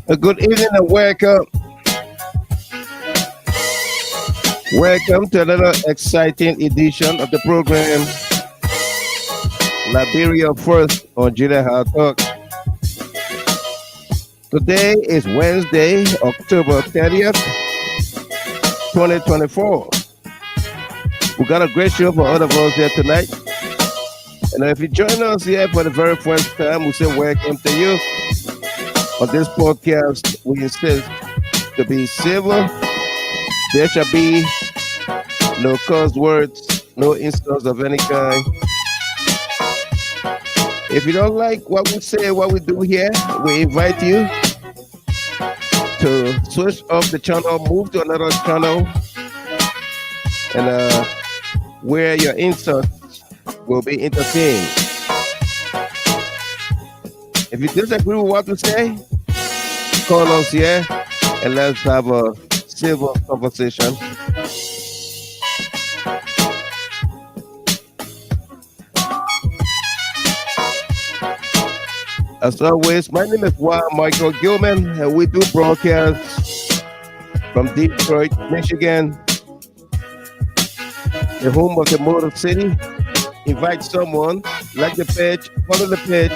A good evening and welcome. Welcome to another exciting edition of the program, Liberia First on Junior Hard Talk. Today is Wednesday, October 30th, 2024. We got a great show for all of us here tonight. And if you join us here for the very first time, we say welcome to you. On this podcast, we insist to be civil. There shall be no curse words, no insults of any kind. If you don't like what we say, what we do here, we invite you to switch off the channel, move to another channel, and where your insults will be entertained. If you disagree with what we say, call us here and let's have a civil conversation. As always, my name is Michael Gilman, and we do broadcast from Detroit, Michigan, the home of the Motor City. Invite someone, like the page, follow the page.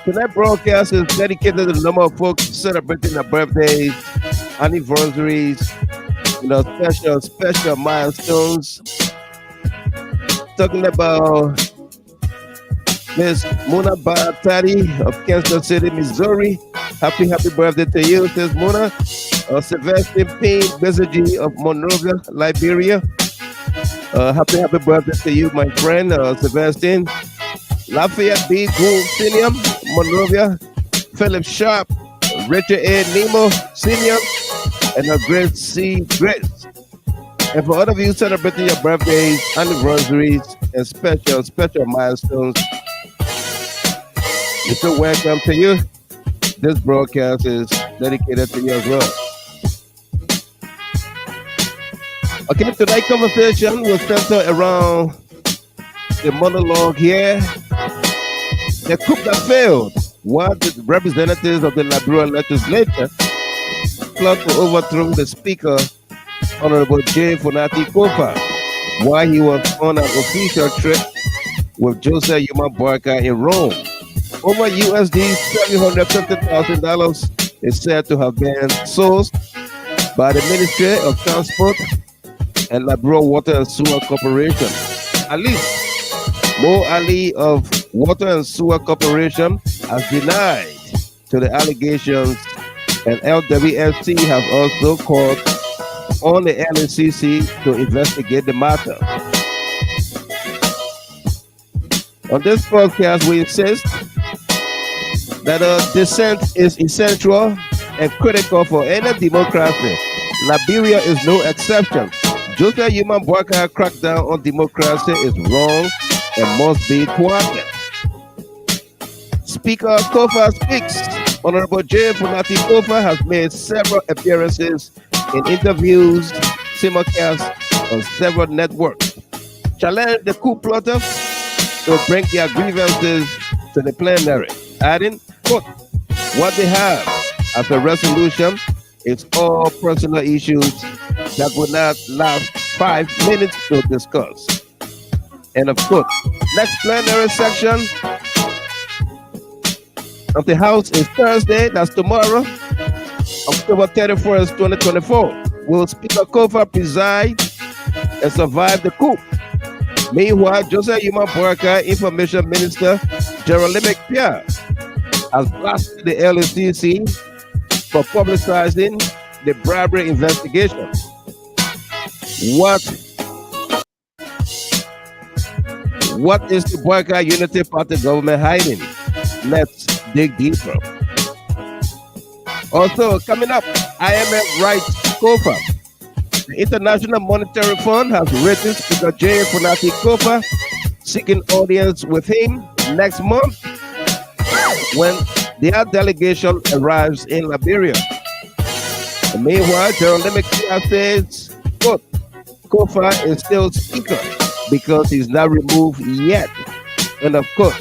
Tonight's broadcast is dedicated to the number of folks celebrating their birthdays, anniversaries, special milestones. Talking about Miss Mona Batari of Kansas City, Missouri. Happy birthday to you, Miss Mona. Sylvester Payne Bezaji of Monrovia, Liberia. Happy birthday to you, my friend, Sebastian. Lafayette B. Gould Senior, Monrovia. Philip Sharp, Richard A. Nemo Senior, and a Grace C. Grace. And for all of you celebrating your birthdays, anniversaries, and special milestones, we say welcome to you. This broadcast is dedicated to you as well. Okay, tonight's conversation will center around the monologue here. The coup that failed. What the representatives of the Liberian Legislature plot to overthrow the Speaker, Honorable J. Fonati Koffa, while he was on an official trip with Joseph Barker in Rome. Over USD $750,000 is said to have been sourced by the Ministry of Transport and Liberia Water and Sewer Corporation. At least Mo Ali of Water and Sewer Corporation has denied to the allegations, and LWSC have also called on the LACC to investigate the matter. On this podcast, we insist that dissent is essential and critical for any democracy. Liberia is no exception. Joseph Barker crackdown on democracy is wrong and must be thwarted. Speaker Koffa speaks. Honorable J. Fonati Koffa has made several appearances in interviews, simulcast on several networks. Challenge the Coup Plotters to bring their grievances to the plenary, adding, quote, what they have as a resolution is all personal issues that will not last 5 minutes to discuss. And of course, next plenary section of the House is Thursday, that's tomorrow, October 31st, 2024. Will Speaker Koffa preside and survive the coup? Meanwhile, Joseph Barker, Information Minister Piah, has blasted the LACC for publicizing the bribery investigation. What is the Liberia Unity Party Government hiding? Let's dig deeper. Also, coming up, IMF writes Koffa. The International Monetary Fund has written Speaker J. Fonati Koffa seeking audience with him next month when their delegation arrives in Liberia. And meanwhile, Piah says, quote, Koffa is still Speaker because he's not removed yet. And of course,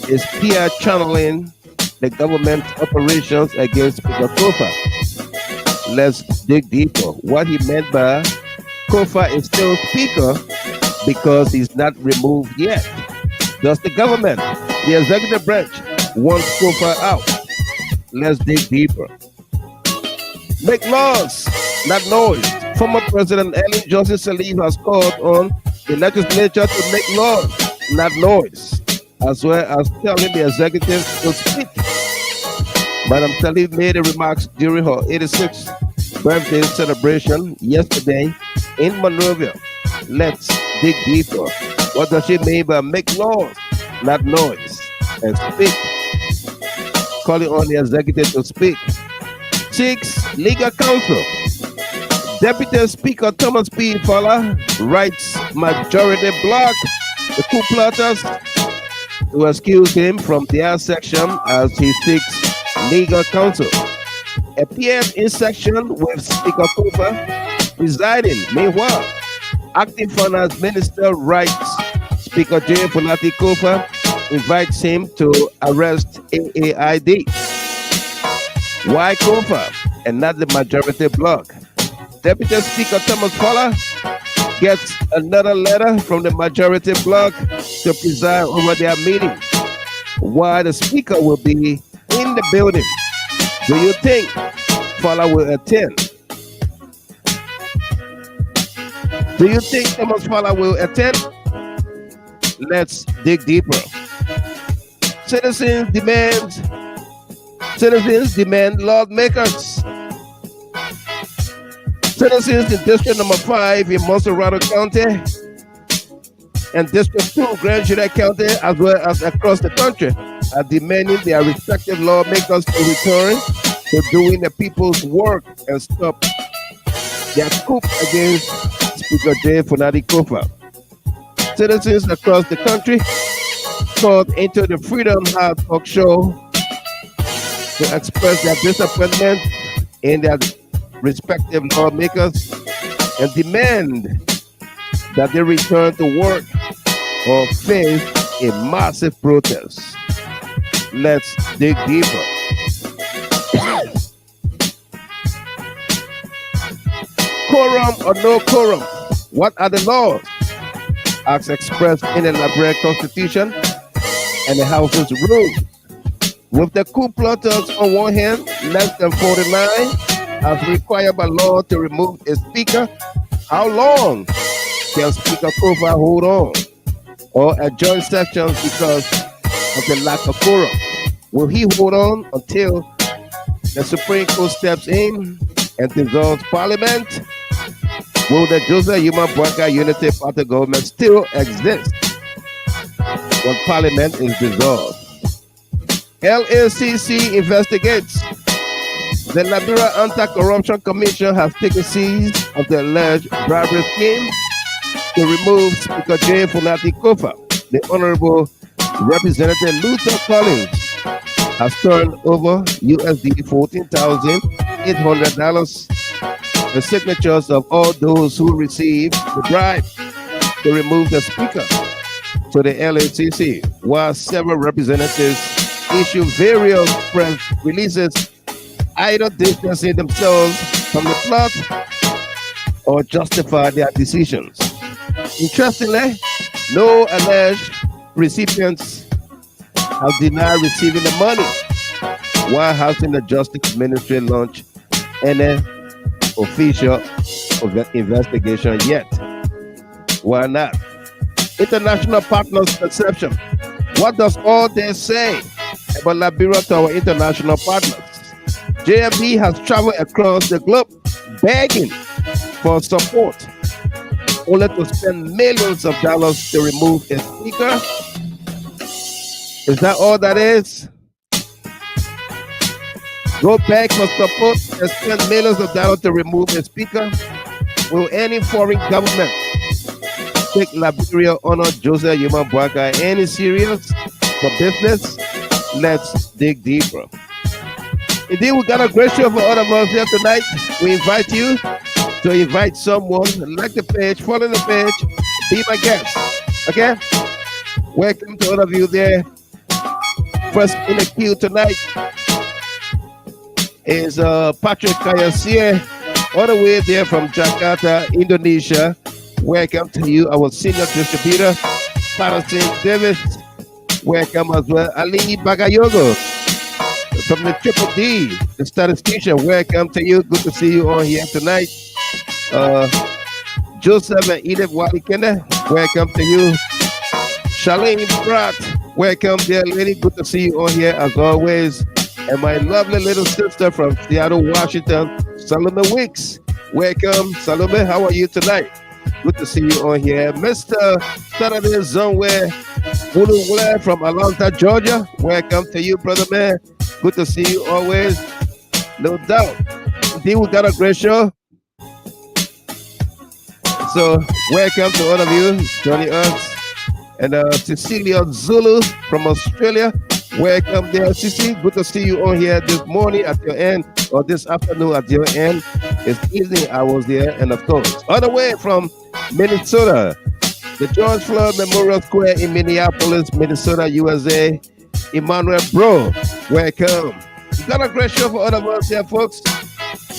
is Piah channeling the the government's operations against Speaker Koffa. Let's dig deeper. What he meant by Koffa is still Speaker because he's not removed yet. Does the government, the executive branch, want Koffa out? Let's dig deeper. Make laws, not noise. Former President Johnson Sirleaf has called on the legislature to make laws, not noise, as well as telling the executive to speak. Madam Sirleaf made the remarks during her 86th birthday celebration yesterday in Monrovia. Let's dig deeper. What does she mean by make laws, not noise, and speak? Calling on the executive to speak. 6. Legal counsel. Deputy Speaker Thomas P. Fowler writes majority block the Coup Plotters to excuse him from their section as he seeks legal counsel. Appeared in section with Speaker Koffa presiding. Meanwhile, acting finance minister writes Speaker Fonati Koffa invites him to arrest AAID. Why Koffa and not the majority bloc? Deputy Speaker Thomas Fowler gets another letter from the majority bloc to preside over their meeting. Why the speaker will be in the building? Do you think Fowler will attend? Do you think Thomas Fowler will attend? Let's dig deeper. Citizens demand lawmakers. Citizens in District Number 5 in Monserrado County and District 2 Grand Juda County, as well as across the country, are demanding their respective lawmakers to return to doing the people's work and stop their coup against Speaker Fonati Koffa. Citizens across the country called into the Freedom House talk show to express their disappointment in their respective lawmakers and demand that they return to work or face a massive protest. Let's dig deeper. Quorum or no quorum? What are the laws as expressed in the Liberian Constitution and the House's rules? With the Coup Plotters on one hand, less than 49, as required by law to remove a speaker, how long can Speaker Koffa hold on or adjourn sessions because of the lack of quorum? Will he hold on until the Supreme Court steps in and dissolves Parliament? Will the JNB Unity Party Government still exist when Parliament is dissolved? LACC investigates. The Liberia Anti-Corruption Commission has taken seize of the alleged bribery scheme to remove Speaker Fonati Koffa. The Honorable Representative Luther Collins has turned over USD $14,800 the signatures of all those who received the bribe to remove the speaker to the LACC, while several representatives issue various press releases either distancing themselves from the plot or justify their decisions. Interestingly, no alleged recipients have denied receiving the money, while having the Justice Ministry launch any official investigation yet. Why not? International partners' perception. What does all this say about Liberia to our international partners? JNB has traveled across the globe begging for support, only to spend millions of dollars to remove a speaker. Is that all that is? Go beg for support and spend millions of dollars to remove a speaker? Will any foreign government take Liberia honor Joseph Yumabwaka any serious for business? Let's dig deeper. Indeed, we got a great show for all of us here tonight. We invite you to invite someone, like the page, follow the page, be my guest. Okay? Welcome to all of you there First in the queue tonight is Patrick Kayasir, all the way there from Jakarta, Indonesia. Welcome to you, our senior distributor, Patterson Davis. Welcome as well, Ali Bagayogo from the Triple D, the statistician. Welcome to you. Good to see you on here tonight. Joseph and Edith Walikende, welcome to you. Charlene Pratt, welcome, dear lady. Good to see you on here as always. And my lovely little sister from Seattle, Washington, Salome Wicks. Welcome, Salome. How are you tonight? Good to see you on here. Mr. Saturday Zonwe Buluwele from Atlanta, Georgia. Welcome to you, brother man. Good to see you always. No doubt. Indeed, we got a great show. So, welcome to all of you joining us. And Cecilia Zulu from Australia. Welcome there, Cici. Good to see you on here this morning at your end, or this afternoon at your end. It's evening hours there. And of course, all the way from Minnesota, the George Floyd Memorial Square in Minneapolis, Minnesota, USA. Emmanuel Bro, welcome. We got a great show for all of us here, folks.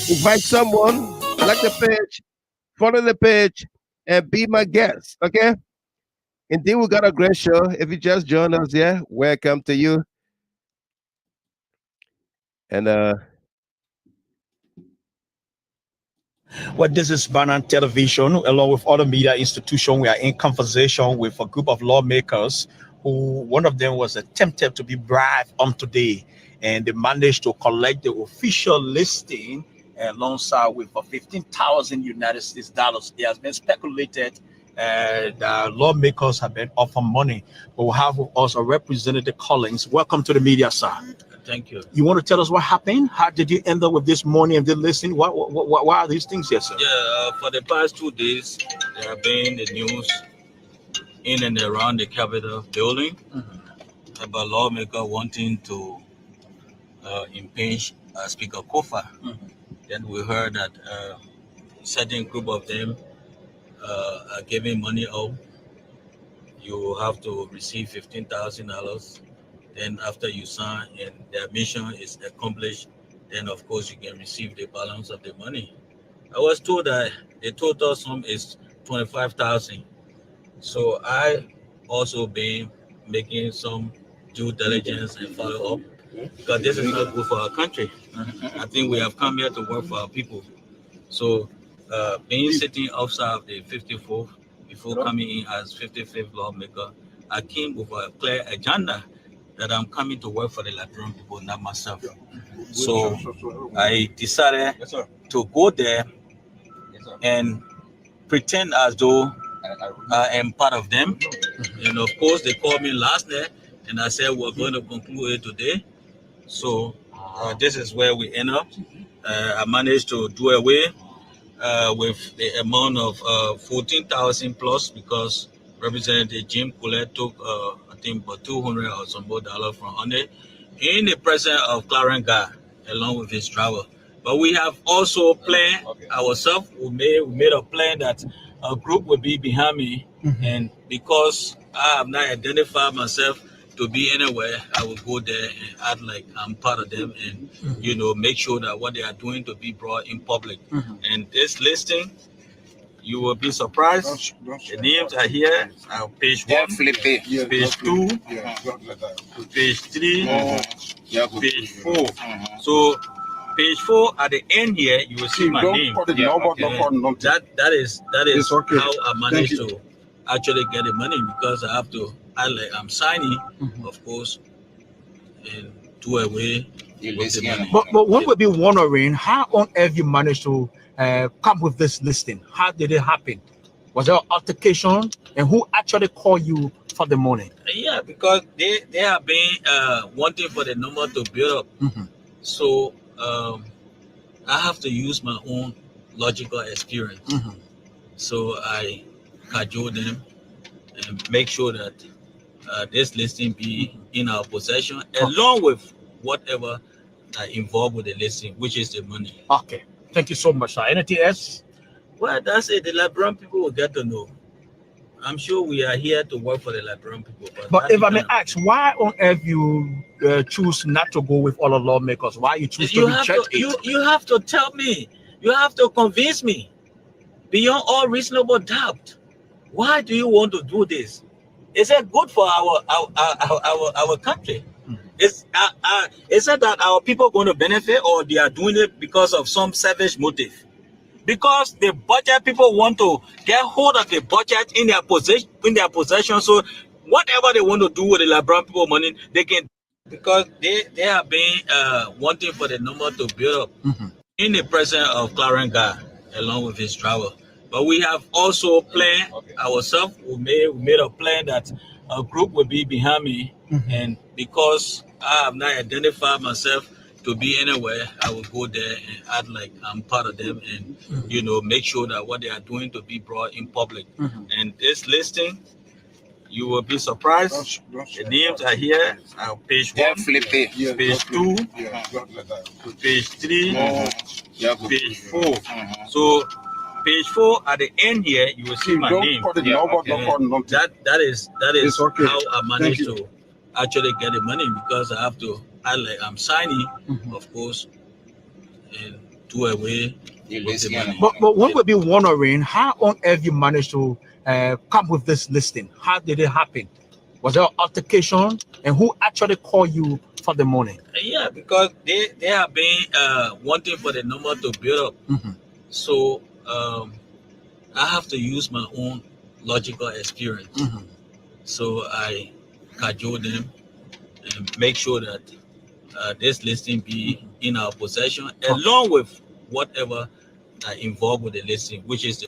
Invite someone, like the page, follow the page, and be my guest, okay? Indeed, we got a great show. If you just joined us here, welcome to you. And well, this is Banan Television, along with other media institutions. We are in conversation with a group of lawmakers who, one of them was attempted to be bribed on today, and they managed to collect the official listing alongside with 15,000 United States dollars. It has been speculated the lawmakers have been offered money, but we have also Representative Collins. Welcome to the media, sir. Thank you. You want to tell us what happened? How did you end up with this money and the listing? Why are these things here, sir? Yeah, for the past 2 days, there have been the news in and around the Capitol building about lawmaker wanting to impeach Speaker Koffa. Then we heard that a certain group of them are giving money out. You have to receive $15,000. Then after you sign and their mission is accomplished, then of course you can receive the balance of the money. I was told that the total sum is $25,000. So I also been making some due diligence and follow up, because this is not good for our country. I think we have come here to work for our people. So being sitting outside of the 54th before coming in as 55th lawmaker, I came with a clear agenda that I'm coming to work for the Liberian people, not myself. So I decided to go there and pretend as though I am part of them. And of course, they called me last night and I said, we're going to conclude it today. So this is where we end up. I managed to do away with the amount of 14,000 plus, because Representative Jim Collette took, I think, about $200 or some more dollars from Honey in the presence of Clarence Guy, along with his driver. But we have also planned ourselves. We made a plan that a group will be behind me, and because I have not identified myself to be anywhere, I will go there and act like I'm part of them, and make sure that what they are doing to be brought in public. And this listing, you will be surprised. The names are here. Page 1, page 2, page 3, page 4. So page 4 at the end here, you will see my name. That is how I managed to actually get the money, because I have to act like I'm signing, of course, and do away with the money. But one would be wondering, how on earth you managed to come with this listing? How did it happen? Was there an altercation, and who actually called you for the money? Yeah, because they have been wanting for the number to build up. So I have to use my own logical experience. So I cajole them and make sure that this listing be in our possession, along with whatever involved with the listing, which is the money. Okay. Thank you so much, sir. Anything else? Well, that's it. The Liberian people will get to know. I'm sure we are here to work for the Liberian people. But if I may ask, why on earth you choose not to go with other lawmakers? Why you choose to reject it? You have to tell me. You have to convince me beyond all reasonable doubt. Why do you want to do this? Is it good for our country? Is it that our people going to benefit, or they are doing it because of some selfish motive? Because the budget, people want to get hold of the budget in their possession. So whatever they want to do with the Liberian people money, they can, because they have been wanting for the number to build up in the presence of Clarence Guy along with his travel. But we have also planned ourselves. We made a plan that a group will be behind me, and because I have not identified myself to be anywhere, I will go there and act like I'm part of them, and make sure that what they are doing to be brought in public. And this listing, you will be surprised. The names are here. Page 1, page 2, page 3, page 4. So page 4 at the end here, you will see my name. That is how I managed to actually get the money, because I have to act like I'm signing, of course, and do away with the money. But one would be wondering, how on earth you managed to come with this listing? How did it happen? Was there an altercation, and who actually called you for the money? Yeah, because they have been wanting for the number to build up. So I have to use my own logical experience. So I cajole them and make sure that this listing be in our possession, along with whatever involved with the listing, which is the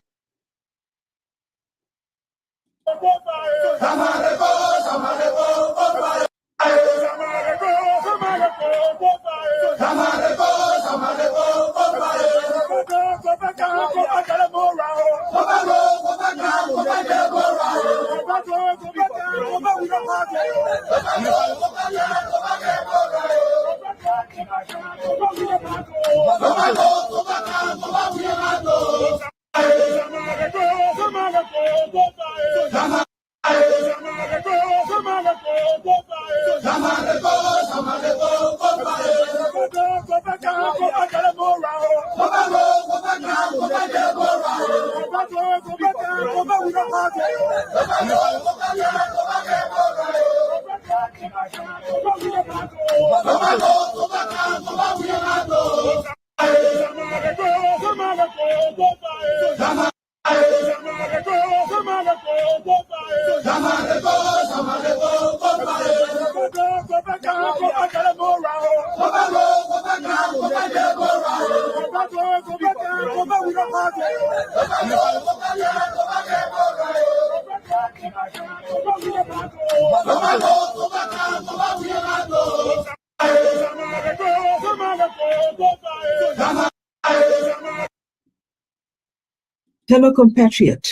Fellow compatriot,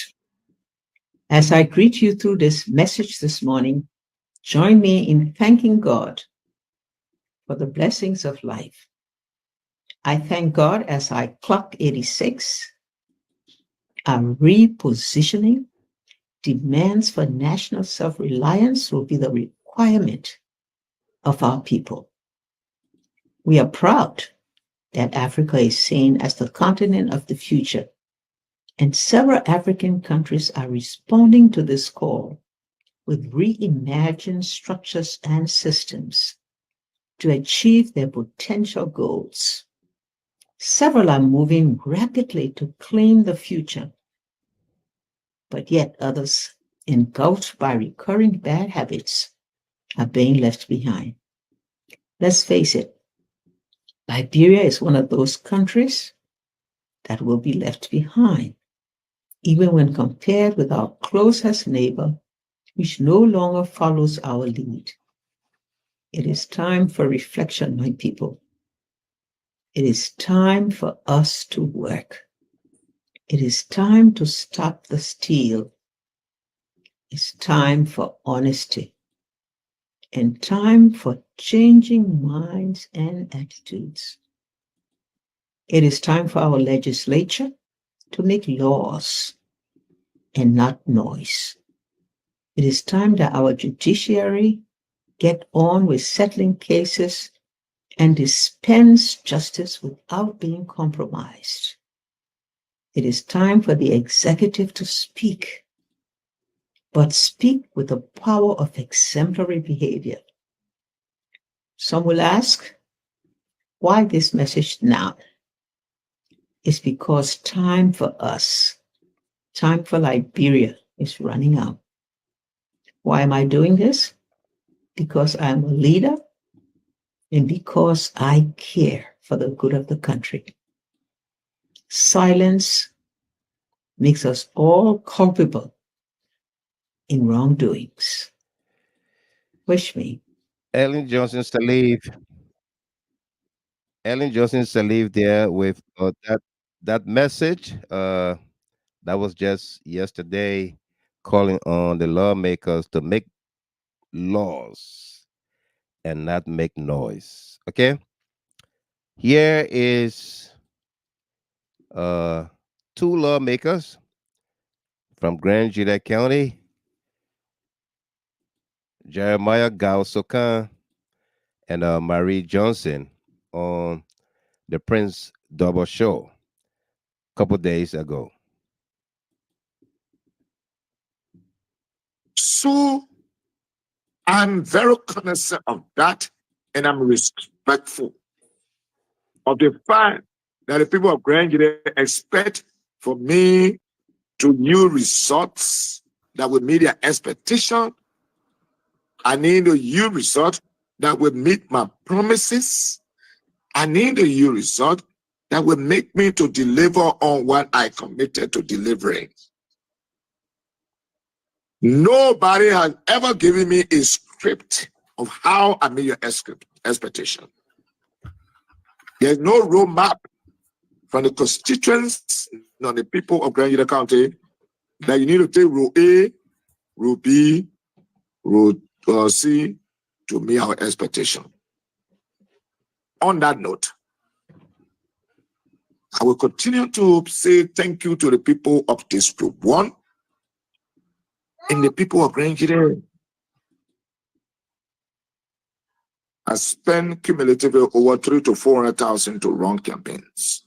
as I greet you through this message this morning, join me in thanking God for the blessings of life. I thank God as I clock 86. I'm repositioning. Demands for national self-reliance will be the requirement of our people. We are proud that Africa is seen as the continent of the future, and several African countries are responding to this call with reimagined structures and systems to achieve their potential goals. Several are moving rapidly to claim the future, but yet others, engulfed by recurring bad habits, are being left behind. Let's face it, Liberia is one of those countries that will be left behind, even when compared with our closest neighbor, which no longer follows our lead. It is time for reflection, my people. It is time for us to work. It is time to stop the steal. It's time for honesty and time for changing minds and attitudes. It is time for our legislature to make laws and not noise. It is time that our judiciary get on with settling cases and dispense justice without being compromised. It is time for the executive to speak, but speak with the power of exemplary behavior. Some will ask, why this message now? It's because time for us, time for Liberia is running out. Why am I doing this? Because I'm a leader and because I care for the good of the country. Silence makes us all culpable in wrongdoings. Wish me. Johnson Sirleaf there with that message. That was just yesterday, calling on the lawmakers to make laws and not make noise. Okay. Here is two lawmakers from Grand Juda County, Jeremiah Sokan and Marie Johnson, on the Prince Double Show a couple days ago. So I'm very cognizant of that, and I'm respectful of the fact that the people of Grand Juda expect for me to yield results that will meet their expectation. I need to yield results that will meet my promises. I need to yield results that will make me to deliver on what I committed to delivering. Nobody has ever given me a script of how I meet your expectation. There's no roadmap from the constituents, nor the people of Grand Juda County, that you need to take rule A, rule B, rule C to meet our expectation. On that note, I will continue to say thank you to the people of District 1 and the people of Grand Juda. I spent cumulatively over 300,000 to 400,000 to run campaigns.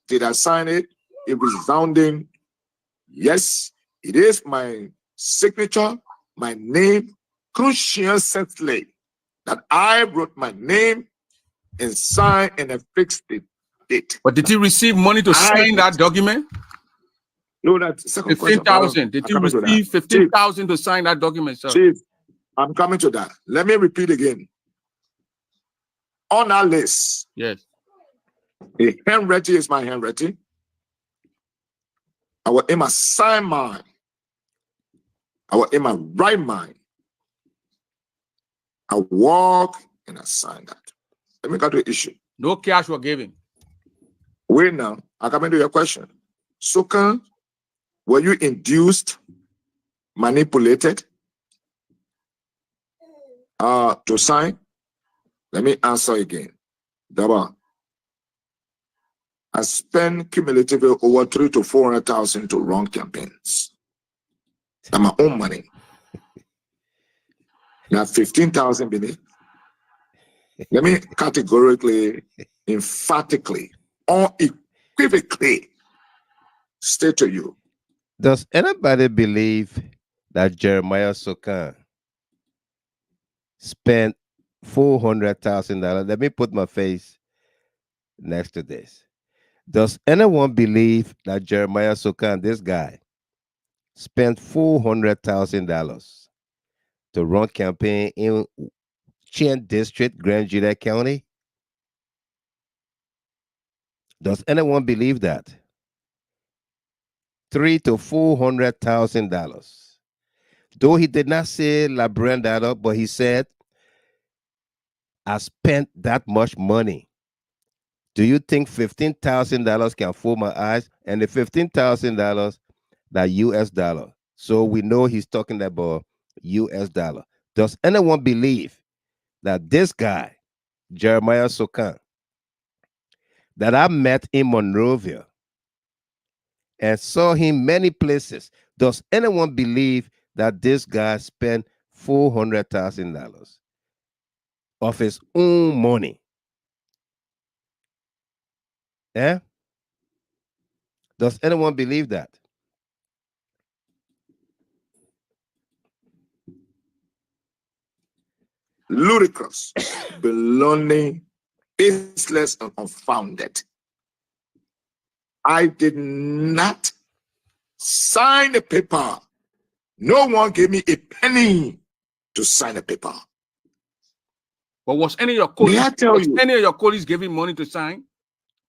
Did I sign it? A resounding yes. It is my signature, my name, conscientiously, that I wrote my name and signed and affixed the date. But did you receive money to sign that document? No, that's second question. 15,000. Did you receive 15,000 to sign that document, sir? Chief, I'm coming to that. Let me repeat again. On our list, yes, a handwriting is my handwriting. I will in my sign mine. I will in my right mind. I walk and I sign that. Let me go to the issue. No cash were given. Wait now. I come into your question. Sokan, were you induced, manipulated to sign? Let me answer again. Daba, I spend cumulatively over 300,000 to 400,000 to run campaigns. That's my own money. Now 15,000 beneath. Let me categorically, emphatically, unequivocally state to you. Does anybody believe that Jeremiah Sokan spent $400,000? Let me put my face next to this. Does anyone believe that Jeremiah Sokan, this guy, spent $400,000 to run campaign in Chen District, Grand Juda County? Does anyone believe that? $300,000 to $400,000. Though he did not say Liberian data, but he said, I spent that much money. Do you think $15,000 can fool my eyes? And the $15,000, that US dollar. So we know he's talking about US dollar. Does anyone believe that this guy, Jeremiah Sokan, that I met in Monrovia and saw him many places, does anyone believe that this guy spent $400,000 of his own money. Yeah? Does anyone believe that? Ludicrous, baloney, baseless, and unfounded. I did not sign the paper. No one gave me a penny to sign a paper. But was any of your colleagues, May I tell you? any of your colleagues giving money to sign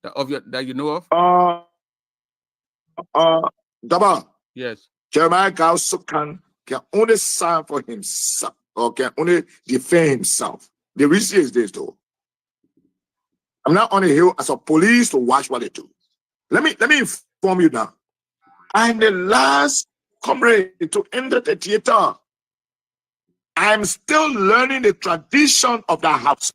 that you know of? Daba. Yes. Jeremiah Gausukan can only sign for himself or can only defend himself. The reason is this, though. I'm not on the hill as a police to watch what they do. Let me inform you now. I'm the last comrade to enter the theater. I'm still learning the tradition of the house.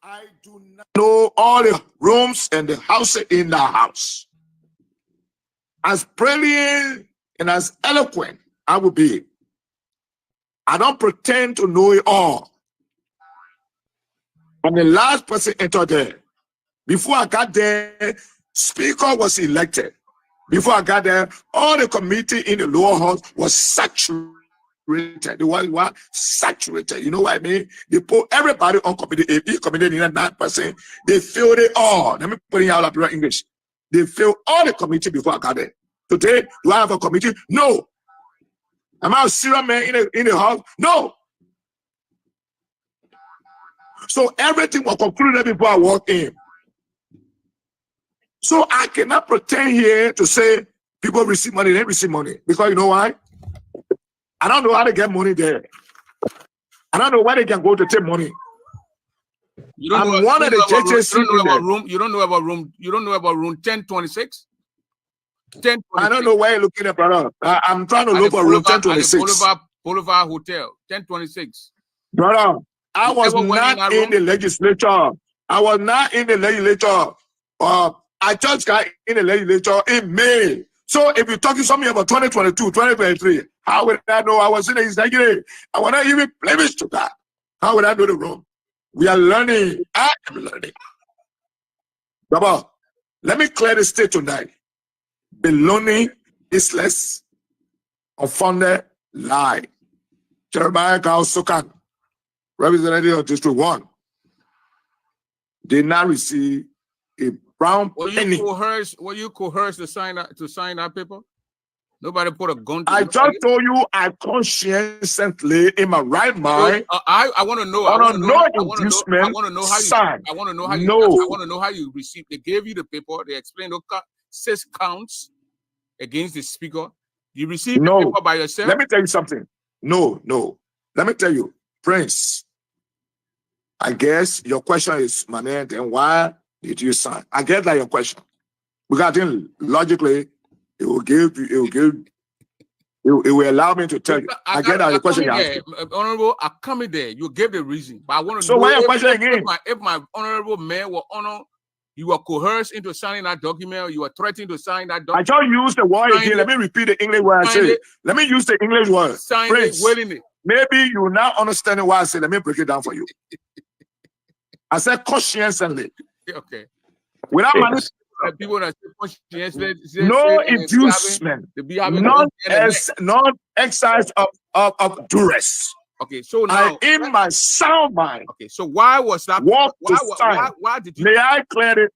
I do not know all the rooms and the houses in the house. As brilliant and as eloquent I will be, I don't pretend to know it all. I'm the last person entered there. Before I got there, Speaker was elected. Before I got there, all the committee in the lower house was saturated. They were saturated. You know what I mean? They put everybody on committee. If each committee needed 9%, they filled it all. Let me put it out of pure English. They filled all the committee before I got there. Today, do I have a committee? No. Am I a serious man in the house? No. So everything was concluded before I walked in. So I cannot pretend here to say people receive money, they receive money. Because you know why? I don't know how to get money there. I don't know where they can go to take money. You don't know, one of the judges. You don't know about room. You don't know about room. You don't know about room 1026. 1026. I don't know where you're looking at, brother. I'm trying to look for room 1026. Boulevard Hotel 1026. Brother, I was not in the legislature. I was not in the legislature. I just got in the legislature in May. So if you're talking something about 2022, 2023, how would I know I was in the executive? I want to even blemish to that. How would I know the room? We are learning. I am learning. Baba, let me clear the state tonight. Baloney, baseless, unfounded lie. Jeremiah Gausukan, representative of District 1, did not receive a brown penny. Were you coerced to sign that paper? Nobody put a gun to I just told you I conscientiously in my right mind. I want to know. I want to know how you received. They gave you the paper. They explained 6 counts against the speaker. You received the paper by yourself. Let me tell you something. No. Let me tell you, Prince. I guess your question is, my man, then why did you sign? I get that your question. Because I think logically, it will allow me to tell you. I get that your question you asked. Honorable, I come in there. You gave the reason. But I want to know why your question again? If my honorable man were honor, you were coerced into signing that document, you were threatened to sign that document. I just used the word again. Let me repeat the English word I said. Let me use the English word. Sign it, willingly. Maybe you're not understanding what I said. Let me break it down for you. I said conscientiously. Okay. Without people that say no inducement, non exercise of duress. Okay, so now in my sound mind. Okay, so why was that? Why did you? May I clear it?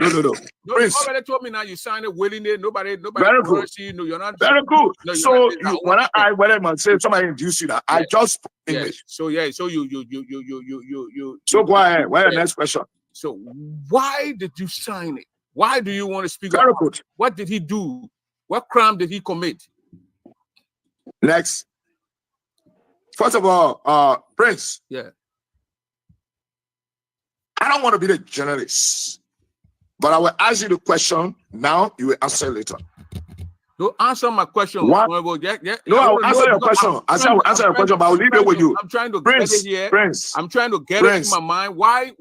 No. Prince. Nobody told me now you signed it willingly. Nobody. Very good. You. No, you're not. Very good. No, so when I say somebody induced you that, I just English. So you. So go ahead. What's the next question? So why did you sign it? Why do you want to speak? Very good. What did he do? What crime did he commit? Next. First of all, Prince. Yeah. I don't want to be the journalist, but I will ask you the question now. You will answer later. Don't answer my question. What? No, I will answer your question. I will answer your question, but I will leave it with you. I'm trying to Prince, get it here. Prince, I'm trying to get it in my mind. Why?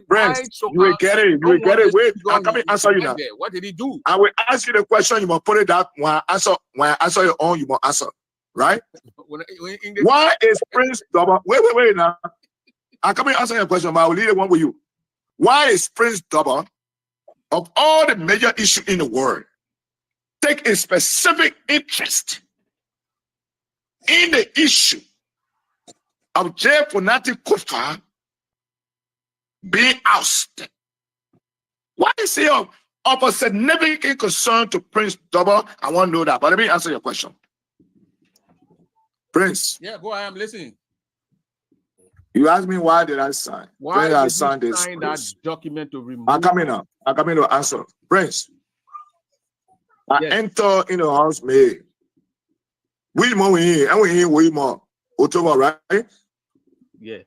Prince, so you will get it. You will get it. Wait, I'm coming to answer you now. What did he do? I will ask you the question. You must put it out. When I answer your own, you must answer. right? When Why is Prince Double? Wait now. I'm coming to answer your question, but I will leave one with you. Why is Prince Double, of all the major issues in the world, take a specific interest in the issue of J. Fonati Koffa being ousted? Why is he of a significant concern to Prince Double? I want to know that, but let me answer your question. Prince. Yeah, go ahead, I'm listening. You asked me why did I sign? Why did I you sign this? sign that document to remove? I'm coming now. I'm coming to answer. Prince. I enter in the house, May. We more we more. October, right? Yeah.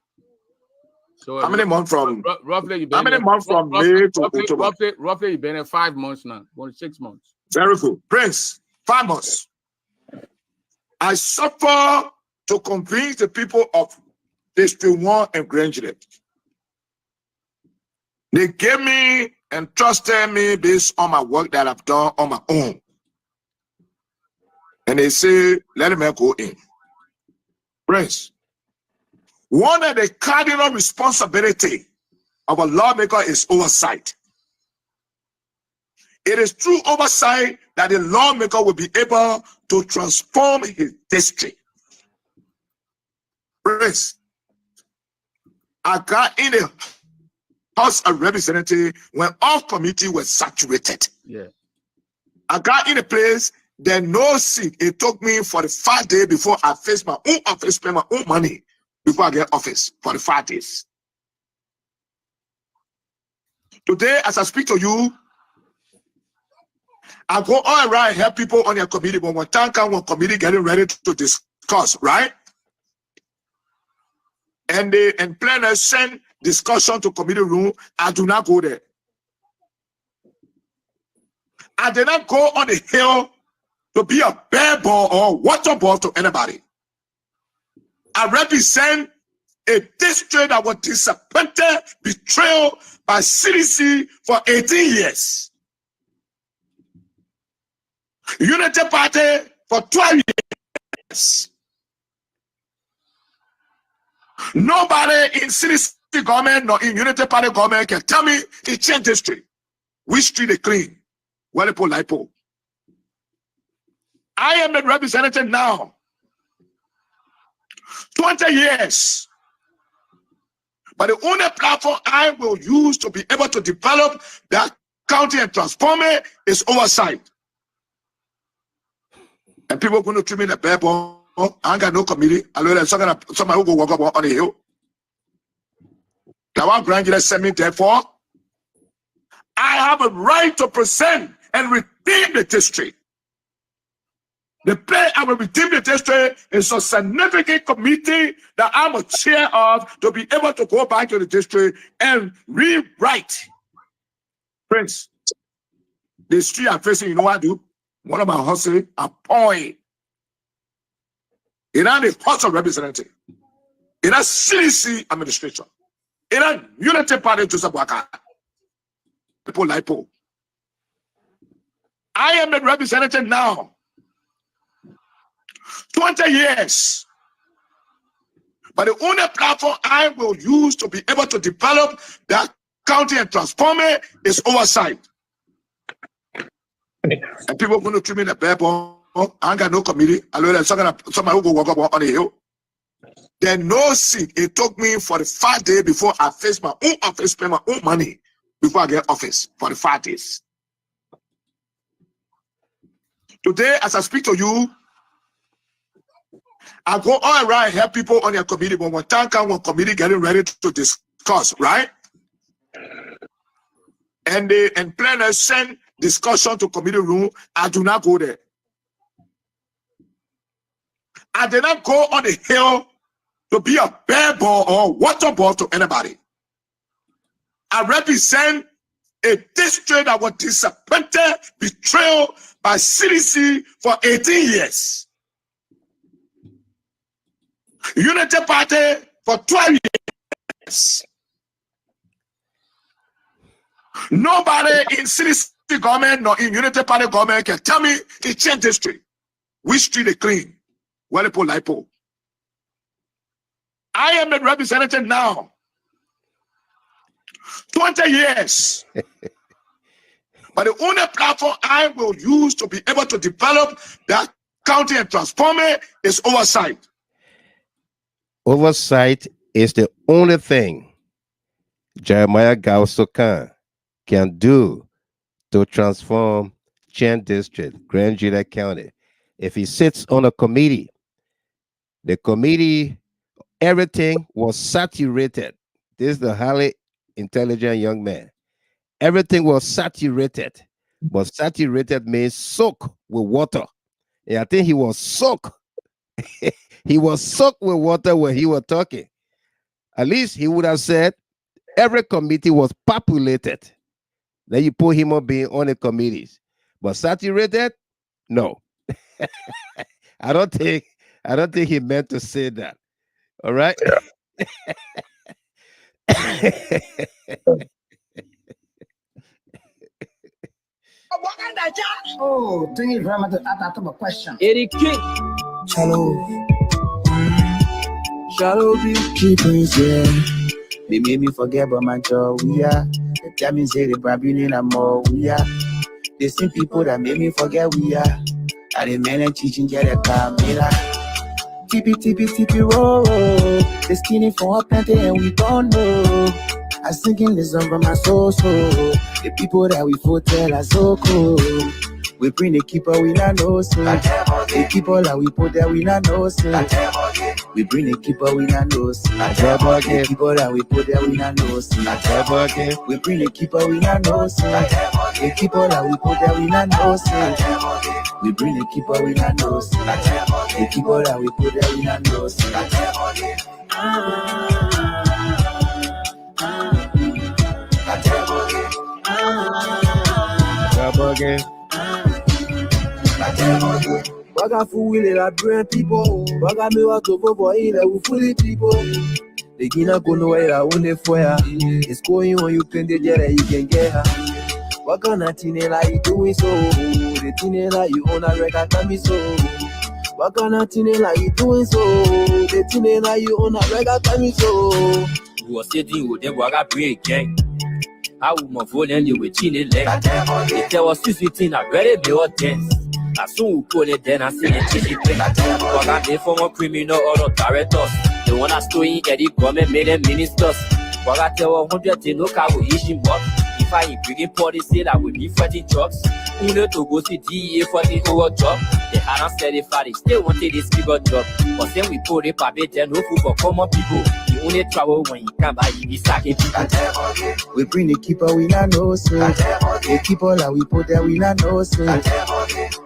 So how many months from roughly? You how many months from May to October? Roughly, you've been in 5 months now. 6 months. Very good, Prince. 5 months. I suffer to convince the people of District 1 and Granger. They gave me and trusted me based on my work that I've done on my own. And they say, let me go in. Prince, one of the cardinal responsibility of a lawmaker is oversight. It is through oversight that the lawmaker will be able to transform his district. Prince, I got in the House of Representatives when all committees were saturated. Yeah. I got in a place that no seat. It took me 45 days before I faced my own office, spend my own money before I get office. 45 days. Today, as I speak to you, I go all around, help people on their committee, but one time come one committee getting ready to discuss, right? And they and planners send discussion to committee room. I do not go there. I did not go on the hill to be a bear ball or water ball to anybody. I represent a district that was disappointed, betrayed by CDC for 18 years. Unity Party for 12 years. Nobody in CDC government nor in Unity Party government can tell me it changed district. Which street they clean? Walipo Lipo. I am the representative now. 20 years. But the only platform I will use to be able to develop that county and transform it is oversight. And people are going to treat me like a ball. I ain't got no committee. I know that somebody who go walk up on the hill. Now I'm going to send me there for. I have a right to present and redeem the district. The play I will redeem the district is a significant committee that I'm a chair of to be able to go back to the district and rewrite. Prince, the street I'm facing, you know what I do? One of my hustles, I point. In the House of Representatives, in a CDC administration, in a Unity Party to Sabwaka, people like Paul. I am the representative now. 20 years. But the only platform I will use to be able to develop that county and transform it is oversight. And people are going to treat me like a bear ball. I ain't got no committee. I know that somebody who go walk up on the hill. Then no seat. It took me 45 days before I faced my own office, spend my own money before I get office. 45 days. Today, as I speak to you, I go all around, help people on their committee, but one time come one committee getting ready to discuss, right? And they and planners send discussion to committee room. I do not go there. I did not go on the hill to be a bear ball or water ball to anybody. I represent a district that was disappointed, betrayed by CDC for 18 years. Unity Party for 12 years. Nobody in CDC government nor in Unity Party government can tell me it changed district. Which street they clean? Walipo Lipo. I am a representative now. 20 years. But the only platform I will use to be able to develop that county and transform it is oversight. Oversight is the only thing Jeremiah Gausokan can do to transform Chen District, Grand Juda County. If he sits on a committee, the committee, everything was saturated. This is the highly intelligent young man. Everything was saturated, but saturated means soak with water. And I think he was soaked. He was soaked with water when he was talking. At least he would have said every committee was populated. Then you put him on being on the committees. But saturated? No. I don't think he meant to say that. All right? Yeah. Oh, thank you very much. I have a question. Eric King. Shallow. Shallow people, yeah. They made me forget about my job. We are. That means they probably need more. We are. The same people that made me forget we are. I the man and teaching get a camera. TP, roll. The skinny for a plenty and we don't know. I singing this song from my soul. The people that we fought tell are so cool. We bring the keeper, we not know so. The people that we put there, we not know so. We bring the keeper, we not know so. The people that we put there, we not know so. We bring the keeper, we not know so. The people that we put there, we not know so. We bring the keeper, we not know so. The people that we put there, we not know so. Baga fouille la brain people. Baga me wa to for il e fully people. The gina kono era one foya. It's going on you can get it, you can get her. Baga na tinela you doing so. The tinela you own a record can be so. Baga na tinela you doing so. The tinela you own a record can be so. You are sitting with them waga break gang. I will my phone and you with chin leg. If there was 16, I read it, they were dance. As soon we put it then I see the chili play. Waga they former criminal or directors. The one that's doing Eddie government made them ministers. Waga tell 100 to no car will issue more. If I bring policy that will be fighting drugs. Who need to go see DEA for the over job? They hadn't said it for they still wanted this bigger job. But then we put it for bed, no food for common people. You only travel when you can buy you be sacking people. We bring the keeper, we not know so. The keeper that we put there, we not know so.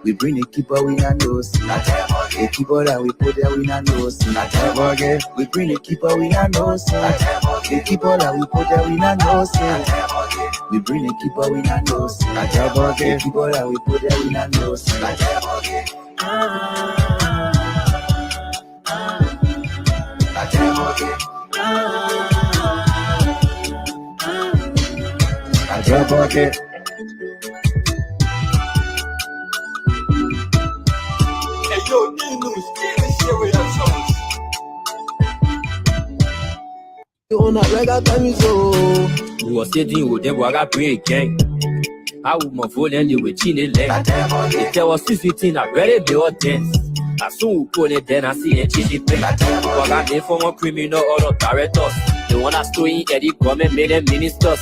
We bring the keeper, we not know so. The keeper that we put there, we not know so. We bring the keeper, we not know so. The keeper that we put there, we not know so. We bring the keeper, we not know so. The keeper that we put there, we not know so. You on a record time so. You was sitting with them waga break gang. I will my phone and you with chin leg. If there was 16, I read it, they were dance. As soon we put it then I see the chili play. Waga they former criminal or directors. The one that's doing Eddie government made them ministers.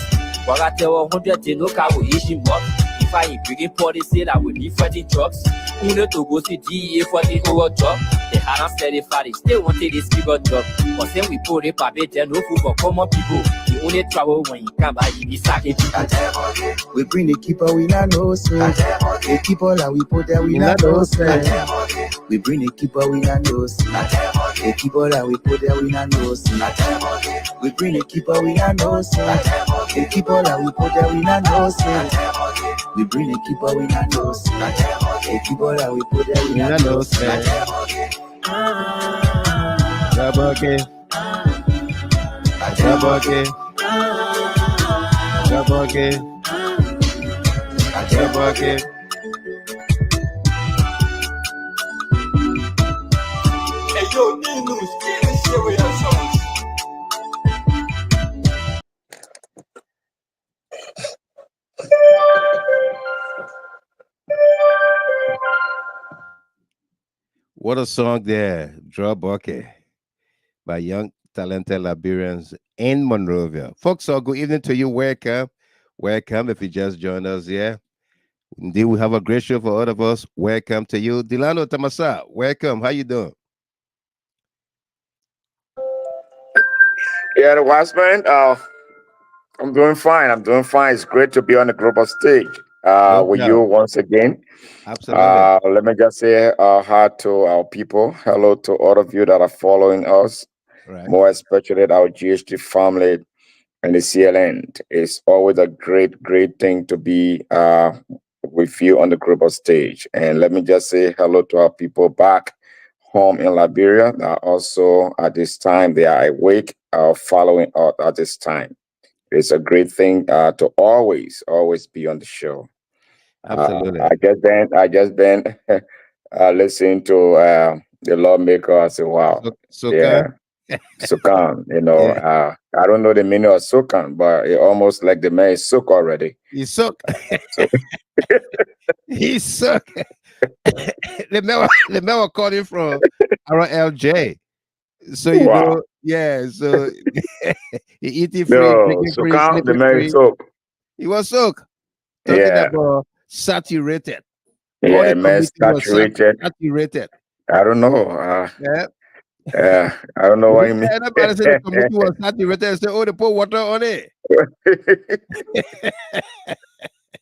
Waga tell 100 to no car will issue more. If I bring policy that will be fighting drugs. Who need to go see DEA for the over job? They hadn't said it for they still wanted this bigger job. But then we put it for bed, no food for common people. You only travel when you can buy you be sacking people. We bring the keeper, we not know so. The keeper that we put there, we not know so. We bring the keeper, we not know so. The keeper that we put there, we not know so. We bring the keeper, we not know so. The keeper that we put there, we not know so. We bring the keeper, we not know so. The keeper that we put there, we not know so. What a song there, Draw Bucket, by young talented Liberians in Monrovia. Folks, good evening to you. Welcome. Welcome if you just joined us here. Indeed, we have a great show for all of us. Welcome to you. Delano Tamasa, welcome. How you doing? Yeah, the Watchman. I'm doing fine. I'm doing fine. It's great to be on the global stage with you once again. Absolutely. Let me just say hi to our people. Hello to all of you that are following us. Right. More especially our GHT family and the CLN. It's always a great thing to be with you on the global stage. And let me just say hello to our people back home in Liberia. Also, at this time, they are awake, following out at this time. It's a great thing to always be on the show. Absolutely. I just been listening to the Lawmaker. I said, wow, yeah. Sukan, you know, Yeah. I don't know the meaning of Sukan, but it almost like the man is soak already. He's soak. He's soak. The man was calling from around LJ. So you know, yeah. So he eating free, drinking free, Sukan, the sleeping man free. is soak. He was soak. Talking about saturated. Yeah, man, saturated. Saturated. I don't know. Yeah. I don't know what you mean. Everybody said the committee was saturated and said, oh, they put water on it. But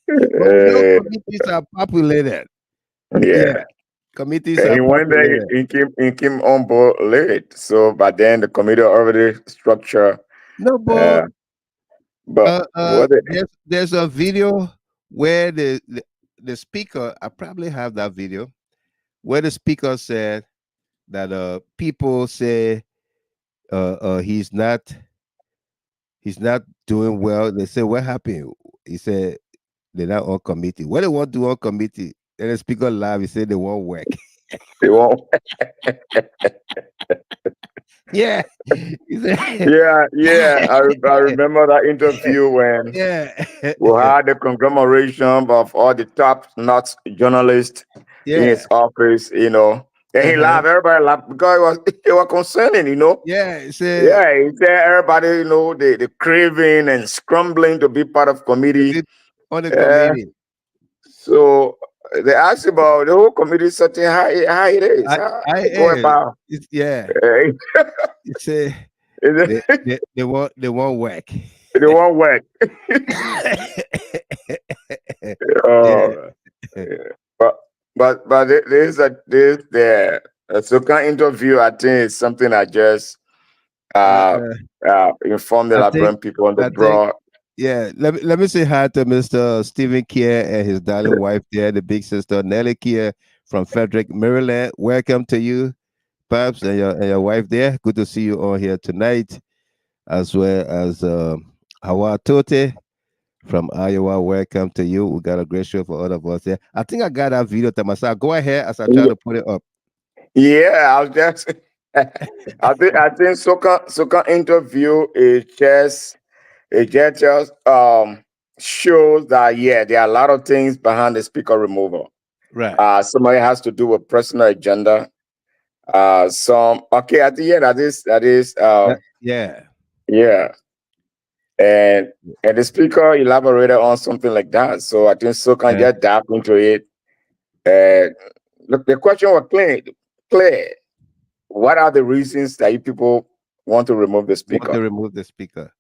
we know committees are populated. Yeah. Committees And are he went there, populated. he came on board late. So by then the committee already structured. No, but what there's a video where the speaker, I probably have that video, where the speaker said that people say he's not doing well. They say, what happened? He said they're not on committee. What they want to do on committee? And the speaker laughed. He said they won't work. They won't. Yeah. Yeah. I remember that interview when we had the conglomeration of all the top-notch journalists in his office, you know. And he laughed, everybody laughed because it was concerning, you know. Yeah, he said everybody, you know, the craving and scrambling to be part of committee. On the committee. So they asked about the whole committee setting how it is. How it go about. They won't work. They won't work. But there's the Sukan interview. I think it's something I just inform the Liberian people on the broad. Yeah, let me say hi to Mr. Stephen Kier and his darling wife there, the big sister Nelly Kier from Frederick, Maryland. Welcome to you, Pops, and your wife there. Good to see you on here tonight, as well as Hawa Tote from Iowa. Welcome to you. We got a great show for all of us there. I think I got that video, Tamasa. Go ahead as I try to put it up. Yeah, I was just I think Sukan interview is just shows that there are a lot of things behind the speaker removal. Right. Somebody has to do a personal agenda. At the end that is and the speaker elaborated on something like that. So I think Sukan just dive into it. Look, the question was clear. What are the reasons that you people want to remove the speaker? Want to remove the speaker.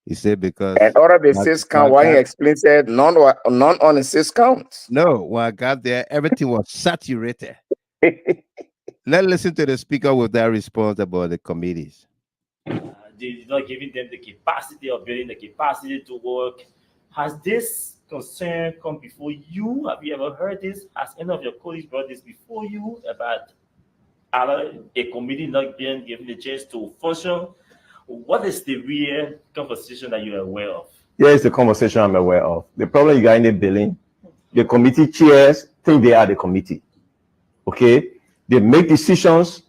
He said because and out of the 6 count, why he explained said none on the 6 counts. No, when I got there, everything was saturated. Let's listen to the speaker with that response about the committees. They're not giving them the capacity or building the capacity to work. Has this concern come before you? Have you ever heard this? Has any of your colleagues brought this before you about a committee not being given the chance to function? What is the real conversation that you're aware of? Yeah, it's the conversation I'm aware of. The problem you got in the billing, the committee chairs think they are the committee. Okay? They make decisions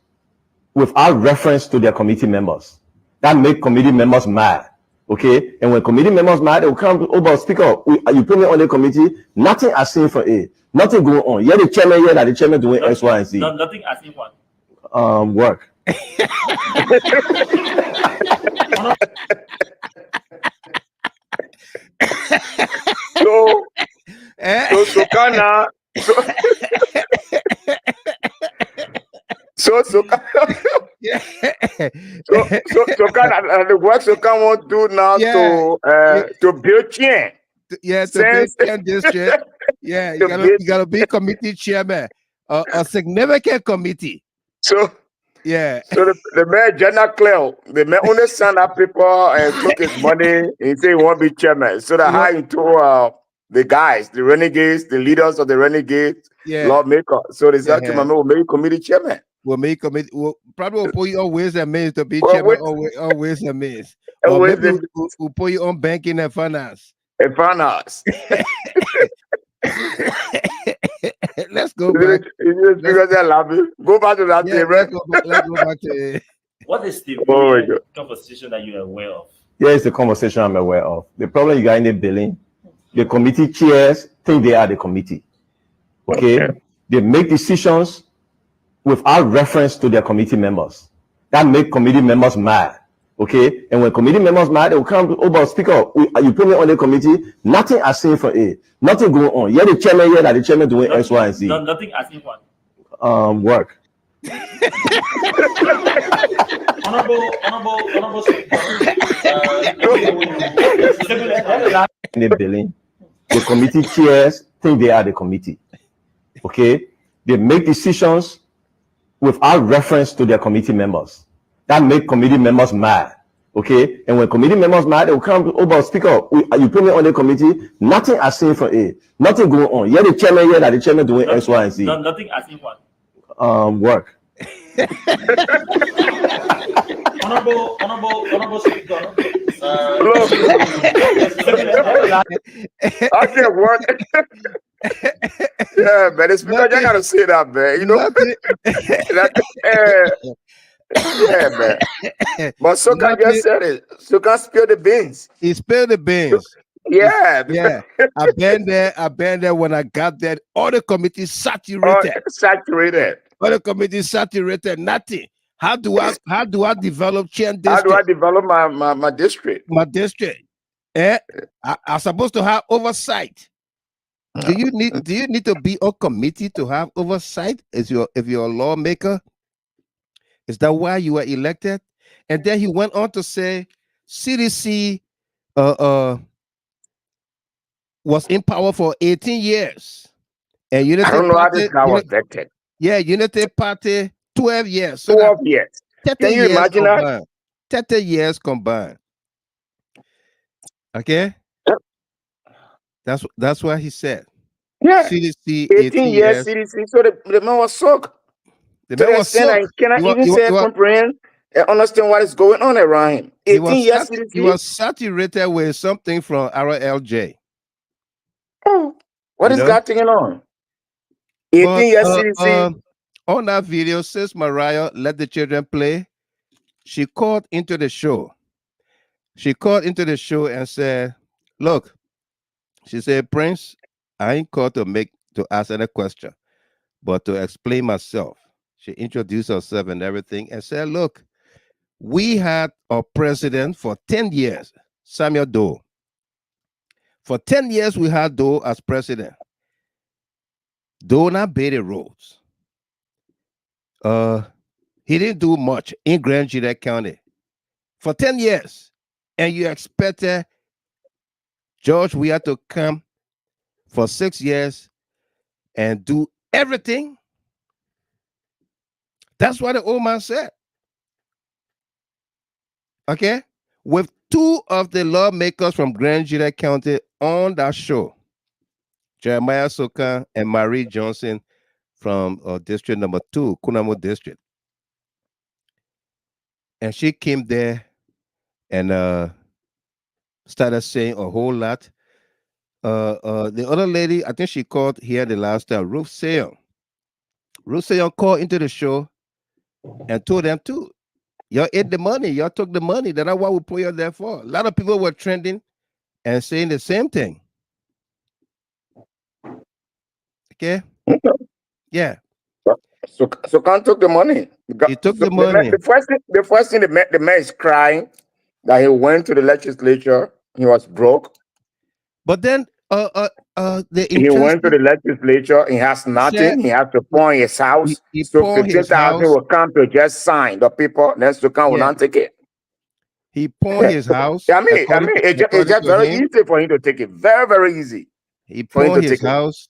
without reference to their committee members. That make committee members mad. Okay, and when committee members mad, they will come over, Speaker, you put me on the committee, nothing I seen for it, nothing going on. Yeah, the chairman here, that the chairman doing X, Y, and Z. Nothing I seen what? Work. So kind of the work so can want to do now to build chain. Yeah, to build chain district. Yeah, you gotta be committee chairman, a significant committee. So yeah. So the man General Cleo, the man only sent up people and took his money. He said he won't be chairman. So they hired to the guys, the renegades, the leaders of the renegades, lawmaker. So they said, "Okay, we'll make committee chairman. We'll make committee. Probably will put you on ways and means to be chairman. On ways and means. Or maybe we'll put you on banking and finance. And finance. Let's go back. Because they're laughing. Go back to that. Let's go back to. What is the conversation that you're aware of? Yeah, it's the conversation I'm aware of. The problem you got in the billing, the committee chairs think they are the committee. Okay? They make decisions without reference to their committee members. That make committee members mad. Okay, and when committee members mad, they will come over, Speaker, you put me on the committee, nothing I seen for it, nothing going on. Yeah, the chairman here, that the chairman doing X, Y, and Z. Nothing I seen what? Work. Honorable in the billing, the committee chairs think they are the committee. Okay, they make decisions without reference to their committee members. That make committee members mad. Okay, and when committee members mad, they will come over, Speaker, you put me on the committee, nothing I seen for it, nothing going on. Yeah, the chairman here, that the chairman doing X, Y, and Z. Nothing I seen what? Work. Honorable Speaker. I can't work. Yeah, man, it's because I gotta say that, man. You know, yeah, man. But Soka just said it. Soka spilled the beans. He spilled the beans. Yeah, yeah. I've been there when I got there. All the committees saturated. All the committees saturated. Nothing. How do I develop chain district? How do I develop my district? My district. I'm supposed to have oversight. Do you need to be a committee to have oversight? If you're a lawmaker? Is that why you were elected? And then he went on to say CDC was in power for 18 years. And Unity I don't know Party, how this guy was elected. Yeah, Unity Party, 12 years. So 12 years. 30 Can you years imagine combined. that? 30 years combined. Okay? That's what he said. Yeah. CDC, 18 years CDC. So the man was soaked. The man was soaked. I cannot even say comprehend and understand what is going on around him. 18 years CDC. He was saturated with something from RLJ. Oh, what is God taking on? 18 years CDC. On that video, Sis Mariah let the children play. She called into the show. She called into the show and said, look, she said, Prince, I ain't called to ask any question, but to explain myself. She introduced herself and everything and said, look, we had a president for 10 years, Samuel Doe. For 10 years, we had Doe as president. Doe not paid the roads. He didn't do much in Grand Juliet County for 10 years. And you expected George Weah to come for 6 years and do everything? That's what the old man said. Okay? With two of the lawmakers from Grand Juliet County on that show, Jeremiah Soka and Marie Johnson from District Number 2, Kunamo District. And she came there and started saying a whole lot. The other lady, I think she called here the last time, Ruth Sayon. Ruth Sayon called into the show and told them too, y'all ate the money, y'all took the money. That's what we put you there for. A lot of people were trending and saying the same thing. Okay. Yeah. So Khan took the money. He took the money. The first thing the man is crying that he went to the legislature. He was broke. But then he went to the legislature. He has nothing. He has to pawn his house. So 15,000 will come to just sign the paper. Then Sukan will not take it. He pawned his house. I mean, it's just very easy for him to take it. Very, very easy. He pawned his house.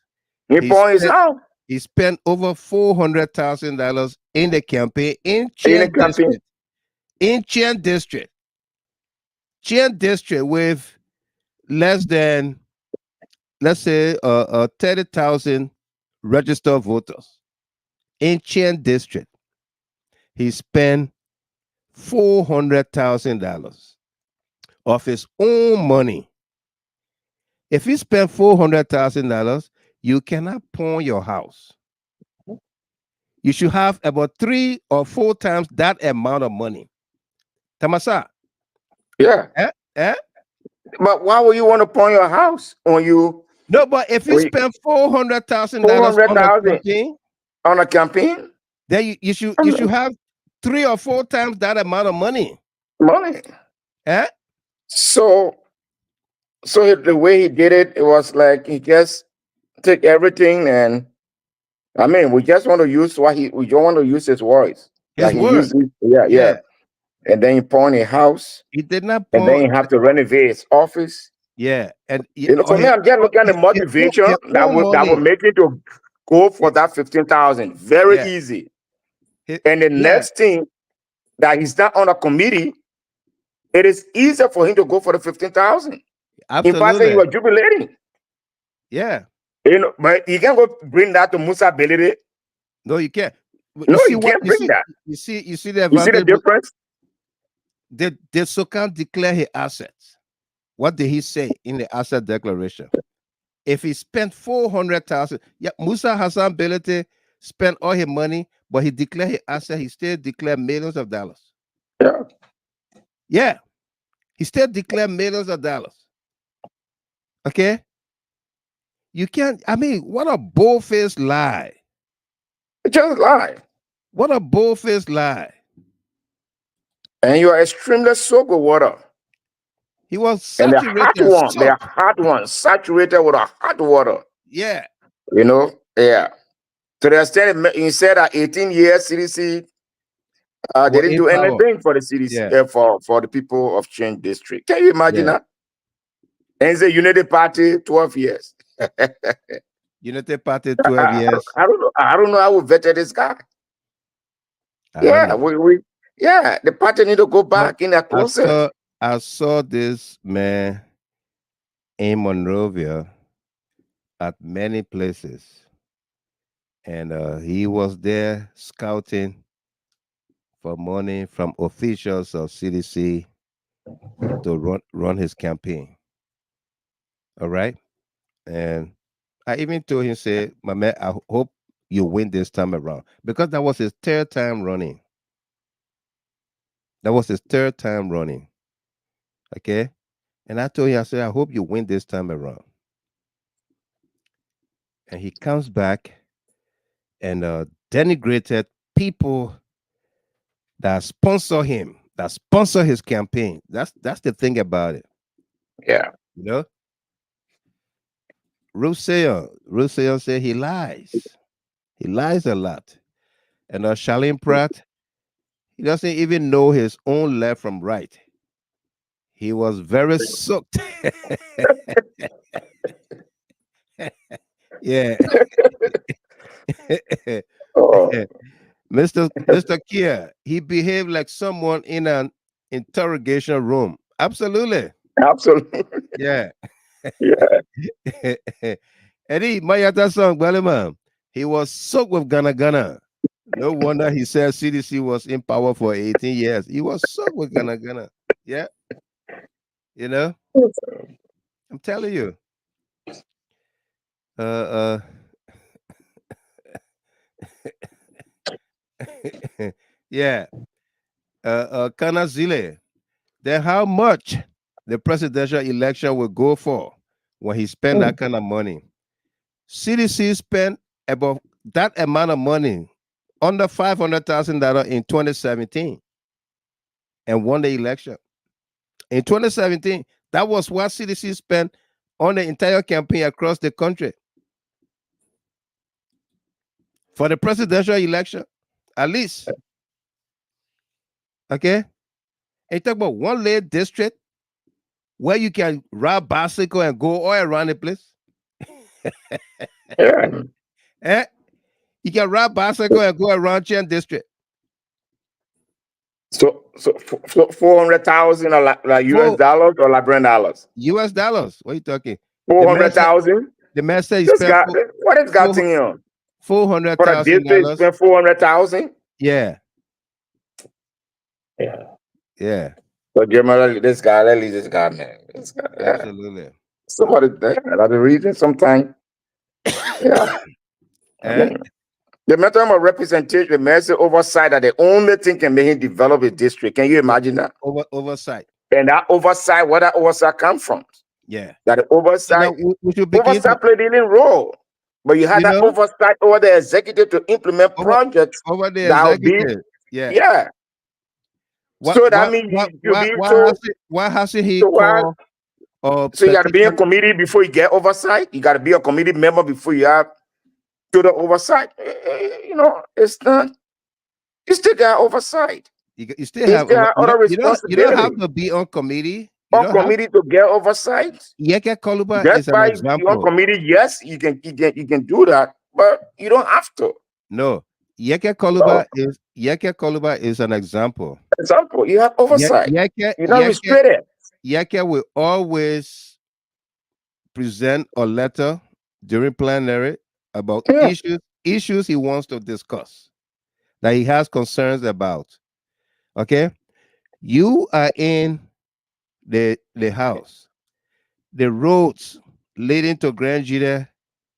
He pawned his house. He spent over $400,000 in the campaign in Chien District. In Chien District. Chien District with less than, let's say, 30,000 registered voters. In Chien District, he spent $400,000 of his own money. If he spent $400,000, you cannot pawn your house. You should have about 3 or 4 times that amount of money. Tamasa. Yeah. But why would you want to pawn your house when you? No, but if you spend $400,000 on a campaign, then you should have 3 or 4 times that amount of money. So the way he did it, it was like he just took everything, and I mean, we just want to use we don't want to use his words. His words. Yeah. And then he pawned a house. He did not pawn. And then he have to renovate his office. Yeah. And for me, I'm just looking at the motivation that would make me to go for that 15,000. Very easy. And the next thing that he's not on a committee, it is easier for him to go for the 15,000. Absolutely. In fact, he was jubilating. Yeah. But you can't go bring that to Musa Belede. No, you can't. No, you can't bring that. You see the difference? Did Sukan declare his assets? What did he say in the asset declaration? If he spent 400,000, Musa Hassan Belete spent all his money, but he declared his asset. He still declared millions of dollars. Yeah. He still declared millions of dollars. Okay. You can't. I mean, what a bold-faced lie. Just lie. What a bold-faced lie. And you are extremely soaked with water. He was saturated. And the hot one, saturated with a hot water. Yeah. Yeah. To the extent he said that 18 years CDC, they didn't do anything for the CDC, for the people of Chien District. Can you imagine that? And it's a Unity Party, 12 years. Unity Party, 12 years. I don't know how we vetted this guy. The party need to go back in their closet. I saw this man in Monrovia at many places, and he was there scouting for money from officials of CDC to run his campaign. All right, and I even told him, say, my man, I hope you win this time around, because that was his 3rd time running. That was his 3rd time running. Okay. And I told him, I said, I hope you win this time around. And he comes back and denigrated people that sponsor him, that sponsor his campaign. That's the thing about it. Yeah. Rousseau said he lies. He lies a lot. And Charlene Pratt, he doesn't even know his own left from right. He was very soaked. Yeah. Mr. Kia, he behaved like someone in an interrogation room. Absolutely. Yeah. Eddie, Mayata song, Balima. He was soaked with Ghana. No wonder he said CDC was in power for 18 years. He was soaked with Ghana. Yeah. I'm telling you. Yeah. Kanazile. Then how much the presidential election will go for when he spend that kind of money? CDC spent about that amount of money, under $500,000 in 2017, and won the election. In 2017, that was what CDC spent on the entire campaign across the country for the presidential election, at least. Okay? And talk about one little district where you can ride bicycle and go all around the place. Yeah. You can ride bicycle and go around Chen district. So 400,000 like US dollars or Liberian dollars? US dollars. What are you talking? 400,000? The man said he spent what is gotten you? $400,000. Spent 400,000? Yeah. Yeah. Yeah. So generally, this guy, let leave this guy, man. This guy, yeah. Absolutely. Somebody there, another reason sometimes. Yeah. The matter of representation, the massive oversight that the only thing can make him develop a district. Can you imagine that? Oversight. And that oversight, where that oversight come from? Yeah. That the oversight, oversight played a leading role. But you had that oversight over the executive to implement projects over the executive. Yeah. So that means why hasn't he called? So you got to be in committee before you get oversight. You got to be a committee member before you have to the oversight. You know, it's not. You still got oversight. You still have other responsibilities. You don't have to be on committee. On committee to get oversight. Yeke Koluba is an example. On committee, yes, you can do that, but you don't have to. No, Yeke Koluba is an example. Example, you have oversight. You're not restricted. Yeke will always present a letter during plenary about issues he wants to discuss, that he has concerns about. Okay, you are in the house. The roads leading to Grand Jide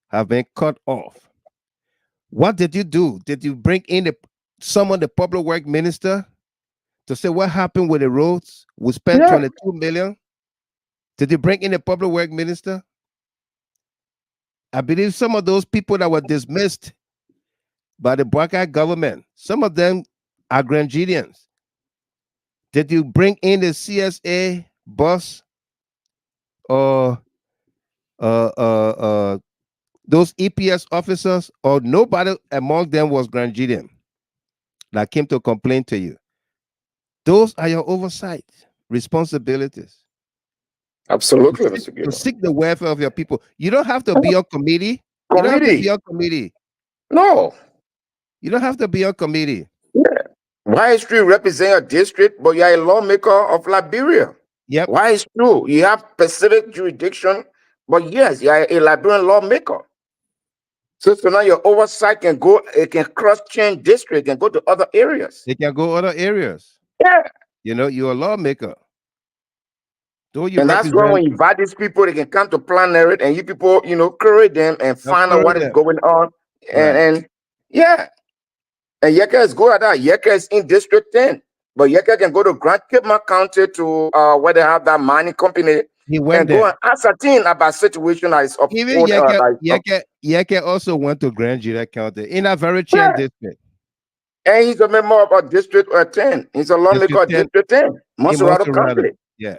have been cut off. What did you do? Did you bring in the public work minister to say what happened with the roads? We spent 22 million. Did you bring in the public work minister? I believe some of those people that were dismissed by the Bwaka government, some of them are Grangidians. Did you bring in the CSA boss or those EPS officers, or nobody among them was Grangidian that came to complain to you? Those are your oversight responsibilities. Absolutely, to seek the welfare of your people. You don't have to be on committee. You don't have to be on committee. No. You don't have to be on committee. Yeah. Why is true represent your district, but you're a lawmaker of Liberia? Yep. Why is true? You have specific jurisdiction, but yes, you're a Liberian lawmaker. So now your oversight can go, it can cross-change district and go to other areas. It can go other areas. Yeah. You know, you're a lawmaker. And that's why when you invite these people, they can come to plenary and you people, you know, curate them and find out what is going on. And yeah. And Yeka is good at that. Yeka is in District 10. But Yeka can go to Grand Cape County to where they have that mining company. He went and there. Go and ascertain about situation that is up. Even Yeka also went to Grand Jide County in a very chain district. And he's a member of District 10. He's a lawmaker of District 10. Monserrato County. Yeah.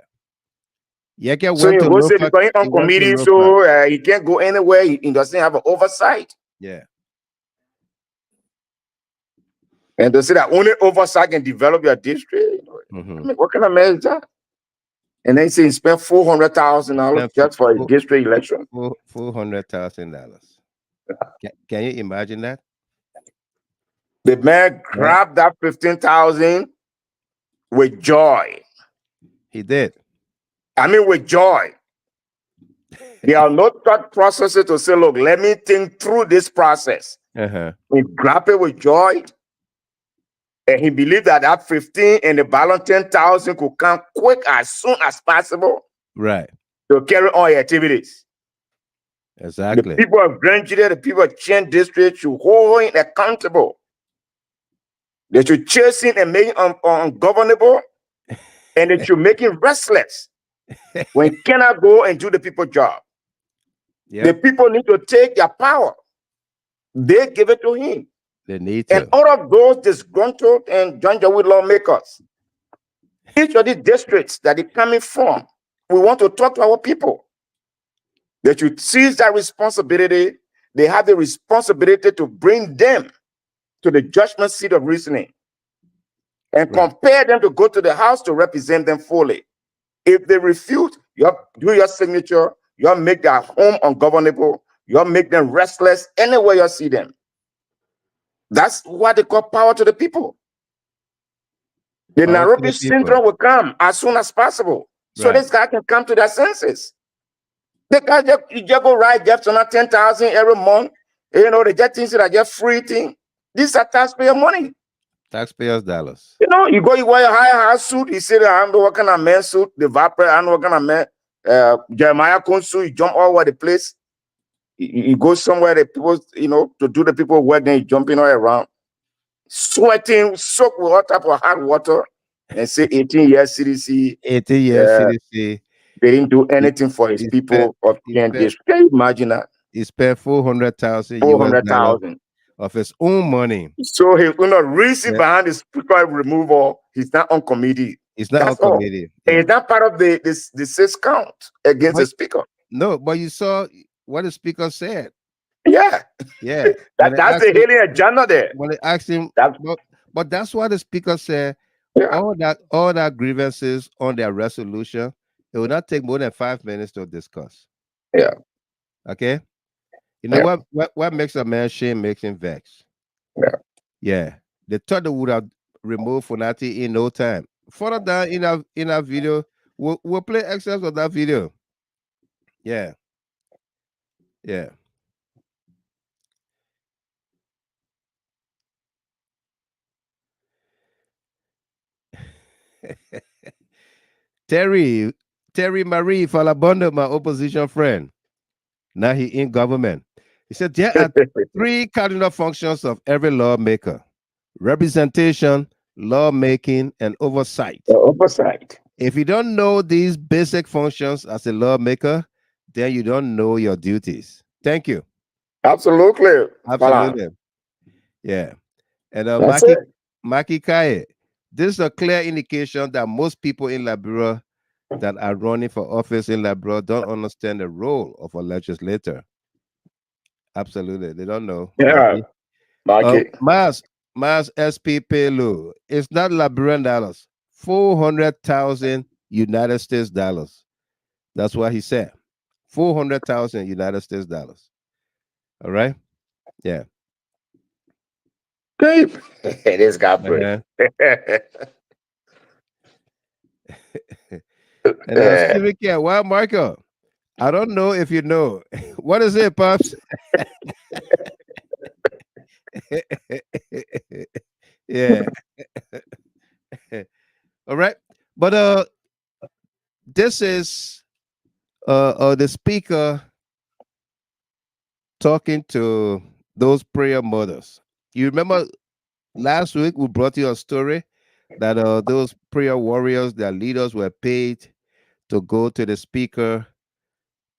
Yeke so went you go say because he's on committee, so he can't go anywhere. He doesn't have an oversight. Yeah. And to say that only oversight can develop your district, I mean, what kind of man is that? And then say he spent $400,000 just for a district election. $400,000. Can you imagine that? The man grabbed that 15,000 with joy. He did. I mean, with joy. There are no thought processes to say, look, let me think through this process. He grabbed it with joy. And he believed that that 15 and the balance 10,000 could come quick as soon as possible. Right. To carry on your activities. Exactly. The people of Grand Jide, the people of Chen District should hold him accountable. They should chase him and make him ungovernable, and they should make him restless when he cannot go and do the people's job. Yep. The people need to take their power. They give it to him. They need to. And all of those disgruntled and with lawmakers, each of these districts that they're coming from, we want to talk to our people. They should seize that responsibility. They have the responsibility to bring them to the judgment seat of reasoning and compare them to go to the House to represent them fully. If they refuse, you do your signature, you make their home ungovernable, you make them restless anywhere you see them. That's what they call power to the people. The Nairobi syndrome will come as soon as possible, so this guy can come to their senses. The guy just go right, just on 10,000 every month. You know, they just think that just free thing. These are taxpayer money. Taxpayers' dollars. You know, you wear a high suit, you say that I'm working on a man suit, the Vapor, I'm working on a man, Jeremiah Kunsu, you jump all over the place. You go somewhere that people, you know, to do the people work, then you jumping all around, sweating, soaked with all type of hot water, and say 18 years CDC. 18 years CDC. They didn't do anything for his people of PND. Can you imagine that? He spent $400,000 $400,000 of his own money. So he's going to reason behind the speaker removal. He's not on committee. He's not on committee. And he's not part of the 6 count against the speaker. No, but you saw what the speaker said. Yeah. Yeah. That's the hidden agenda there. When they asked him, but that's what the speaker said. Yeah. All that grievances on their resolution, it will not take more than 5 minutes to discuss. Yeah. Okay. You know what makes a man shame makes him vex. Yeah. Yeah. They thought they would have removed Fonati in no time. Further down in our video, we'll play excerpts of that video. Yeah. Yeah. Terry Marie Falabondo, my opposition friend. Now he in government. He said there are 3 cardinal functions of every lawmaker: representation, lawmaking, and oversight. Oversight. If you don't know these basic functions as a lawmaker, then you don't know your duties. Thank you. Absolutely. Absolutely. Yeah. And Maki Kaye, this is a clear indication that most people in Liberia that are running for office in Liberia don't understand the role of a legislator. Absolutely. They don't know. Yeah. Mas SP Pelu. It's not Liberian dollars. 400,000 United States dollars. That's what he said. 400,000 United States dollars. All right? Yeah. This guy pretty. And Stephen K, well, Marco, I don't know if you know. What is it, Pops? Yeah. All right. But this is the speaker talking to those prayer mothers. You remember last week we brought you a story that those prayer warriors, their leaders, were paid to go to the speaker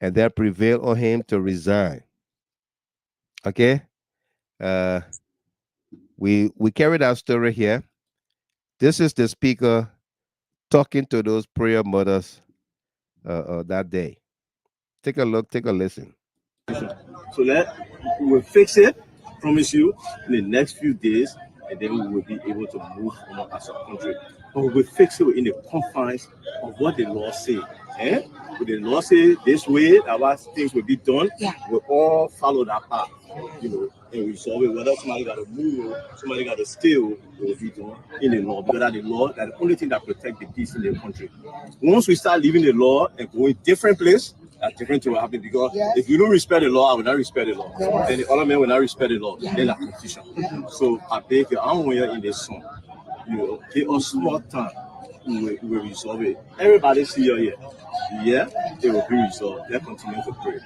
and then prevail on him to resign. Okay? We carried our story here. This is the speaker talking to those prayer mothers that day. Take a look, take a listen. So that we'll fix it, promise you, in the next few days, and then we will be able to move on as a country. But we will fix it in the confines of what the law says. Eh? If the law says this way, that things will be done, we'll all follow that path, you know, and we solve it. Whether somebody got to move, somebody got to steal, it will be done in the law, because that's the law, that's the only thing that protects the peace in the country. Once we start leaving the law and going different place, a different thing will happen, because if you don't respect the law, I will not respect the law. Then the other men will not respect the law. Then the competition. So I beg you, I don't want you in this song. You know, give us small time. We will resolve it. Everybody see you here. Yeah, it will be resolved. Let's continue to pray.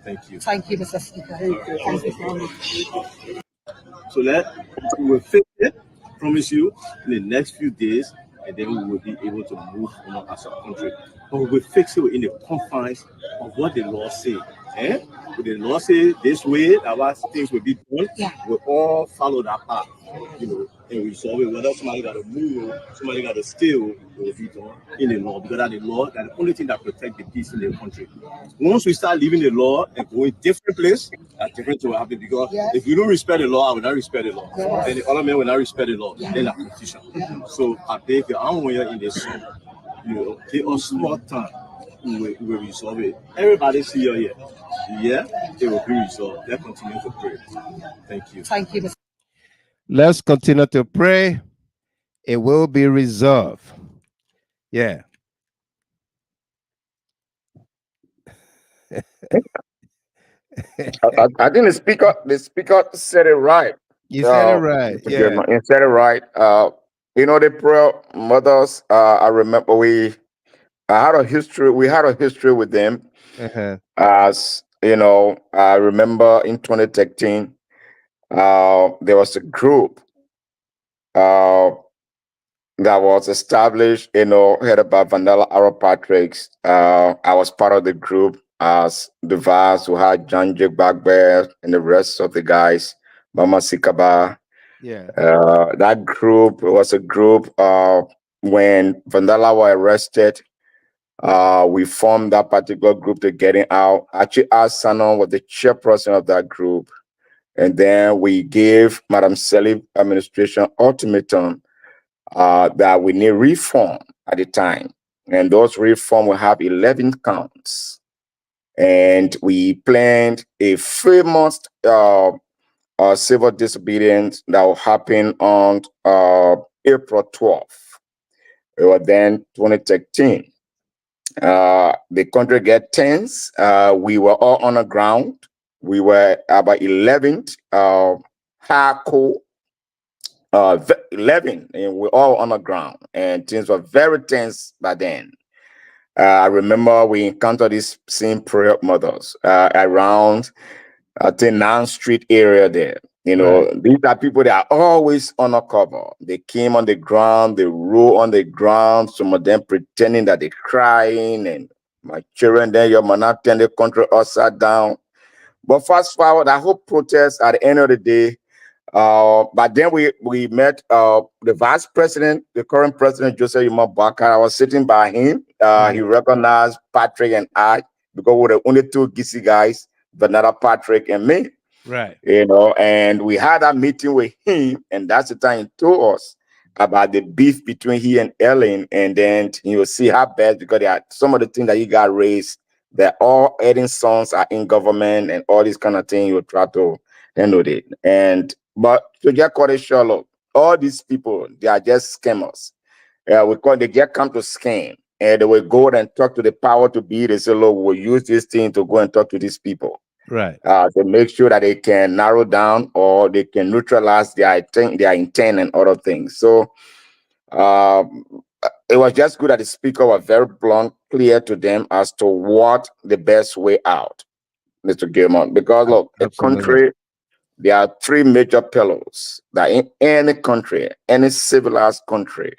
Thank you. Thank you, Mr. Speaker. Thank you so much. So we will fix it. promise you, in the next few days, and then we will be able to move on as a country. But we will fix it in the confines of what the law say. If the law say this way, that things will be done, we'll all follow that path, and we solve it. Whether somebody got to move, somebody got to steal, it will be done in the law, because that's the law, that's the only thing that protects the peace in the country. Once we start leaving the law and going different place, a different thing will happen, because if you don't respect the law, I will not respect the law. And the other men will not respect the law. Then that's confusion. So I beg you, I'm when you're in the sun, take a small time. We will resolve it. Everybody see you here. Yeah, it will be resolved. Let's continue to pray. Thank you. Thank you. Let's continue to pray. It will be resolved. Yeah. I think the speaker said it right. You said it right. Yeah. He said it right. The prayer mothers, I remember we had a history with them. As I remember in 2013, there was a group that was established, headed by Vanilla Arrow Patrick's. I was part of the group as the vice who had John J. Bagbear and the rest of the guys, Mama Sikaba. Yeah. That group was a group when Vanilla were arrested. We formed that particular group to getting out. Actually, our Sanon was the chairperson of that group. And then we gave Madam Sirleaf administration ultimatum that we need reform at the time. And those reform will have 11 counts. And we planned a 3-month civil disobedience that will happen on April 12th. It was then 2013. The country get tense. We were all on the ground. We were about 11 hardcore, 11, and we're all on the ground. And things were very tense by then. I remember we encountered these same prayer mothers around, I think, 9th Street area there. These are people that are always on a cover. They came on the ground, they roll on the ground, some of them pretending that they're crying, and my children there, your man not turn the country upside down. But fast forward, that whole protest at the end of the day, but then we met the vice president, the current president, Joseph Bakar. I was sitting by him. He recognized Patrick and I, because we're the only two Gisi guys, Vanilla Patrick and me. Right. And we had a meeting with him, and that's the time he told us about the beef between he and Ellen. And then you will see how bad, because they are, some of the things that he got raised, that all Eden sons are in government and all these kind of things. You will try to handle it. But to get caught a short, all these people, they are just scammers. They get come to scam, and they will go and talk to the power to be. They say, look, we'll use this thing to go and talk to these people. Right. To make sure that they can narrow down or they can neutralize their intent and other things. So it was just good that the speaker was very blunt, clear to them as to what the best way out, Mr. Gilmore. Because look, a country, there are 3 major pillars that in any country, any civilized country,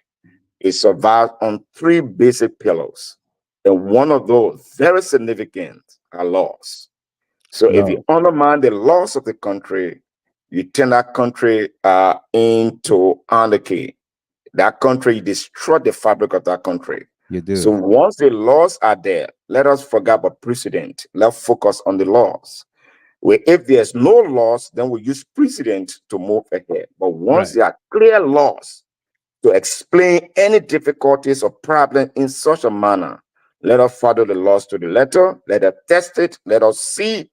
it survives on 3 basic pillars. And one of those, very significant, are laws. So if you undermine the laws of the country, you turn that country into anarchy. That country, you destroy the fabric of that country. You do. So once the laws are there, let us forget about precedent. Let's focus on the laws. If there's no laws, then we use precedent to move ahead. But once there are clear laws to explain any difficulties or problem in such a manner, let us follow the laws to the letter. Let us test it. Let us see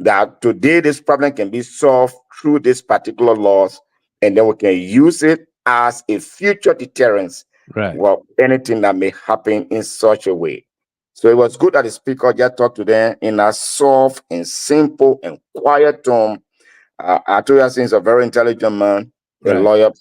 that today this problem can be solved through this particular laws, and then we can use it as a future deterrence for anything that may happen in such a way. So it was good that the speaker just talked to them in a soft and simple and quiet tone. I told you, he's a very intelligent man, a lawyer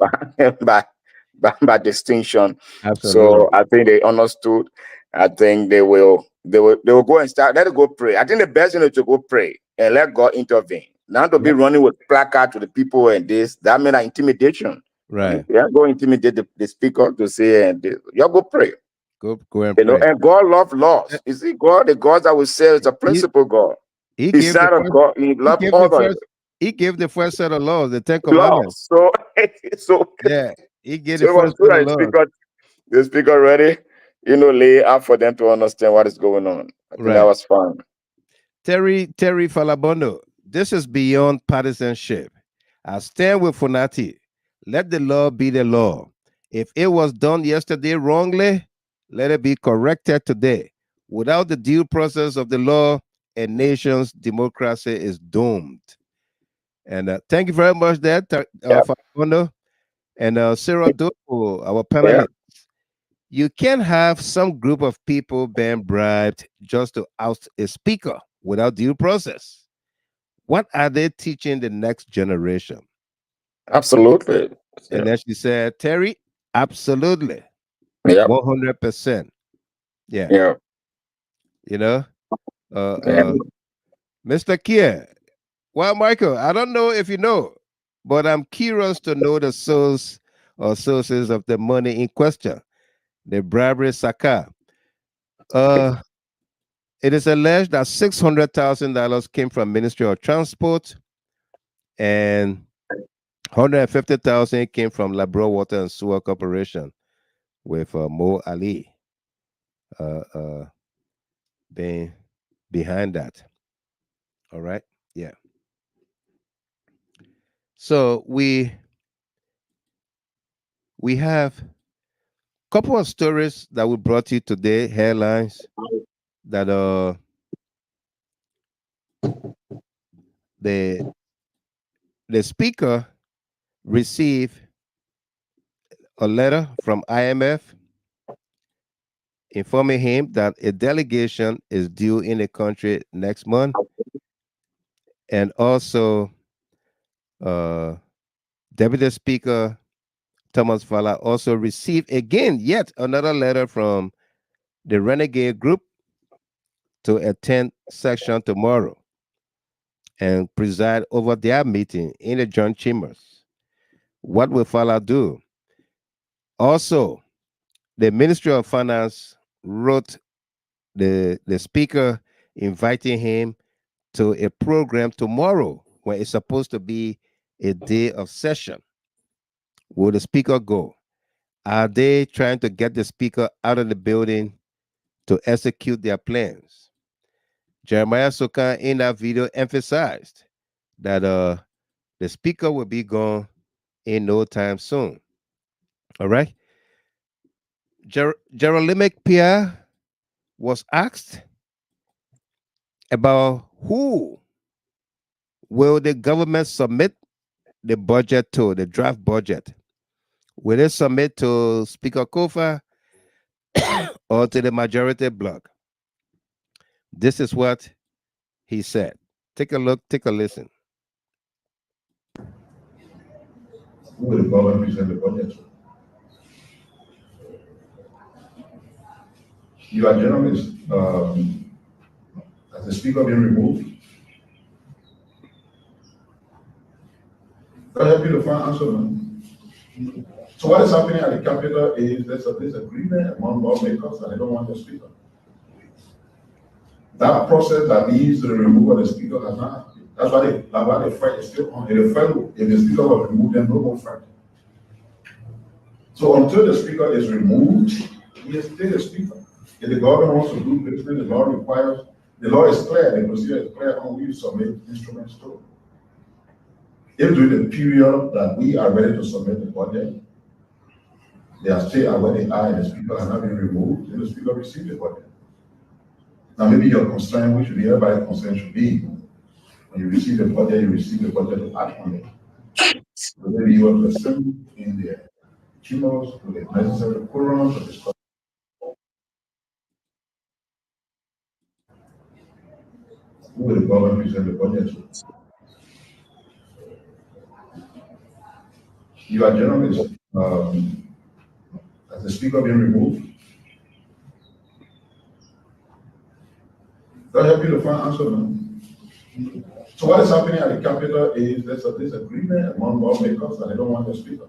by distinction. Absolutely. So I think they understood. I think they will go and start. Let us go pray. I think the best thing is to go pray and let God intervene. Not to be running with placard to the people and this. That means intimidation. Right. Yeah, go intimidate the speaker to say, and y'all go pray. Go and You know, pray. and God loves laws. You see, God, the God that we say is a principle God. He He's gave the not a first, God. He loves order. he gave the first set of laws, the 10 Commandments. Laws. So Yeah, he gave so the it was first good set of that laws. the speaker ready, you know, lay out for them to understand what is going on. I think that was fun. Terry Falabondo, this is beyond partisanship. I stand with Fonati. Let the law be the law. If it was done yesterday wrongly, let it be corrected today. Without the due process of the law, a nation's democracy is doomed. And thank you very much, there, Falabondo. And Sarah Doko, our panelist. You can't have some group of people being bribed just to oust a speaker without due process. What are they teaching the next generation? Absolutely. And then she said, Terry, absolutely. Yeah. 100%. Yeah. Yeah. You know, Mr. Kia. Well, Michael, I don't know if you know, but I'm curious to know the source or sources of the money in question, the bribery Saka. It is alleged that $600,000 came from Ministry of Transport and $150,000 came from Liberia Water and Sewer Corporation with Mo Ali being behind that. All right. Yeah. So we have a couple of stories that we brought you today, headlines that the speaker received a letter from IMF informing him that a delegation is due in the country next month. And also, Deputy Speaker Thomas Fala also received again yet another letter from the Renegade Group to attend session tomorrow and preside over their meeting in the joint chambers. What will Fala do? Also, the Ministry of Finance wrote the speaker inviting him to a program tomorrow when it's supposed to be a day of session. Will the speaker go? Are they trying to get the speaker out of the building to execute their plans? Jeremiah Sokan in that video emphasized that the speaker will be gone in no time soon. All right. Jerolimic Piah was asked about who will the government submit the budget to, the draft budget. Will it submit to Speaker Koffa or to the majority bloc? This is what he said. Take a look, take a listen. Who will the government present the budget to? You are journalists. Has the speaker been removed? I'll help you to find answer, man. So what is happening at the Capitol is there's a disagreement among lawmakers and they don't want the speaker. That process that leads to the removal of the speaker has not happened. That's why the fight is still on. If the speaker was removed, then no more fight. So until the speaker is removed, he is still a speaker. If the government wants to do business, the law requires, the law is clear, the procedure is clear on who you submit instruments to. If during the period that we are ready to submit the budget, they are still where they are and the speaker has not been removed, then the speaker receives the budget. Now maybe your concern, which everybody's concern should be, when you receive the budget to act on it. So maybe you want to assemble in the chambers with the necessary quorum to discuss. Who will the government present the budget to? You are journalists. Has the speaker been removed? I'll help you to find answer, man. So what is happening at the Capitol is there's a disagreement among lawmakers and they don't want the speaker.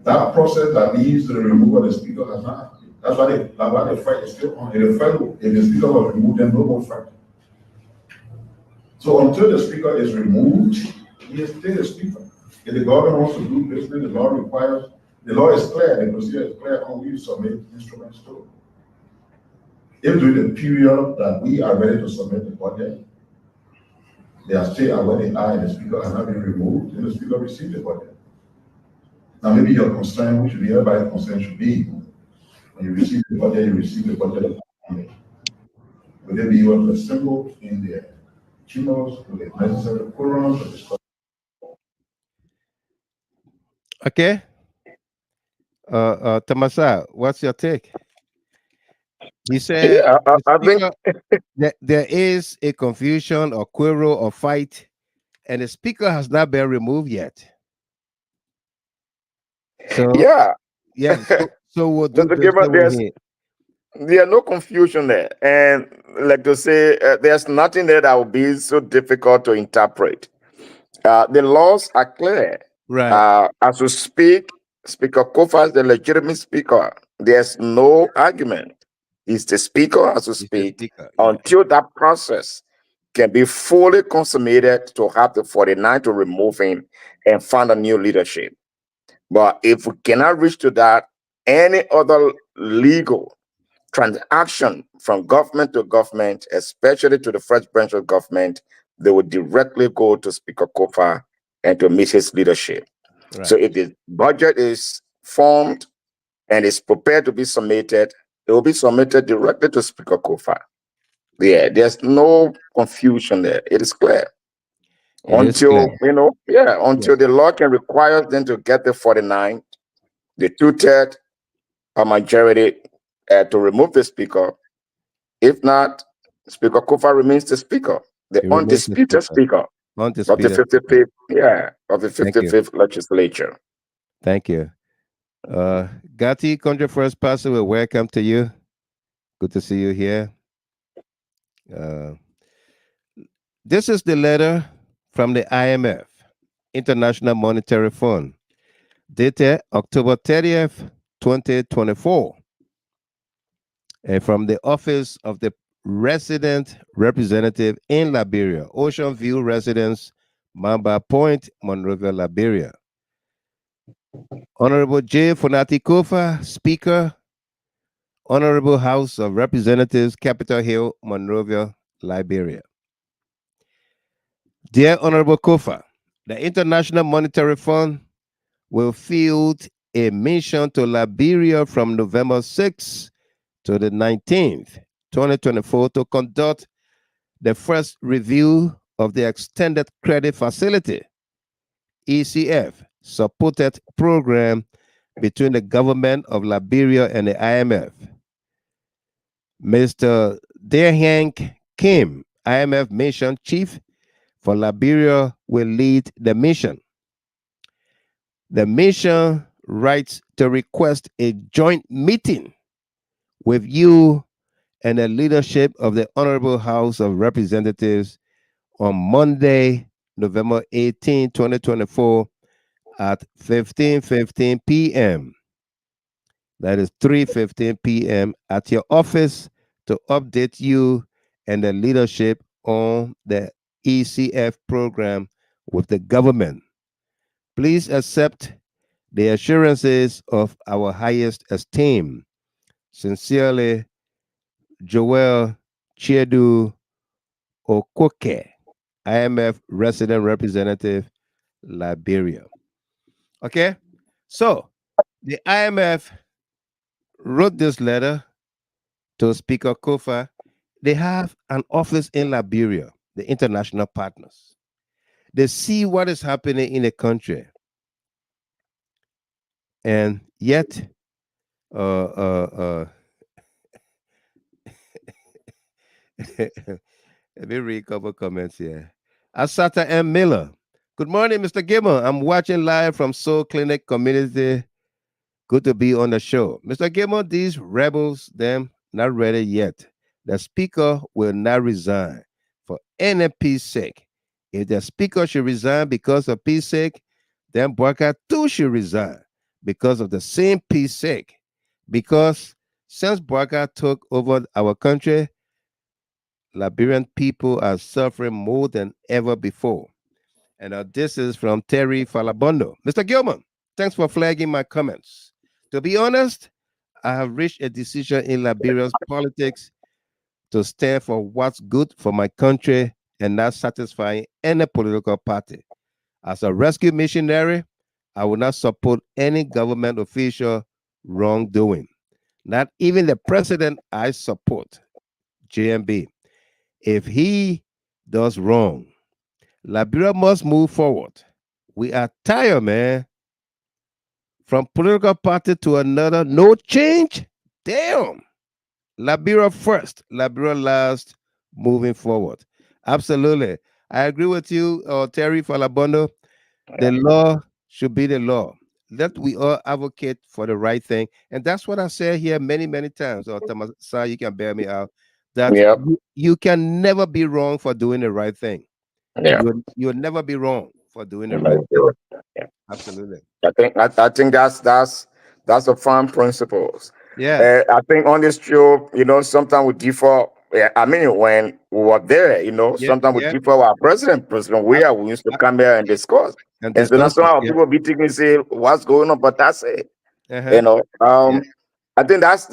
That process that leads to the removal of the speaker has not happened. That's why the fight is still on. If the speaker was removed, then no more fight. So until the speaker is removed, he is still a speaker. If the government wants to do business, the law requires, the law is clear, the procedure is clear on we submit instruments to. If during the period that we are ready to submit the budget, they are still at where they are and the speaker has not been removed, then the speaker receives the budget. Now maybe your concern, which should be everybody's concern should be, when you receive the budget, you receive the budget only. Will they be able to assemble in their chambers with the necessary quorums to discuss? Okay. Tamasa, what's your take? He said I think that there is a confusion or quarrel or fight, and the speaker has not been removed yet. So yeah. So we'll do this. There's no confusion there, and like to say, there's nothing there that will be so difficult to interpret. The laws are clear. Right. As we speak, Speaker Koffa is the legitimate speaker. There's no argument. He's the speaker as we speak until that process can be fully consummated to have the 49 to remove him and find a new leadership. But if we cannot reach to that, any other legal transaction from government to government, especially to the first branch of government, they would directly go to Speaker Koffa and to meet his leadership. Right. So if the budget is formed and is prepared to be submitted, it will be submitted directly to Speaker Koffa. Yeah, there's no confusion there. It is clear. Until the law can require them to get the 49, the 2/3 majority to remove the speaker. If not, Speaker Koffa remains the speaker, the undisputed speaker of the 55th, of the 55th legislature. Thank you. Gatti, country first pastor, well, welcome to you. Good to see you here. This is the letter from the IMF, International Monetary Fund, dated October 30th, 2024, and from the Office of the Resident Representative in Liberia, Ocean View Residence, Mamba Point, Monrovia, Liberia. Honorable J. Fonati Koffa, Speaker, Honorable House of Representatives, Capitol Hill, Monrovia, Liberia. Dear Honorable Koffa, the International Monetary Fund will field a mission to Liberia from November 6th to the 19th, 2024, to conduct the first review of the Extended Credit Facility, ECF, supported program between the government of Liberia and the IMF. Mr. Daehank Kim, IMF Mission Chief for Liberia, will lead the mission. The mission writes to request a joint meeting with you and the leadership of the Honorable House of Representatives on Monday, November 18, 2024 at 15:15 p.m. That is 3:15 p.m. at your office to update you and the leadership on the ECF program with the government. Please accept the assurances of our highest esteem. Sincerely, Joel Chiedu Okoke, IMF Resident Representative, Liberia. Okay, so the IMF wrote this letter to Speaker Koffa. They have an office in Liberia, the international partners. They see what is happening in the country. And yet, let me read a couple comments here. Asata M. Miller. Good morning, Mr. Gilmore. I'm watching live from Soul Clinic Community. Good to be on the show. Mr. Gilmore, these rebels, them not ready yet. The speaker will not resign for any peace sake. If the speaker should resign because of peace sake, then Boyka too should resign. because of the same peace sake. Because since Braga took over our country, Liberian people are suffering more than ever before. And this is from Terry Falabondo. Mr. Gilman, thanks for flagging my comments. To be honest, I have reached a decision in Liberia's politics to stand for what's good for my country and not satisfying any political party. As a rescue missionary, I will not support any government official wrongdoing. Not even the president I support, JNB. If he does wrong, Liberia must move forward. We are tired, man. From political party to another, no change? Damn. Liberia first, Liberia last, moving forward. Absolutely. I agree with you, Terry Falabondo. The law should be the law. Let we all advocate for the right thing. And that's what I said here many, many times. Or Tamasa, you can bear me out. That you can never be wrong for doing the right thing. Yeah. You'll never be wrong for doing the right thing. Yeah. Absolutely. I think that's a firm principles. Yeah. I think on this show, sometimes we differ. Yeah, I mean, when we were there, sometimes we differ with our president. We used to come here and discuss. And so that's why people be thinking, say, what's going on? But that's it. I think that's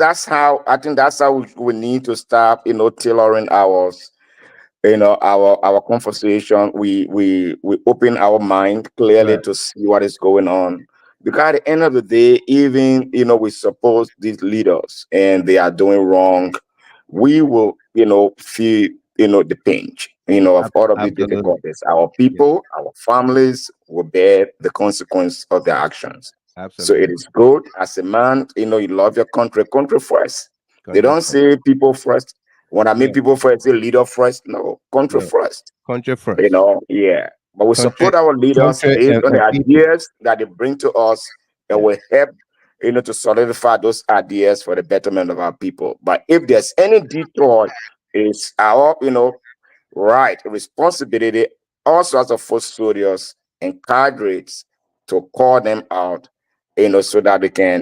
how we need to start, tailoring our conversation. We open our mind clearly to see what is going on, because at the end of the day, even we suppose these leaders and they are doing wrong, we will feel the pinch of all of these difficulties. Our people, our families will bear the consequence of their actions. So it is good as a man, you love your country first. They don't say people first. When I mean people first, say leader first. No, country first. Country first. Yeah. But we support our leaders based on the ideas that they bring to us, and we help, to solidify those ideas for the betterment of our people. But if there's any detour, it's our, right responsibility also as a full soldiers and cadres to call them out, so that they can,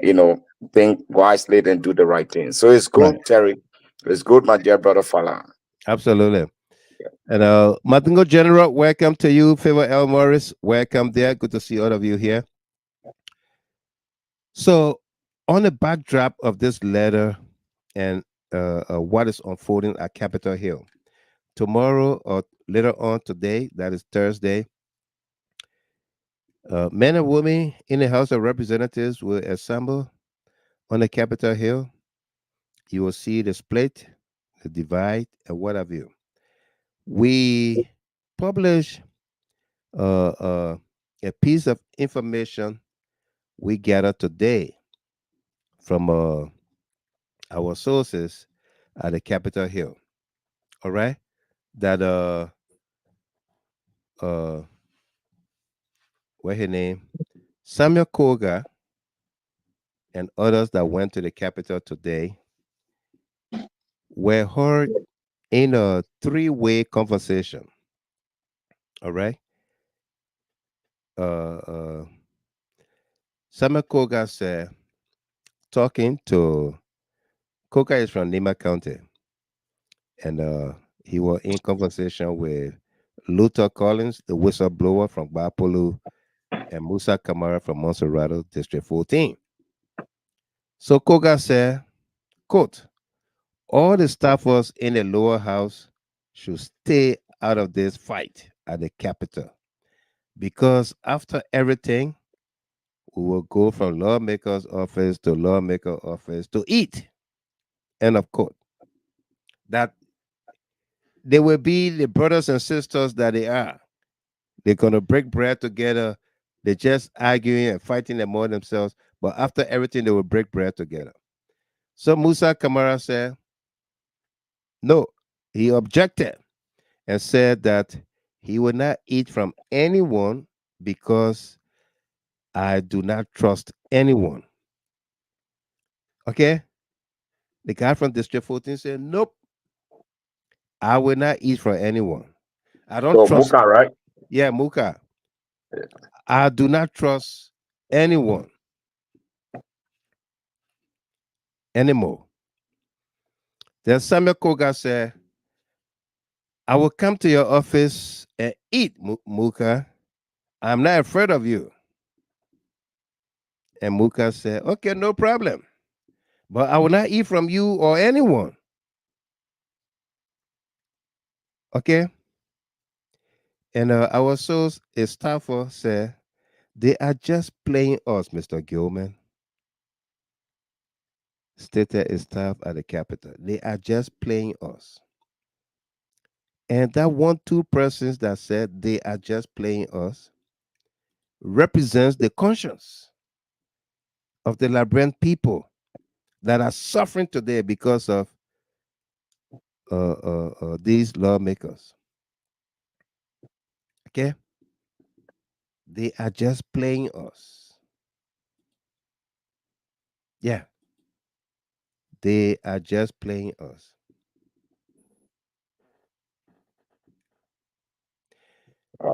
think wisely and do the right thing. So it's good, Terry. It's good, my dear brother Fala. Absolutely. And Matingo General, welcome to you. Favor L. Morris, welcome there. Good to see all of you here. So, on the backdrop of this letter and what is unfolding at Capitol Hill, tomorrow or later on today, that is Thursday, men and women in the House of Representatives will assemble on the Capitol Hill. You will see the split, the divide, and what have you. We publish a piece of information we gathered today from our sources at the Capitol Hill. All right, that what's his name? Samuel Koga and others that went to the Capitol today were heard in a three-way conversation. All right. Samuel Koga said, talking to Koga is from Nima County, and he was in conversation with Luther Collins, the whistleblower from Bapolu, and Musa Kamara from Monserrato, District 14. So Koga said, quote, all the staffers in the lower house should stay out of this fight at the Capitol, because after everything, we will go from lawmaker's office to lawmaker office to eat. End of quote. That they will be the brothers and sisters that they are. They're going to break bread together. They're just arguing and fighting among themselves. But after everything, they will break bread together. So Musa Kamara said, no, he objected and said that he would not eat from anyone because I do not trust anyone. Okay? The guy from District 14 said, nope, I will not eat from anyone. I don't trust. Muka, right? Yeah, Muka. I do not trust anyone. anymore. Then Samuel Koga said, I will come to your office and eat, Muka. I'm not afraid of you. And Muka said, okay, no problem. But I will not eat from you or anyone. Okay? And our source, a staffer, said, they are just playing us, Mr. Gilman. Stated a staff at the Capitol. They are just playing us. And that 1-2 persons that said they are just playing us represents the conscience of the Liberian people that are suffering today because of these lawmakers. Okay? They are just playing us. Yeah. They are just playing us.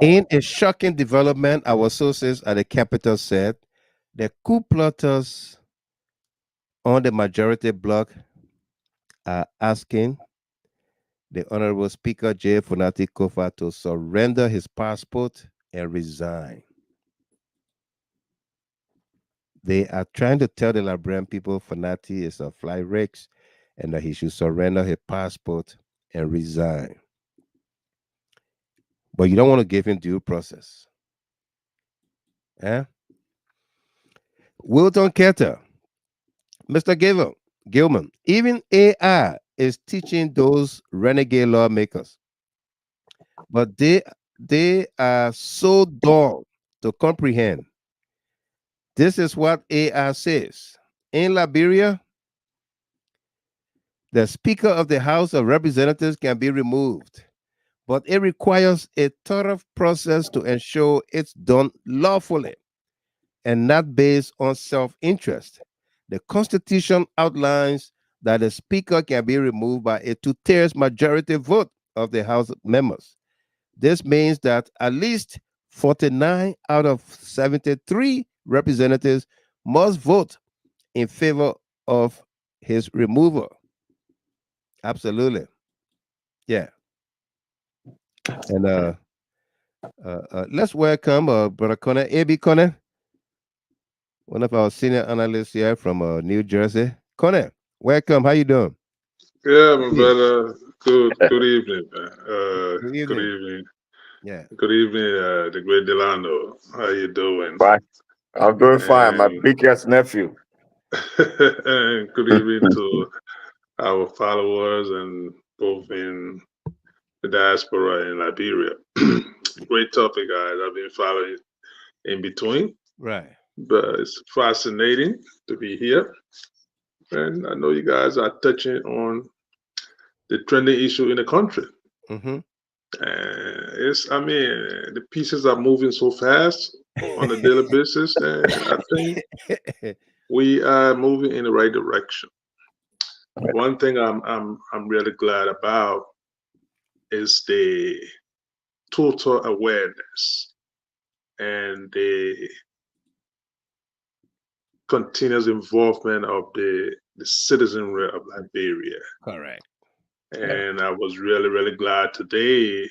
In a shocking development, our sources at the Capitol said the coup plotters on the majority bloc are asking the Honorable Speaker J. Fonati Koffa to surrender his passport and resign. They are trying to tell the Liberian people Fonati is a fly rich and that he should surrender his passport and resign. But you don't want to give him due process. Eh? Wilton Ketter, Mr. Gilman, even AI is teaching those renegade lawmakers. But they are so dull to comprehend. This is what AI says. In Liberia, the Speaker of the House of Representatives can be removed, but it requires a thorough process to ensure it's done lawfully and not based on self-interest. The Constitution outlines that the Speaker can be removed by a 2/3 majority vote of the House members. This means that at least 49 out of 73 representatives must vote in favor of his removal. Absolutely. Yeah. And let's welcome Brother Connor, A.B. Connor, one of our senior analysts here from New Jersey. Connor, welcome. How you doing? Yeah, my brother. Good evening, man. Good evening. Good evening. Yeah. Good evening, the great Delano. How you doing? Fine. I'm doing fine. My biggest nephew. And good evening to our followers and both in the diaspora in Liberia. Great topic, guys. I've been following in between. Right. But it's fascinating to be here. And I know you guys are touching on the trending issue in the country. Mm-hmm. The pieces are moving so fast on a daily basis, and I think we are moving in the right direction. One thing I'm really glad about is the total awareness and the continuous involvement of the citizenry of Liberia. Correct. And I was really, really glad today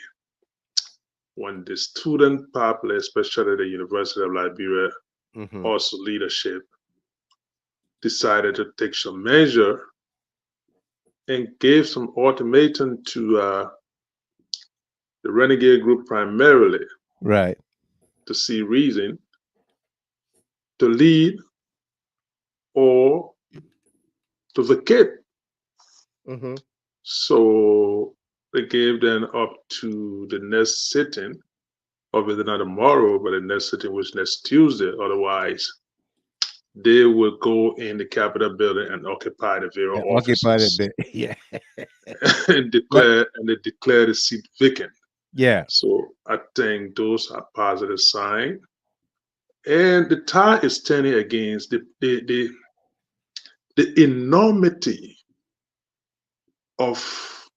when the student populace, especially the University of Liberia, also leadership, decided to take some measure and gave some ultimatum to the renegade group primarily, right, to see reason to lead or to vacate. So they gave them up to the next sitting, obviously not tomorrow, but the next sitting was next Tuesday. Otherwise, they will go in the Capitol building and occupy the very offices. Occupy the yeah. and they declare the seat vacant. Yeah. So I think those are positive signs. And the tide is turning against the enormity of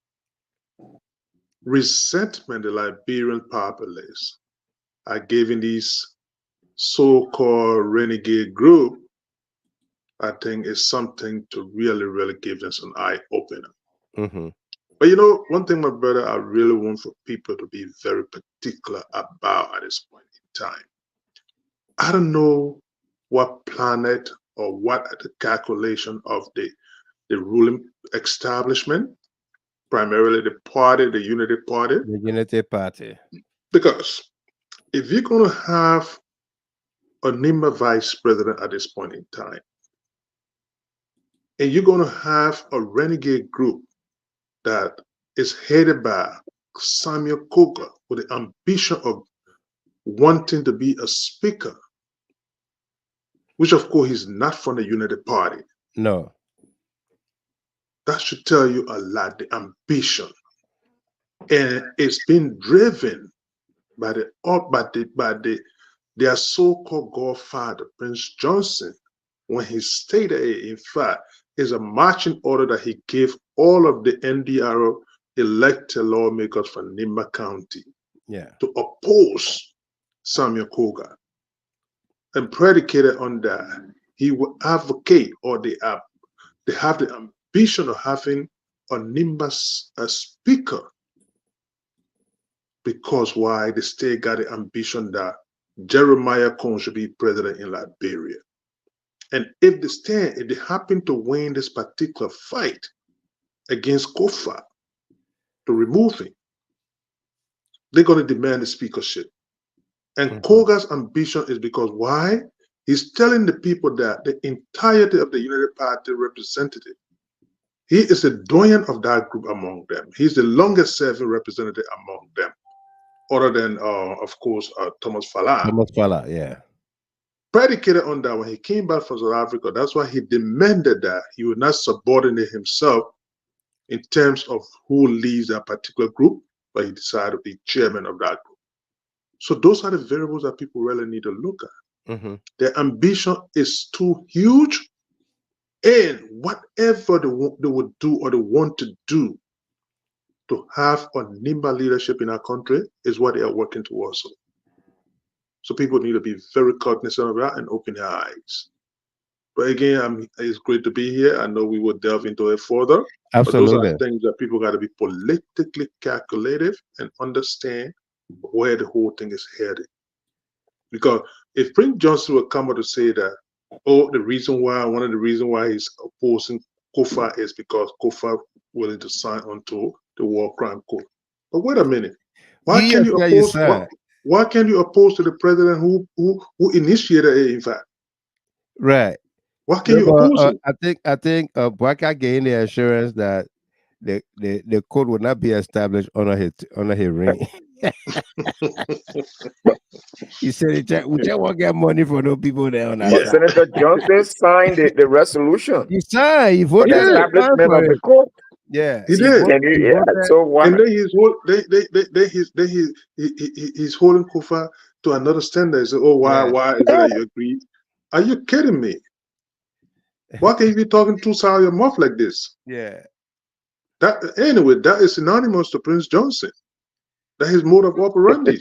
resentment the Liberian populace are giving these so-called renegade group I think is something to really, really give us an eye opener. Mm-hmm. But you know, one thing, my brother, I really want for people to be very particular about at this point in time. I don't know what planet or what the calculation of the ruling establishment, primarily the party, the Unity Party. The Unity Party. Because if you're going to have a Nimba vice president at this point in time, and you're going to have a renegade group that is headed by Samuel Koffa with the ambition of wanting to be a speaker, which of course he's not from the Unity Party. No. That should tell you a lot, the ambition. And it's been driven by their so-called godfather, Prince Johnson, when he stated, in fact, is a marching order that he gave all of the NDRO elected lawmakers from Nimba County to oppose Samuel Koffa. And predicated on that, he will advocate, or they have the ambition of having a Nimba speaker. Because why? The state got the ambition that Jeremiah Cohn should be president in Liberia. And if they happen to win this particular fight against Koffa to remove him, they're going to demand the speakership. And Koffa's ambition is because why? He's telling the people that the entirety of the Unity Party representative, he is the doyen of that group among them. He's the longest serving representative among them, other than, of course, Thomas Falah. Thomas Falah, yeah. Predicated on that, when he came back from South Africa, that's why he demanded that he would not subordinate himself in terms of who leads that particular group, but he decided to be chairman of that group. So those are the variables that people really need to look at. Mm-hmm. Their ambition is too huge, and whatever they would do or they want to do to have a Nimba leadership in our country is what they are working towards. So people need to be very cognizant of that and open their eyes. But again, it's great to be here. I know we will delve into it further. Absolutely. But those are things that people got to be politically calculative and understand where the whole thing is headed. Because if Prince Johnson will come out to say that, one of the reasons why he's opposing Koffa is because Koffa willing to sign onto the War Crime Court. But wait a minute. Why can't you oppose to the president who initiated it, in fact? Right. Why can you oppose it? I think Bwaka gained the assurance that the court would not be established under his reign. He said, "We just won't get money for no people there on that." But Senator Johnson signed the resolution. He signed. He voted. For the establishment of the court. Yeah, he did. So why? And then he's holding Koffa to another standard. He said, "Oh, why is it that you agree?" Are you kidding me? Why can you be talking too sour your mouth like this? Yeah. That is synonymous to Prince Johnson. That is mode of operandi.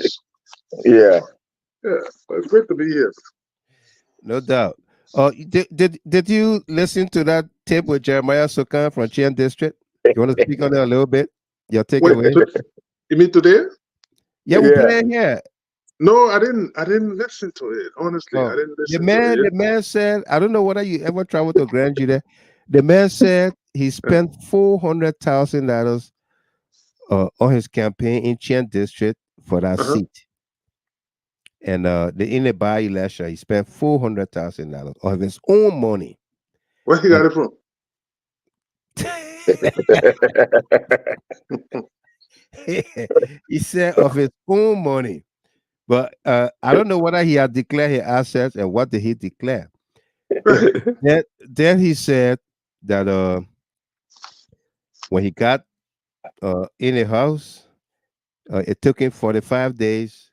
Yeah. It's great to be here. No doubt. Did you listen to that tape with Jeremiah Sokan from Chien District? You want to speak on that a little bit? Your takeaway? You mean today? Yeah, we play it here. No, I didn't listen to it. Honestly, I didn't listen to it. The man said, I don't know whether you ever traveled to Grand Judah. The man said he spent $400,000 on his campaign in Chien District for that seat. And in the by-election, he spent $400,000 of his own money. Where he got it from? He said of his own money. But I don't know whether he had declared his assets and what did he declare. Then he said that when he got in the house, it took him 45 days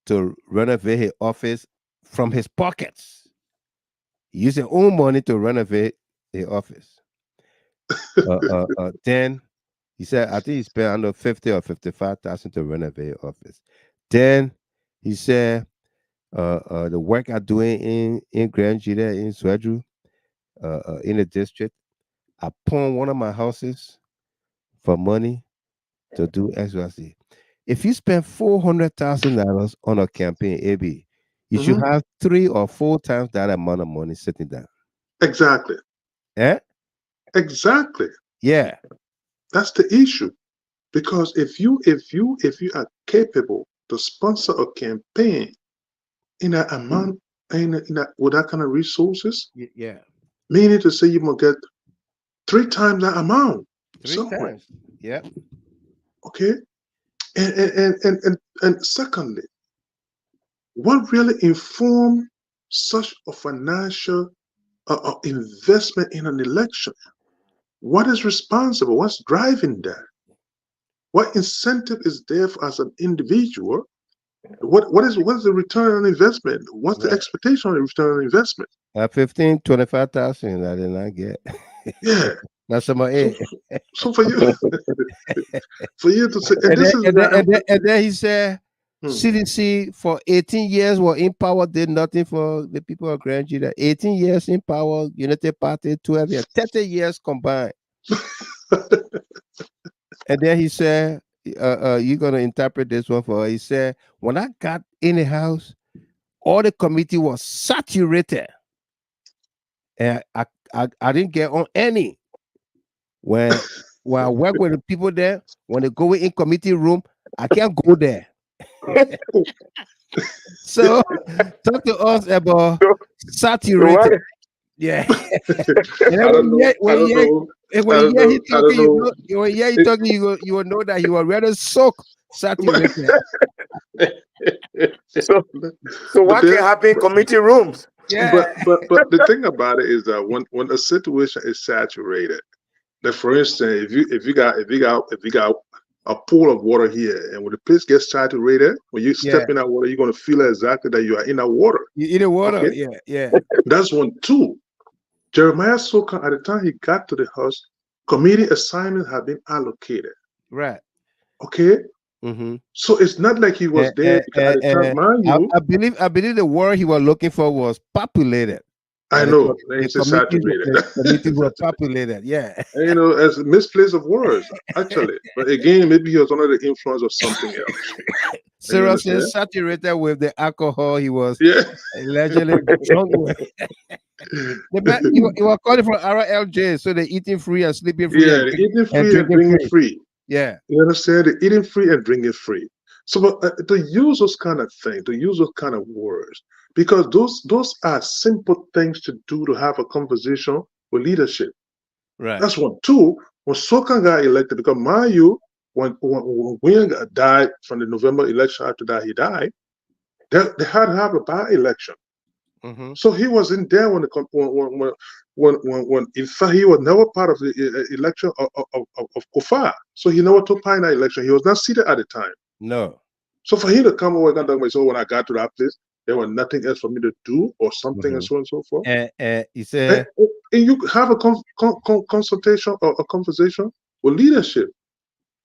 to renovate his office from his pockets. He used his own money to renovate his office. Then he said, I think he spent under 50 or 55,000 to renovate his office. Then he said, the work I'm doing in Grand Judah, in Swedru, in the district. I pawned one of my houses for money to do XYZ. If you spend $400,000 on a campaign, AB, you should have 3 or 4 times that amount of money sitting down. Exactly. Yeah. Exactly. Yeah. That's the issue. Because if you are capable to sponsor a campaign in that amount, with that kind of resources, yeah, meaning to say you must get 3 times that amount. 3 times. Yeah. Okay. And secondly, what really informed such a financial investment in an election? What is responsible? What's driving that? What incentive is there for as an individual? What is the return on investment? What's the expectation on the return on investment? 25,000 I did not get. Yeah. That's my age. So for you, to say, and then he said, CDC for 18 years were in power, did nothing for the people of Grand Judah. 18 years in power, Unity Party, 12 years, 30 years combined. And then he said, you're going to interpret this one for her. He said, when I got in the house, all the committee was saturated. And I didn't get on any. When I work with the people there, when they go in committee room, I can't go there. So talk to us about saturated. Yeah. When you hear he talking, you will know that he was rather soaked saturated. So what can happen in committee rooms? Yeah. But the thing about it is that when a situation is saturated, that for instance, if you got a pool of water here, and when the place gets saturated, when you step in that water, you're gonna feel exactly that you are in that water. You in the water, okay? yeah. That's 1. 2. Jeremiah Soka, at the time he got to the house, committee assignments have been allocated. Right. Okay. So it's not like he was there because at the time, mind you, I believe the word he was looking for was populated. I know. It's saturated. The committees were populated, yeah. And, you know, as a misplace of words, actually. But again, maybe he was under the influence of something else. Seriously saturated with the alcohol he was allegedly drunk with. You were calling for RLJ, so they're eating free and sleeping free. Yeah, they're eating free and drinking free. Yeah. You understand? They're eating free and drinking free. So to use those kind of things, to use those kind of words, because those are simple things to do to have a conversation with leadership. Right. That's 1. 2, when Soka got elected, because mind you, when William died from the November election, after that he died, they had to have a by-election. So he wasn't there when in fact he was never part of the election of Koffa. So he never took part in that election. He was not seated at the time. No. So for him to come over and talk about, so when I got to that place, there was nothing else for me to do or something and so on and so forth. He said, and you have a consultation or a conversation with leadership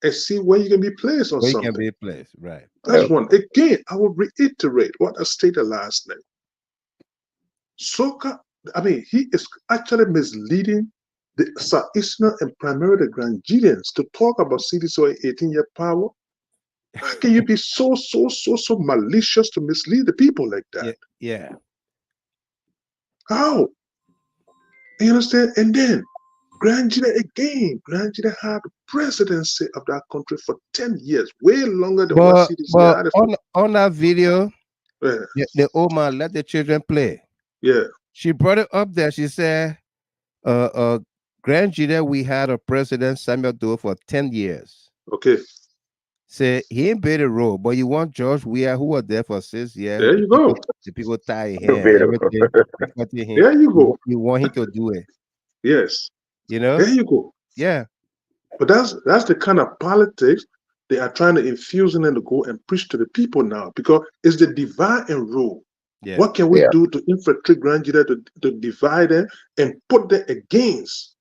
and see where you can be placed on something. Where you can be placed, right. That's 1. Again, I will reiterate what I stated last night. Soka, I mean, he is actually misleading the Southeastern and primarily the Grand Julians to talk about CDC 18-year power. How can you be so malicious to mislead the people like that? Yeah. How? You understand? And then Grand Julia again. Grand Julia had the presidency of that country for 10 years, way longer than what CDC had. On that video, the old man let the children play. Yeah. She brought it up there. She said, Grand Julia, we had a president, Samuel Doe, for 10 years. Okay. Say he ain't played a role, but you want George Weah, who was there for 6 years. There you go. The people tie him. Everything. There you go. You want him to do it. Yes. You know? There you go. Yeah. But that's the kind of politics they are trying to infuse in them to go and preach to the people now, because it's the divide and rule. Yeah. What can we do to infiltrate Grand Julia to divide them and put them against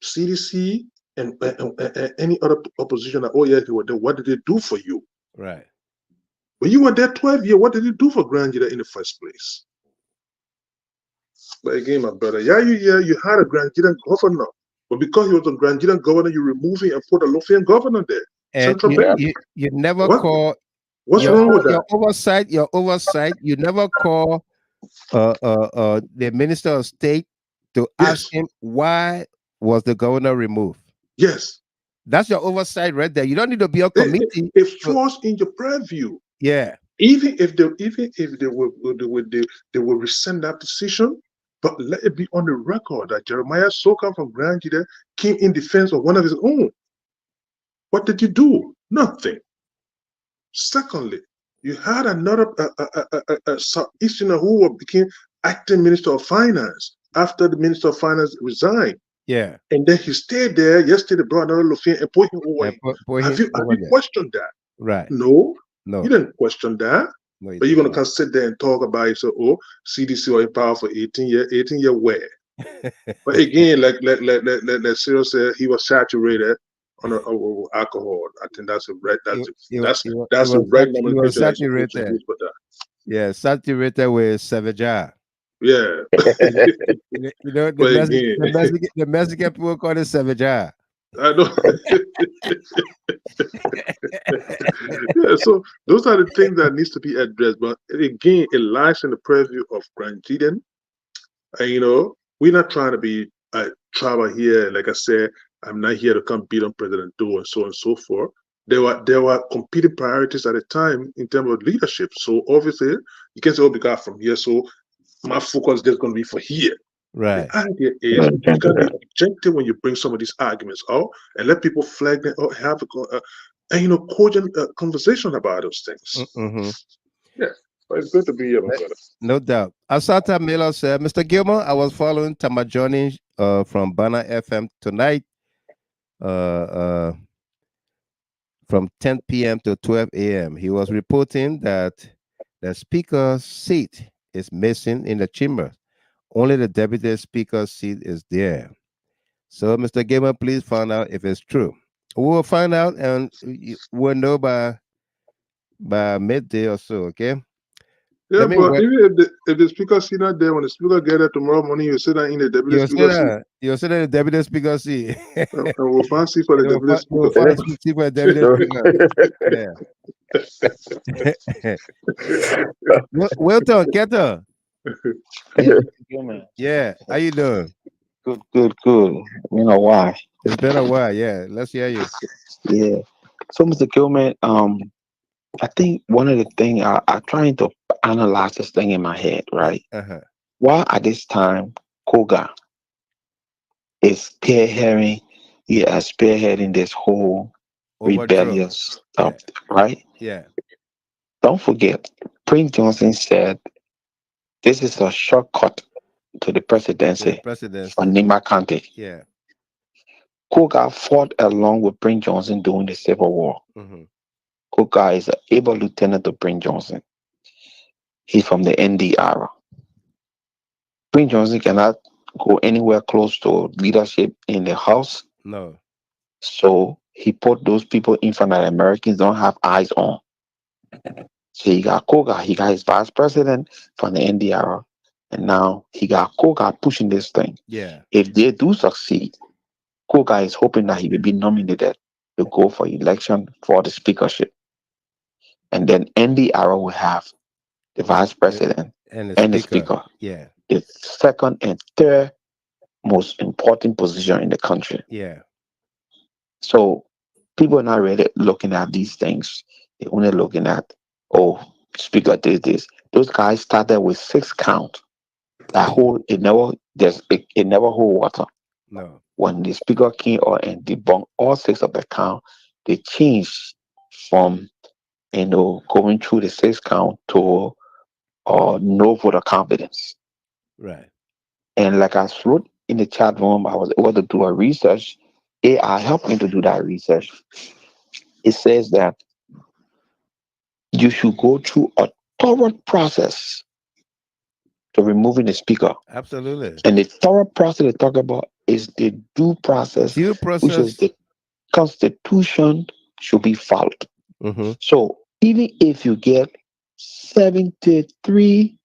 CDC and any other opposition? That, oh yeah, they were there. What did they do for you? Right. When you were there 12 years, what did you do for Grand Julia in the first place? But again, my brother, you had a Grandian governor, but because he was a Grandian governor, you remove him and put a Lothian governor there. And Central Bank. you never What? call. What's wrong with that? Your oversight. You never call the Minister of State to ask him why was the governor removed. Yes. That's your oversight right there. You don't need to be a committee. It falls in your purview. Yeah. Even if they will rescind that decision, but let it be on the record that Jeremiah Soka from Grand Jide came in defense of one of his own. What did you do? Nothing. Secondly, you had another Southeasterner who became acting Minister of Finance after the Minister of Finance resigned. Yeah. And then he stayed there. Yesterday, they brought another Lothian and put him away. Have you questioned that? Right. No. No. You didn't question that. No, but you're going to come sit there and talk about it. So, CDC were in power for 18 years where? But again, like Cyril said, he was saturated on alcohol. I think that's a right. That's a right nomenclature. Yeah, saturated with Savaja. Yeah. The Mexican people call it Savaja. I know. Yeah, so those are the things that needs to be addressed. But again, it lies in the purview of Grand Jiden. And we're not trying to be a tribal here. Like I said, I'm not here to come beat on President Doe and so on and so forth. There were competing priorities at the time in terms of leadership. So obviously, you can't say, "Oh, because from here, so my focus is just going to be for here." Right. The idea is you got to be objective when you bring some of these arguments out and let people flag them or have a cogent conversation about those things. Mm-hmm. Yeah, but it's good to be here, my brother. No doubt. Asata Miller said, Mr. Gilmore, I was following Tamajoni from Bana FM tonight from 10 p.m. to 12 a.m. He was reporting that the speaker's seat is missing in the chamber. Only the deputy speaker's seat is there. So, Mr. Gamer, please find out if it's true. We will find out and we'll know by midday or so, okay? Yeah, but even if the speaker's seat not there, when the speaker get there tomorrow morning, you sit down in the deputy speaker's seat. You'll sit in the deputy speaker's seat. And we'll find seat for the deputy speaker. We'll find seat for the deputy speaker. Yeah. Wilton, Keto. Yeah, how you doing? Good. You know why? It's been a while. Yeah, let's hear you. Yeah. So, Mr. Gilman, I think one of the things I'm trying to analyze this thing in my head, right? Why at this time Koga is spearheading this whole rebellious stuff, right? Yeah. Don't forget, Prince Johnson said this is a shortcut to the presidency for Nima County. Yeah. Koga fought along with Prince Johnson during the Civil War. Koga is an able lieutenant to Prince Johnson. He's from the ND era. Prince Johnson cannot go anywhere close to leadership in the House. No. So he put those people in front that Americans don't have eyes on. So he got Koga, he got his vice president from the ND era, and now he got Koga pushing this thing. Yeah. If they do succeed, Koga is hoping that he will be nominated to go for election for the speakership. And then ND era will have the vice president and the speaker. Yeah. The second and third most important position in the country. Yeah. So people are not really looking at these things. They're only looking at, speaker did this. Those guys started with 6 count. It never hold water. No. When the speaker came and debunked all 6 of the count, they changed from going through the 6 count to no voter confidence. Right. And like I wrote in the chat room, I was able to do a research. AI helped me to do that research. It says that you should go through a thorough process to removing the speaker. Absolutely. And the thorough process they talk about is the due process, which is the Constitution should be followed. So even if you get 73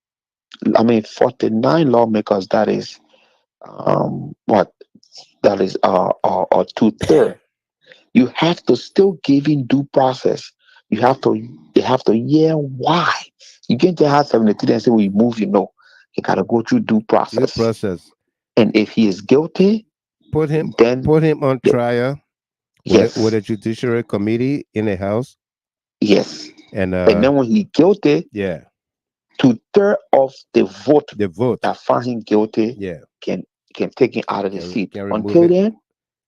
49 lawmakers, that is what that is or 2/3. You have to still give in due process. You have to hear why. You can't just have 73 and say we move, you gotta go through due process. And if he is guilty, put him on trial with a judiciary committee in the House. Yes. And then when he's guilty, 2/3 of the vote that find him guilty can take him out of the seat. Until then,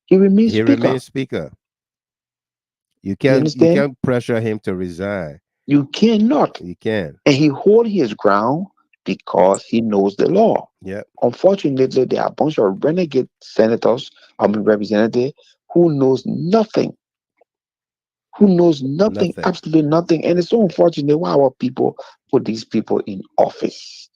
he remains speaker. You can't pressure him to resign. You cannot. You can. And he hold his ground because he knows the law. Yeah. Unfortunately, there are a bunch of renegade senators, representatives, who knows nothing. Absolutely nothing. And it's so unfortunate why our people put these people in office.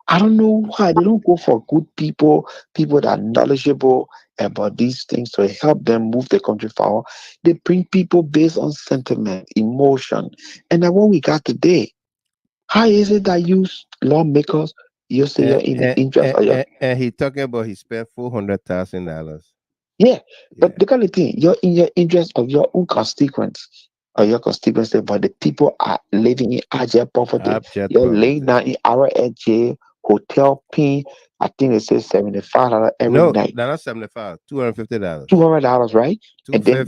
I don't know why they don't go for good people that are knowledgeable about these things to help them move the country forward. They bring people based on sentiment, emotion, and that's what we got today. How is it that you lawmakers, you say you're in the interest of your... And he talking about he spent $400,000. Yeah, but the kind of thing, you're in your interest of your own constituents, or your constituency, but the people are living in abject poverty. You're laying down in RLJ hotel paying, I think it says $75 every night. No, not $75, $250. $200, right? $250. And then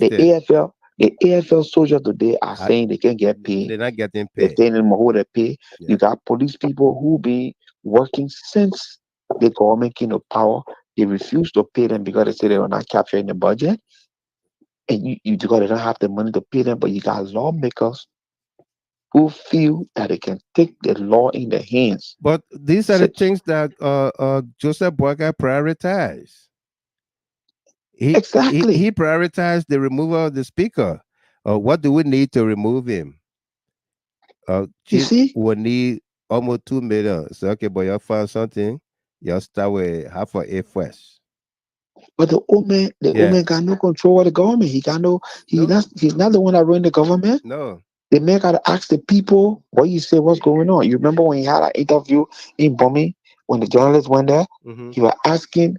the AFL soldiers today are saying they can't get paid. They're not getting paid. They're saying them who they pay. Yeah. You got police people who be working since the government came to power. They refuse to pay them because they say they were not capturing the budget. And you because they don't have the money to pay them, but you got lawmakers who feel that they can take the law in their hands. But these are the things that Joseph Boakai prioritized. He prioritized the removal of the speaker. What do we need to remove him? You see, we need almost 2 million. So okay, but you found something. You start with half of it first. But the old man got no control of the government. He's not the one that run the government. No. The man got to ask the people what you say, what's going on. You remember when he had an interview in Bumi, when the journalists went there, he was asking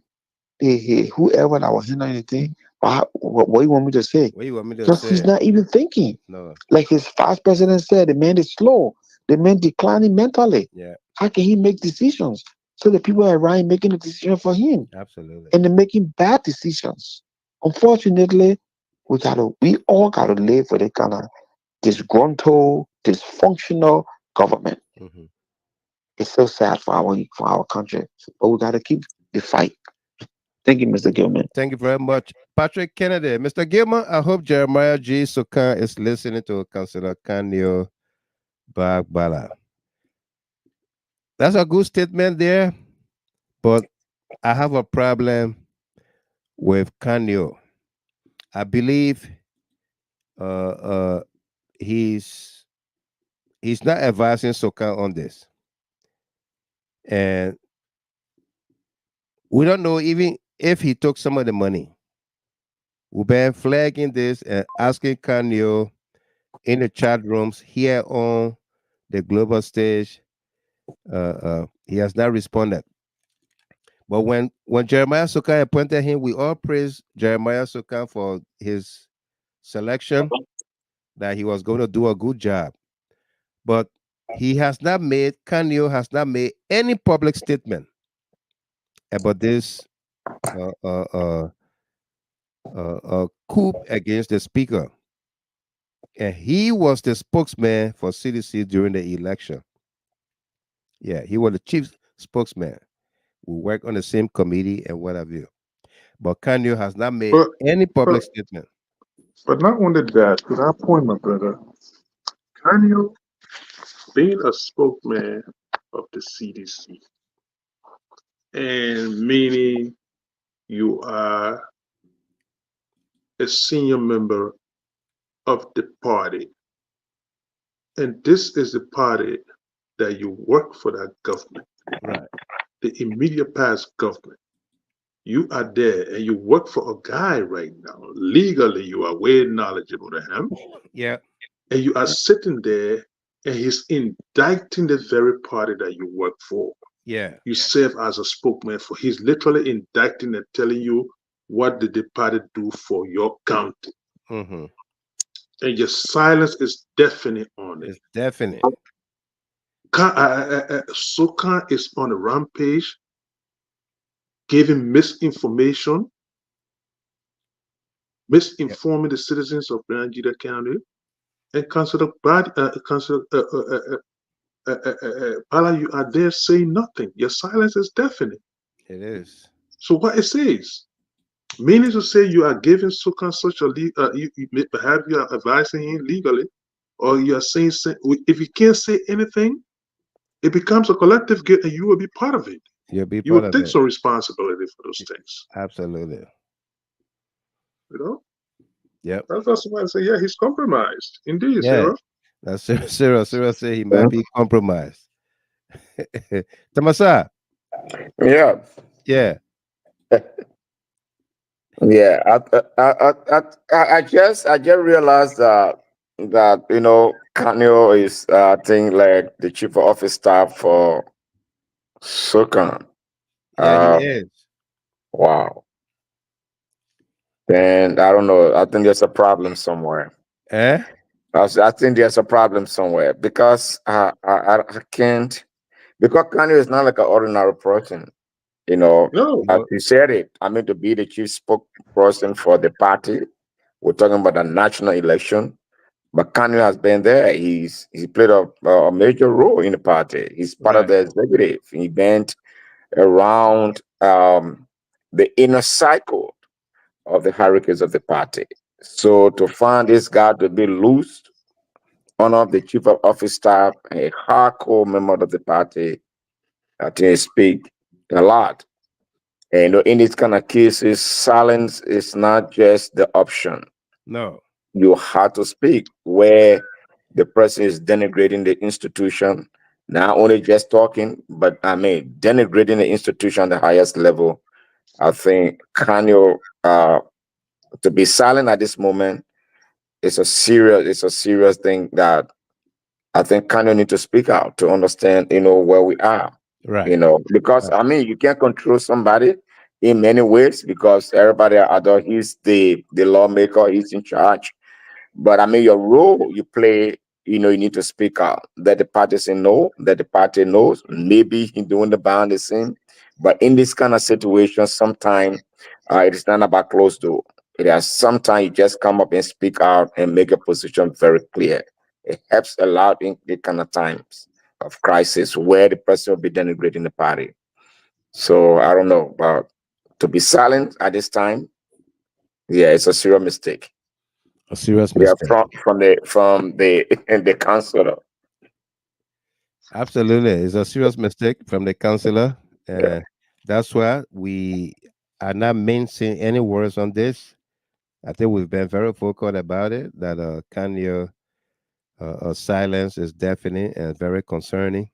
whoever that was handling the thing, what you want me to say? What you want me to Because say? he's not even thinking. No. Like his vice president said, the man is slow. The man declining mentally. Yeah. How can he make decisions? So the people around making a decision for him. Absolutely. And they're making bad decisions. Unfortunately, we all gotta live with a kind of disgruntled, dysfunctional government. Mm-hmm. It's so sad for our country. But we gotta keep the fight. Thank you, Mr. Gilman. Thank you very much. Patrick Kennedy. Mr. Gilman, I hope Jeremiah G. Sokan is listening to Councillor Kanyo Bagbala. That's a good statement there, but I have a problem with Kanyo. I believe he's not advising Sokan on this. And we don't know even if he took some of the money. We've been flagging this and asking Kanyo in the chat rooms here on the global stage. He has not responded. But when Jeremiah Sokan appointed him, we all praised Jeremiah Sokan for his selection, that he was going to do a good job. But Kanyo has not made any public statement about this coup against the speaker. And he was the spokesman for CDC during the election. Yeah, he was the chief spokesman. We work on the same committee and what have you. But Kanyo has not made any public statement. But not only that, to that point, my brother, Kanyo being a spokesman of the CDC, and meaning you are a senior member of the party, and this is the party that you work for, that government, right? The immediate past government. You are there and you work for a guy right now. Legally, you are way knowledgeable to him. Yeah. And you are sitting there and he's indicting the very party that you work for. Yeah. You serve as a spokesman for. He's literally indicting and telling you what did the party do for your county. Mm-hmm. And your silence is definite on it. It's definite. Sokan is on a rampage, giving misinformation, misinforming the citizens of Nigeria County, and Councillor Piah, you are there saying nothing. Your silence is definite. It is. So what it says, meaning to say you are giving Sokan such a perhaps you are advising him legally, or you are saying if you can't say anything, it becomes a collective guilt, and you will be part of it. You'll be You part will of take it. some responsibility for those things. Absolutely. You know. Yep. That's why I say, yeah, he's compromised. Indeed, Yeah. Sarah. That's Cyril say he might be compromised. Tamasa. Yeah. Yeah. Yeah. I just realized that Kanyo is I think like the chief of office staff for Sokan. Yeah, he is. Wow. And I don't know. I think there's a problem somewhere. I think there's a problem somewhere because I can't, because Kanye is not like an ordinary person. You know, as you said it, I mean, to be the chief spokesperson for the party, we're talking about a national election. But Kanye has been there. He played a major role in the party. He's part of the executive. He went around the inner cycle of the hierarchies of the party. So to find this guy to be loose, one of the chief of office staff, a hardcore member of the party, I think he speak a lot. And in these kind of cases, silence is not just the option. No. You have to speak where the person is denigrating the institution, not only just talking, but I mean denigrating the institution at the highest level. I think Kanye to be silent at this moment is a serious thing that I think Kanye need to speak out to understand, where we are. Right. Because I mean you can't control somebody in many ways because everybody he's the lawmaker, he's in charge. But I mean your role you play, you need to speak out. That the party say no, that the party knows, maybe he doing the behind the scene. But in this kind of situation, sometimes it is not about closed door. It is sometimes you just come up and speak out and make a position very clear. It helps a lot in the kind of times of crisis where the person will be denigrating the party. So I don't know, but to be silent at this time, yeah, it's a serious mistake. A serious Yeah, mistake. from the councillor. Absolutely. It's a serious mistake from the councillor. That's why we are not mentioning any words on this. I think we've been very vocal about it, that Kanye silence is definite and very concerning.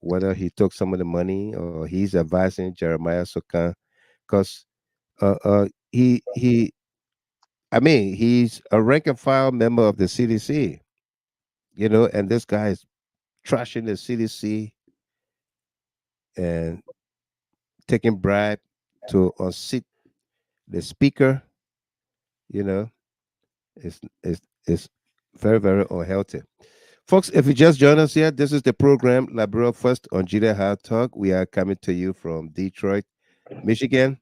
Whether he took some of the money or he's advising Jeremiah Sokan, because he's a rank and file member of the CDC, and this guy is trashing the CDC and taking bribe to unseat the speaker. It's very, very unhealthy. Folks, if you just joined us here, this is the program Liberia First on GHT Hard Talk. We are coming to you from Detroit, Michigan.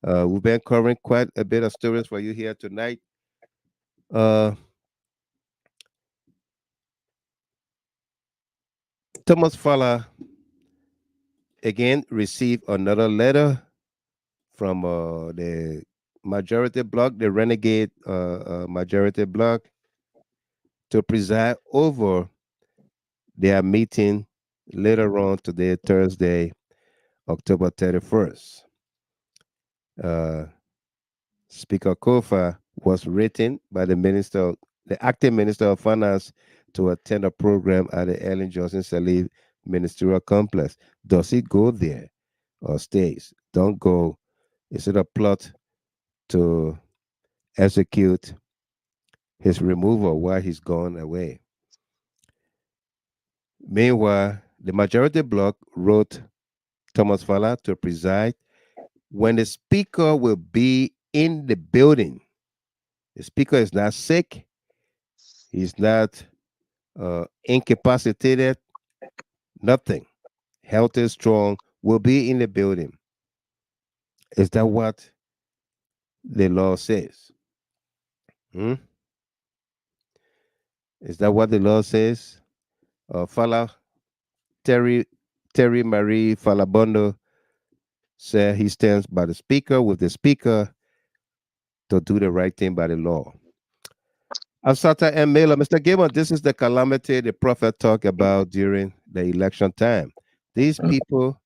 We've been covering quite a bit of stories for you here tonight. Thomas Fowler again received another letter from the majority bloc, the renegade majority bloc, to preside over their meeting later on today, Thursday, October 31st. Speaker Koffa was written by the acting Minister of Finance, to attend a program at the Johnson Sirleaf Ministerial Complex. Does he go there or stays? Don't go. Is it a plot to execute his removal while he's gone away? Meanwhile, the majority bloc wrote Thomas Fala to preside when the speaker will be in the building. The speaker is not sick. He's not incapacitated. Nothing. Health is strong. Will be in the building. Is that what the law says? Is that what the law says? Fala Terry Marie Falabondo said he stands by the speaker with the speaker to do the right thing by the law. Asata M. Miller, Mr. Gibbon, this is the calamity the prophet talked about during the election time. These people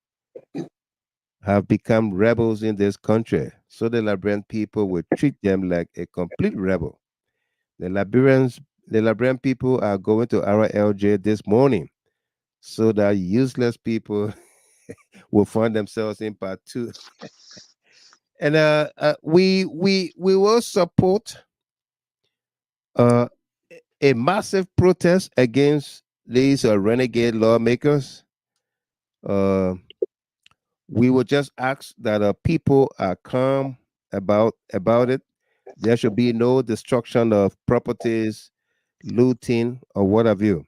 have become rebels in this country, so the Liberian people will treat them like a complete rebel. The Liberian people are going to RLJ this morning, so that useless people will find themselves in part 2. And we will support a massive protest against these renegade lawmakers. We will just ask that people are calm about it. There should be no destruction of properties, looting, or what have you.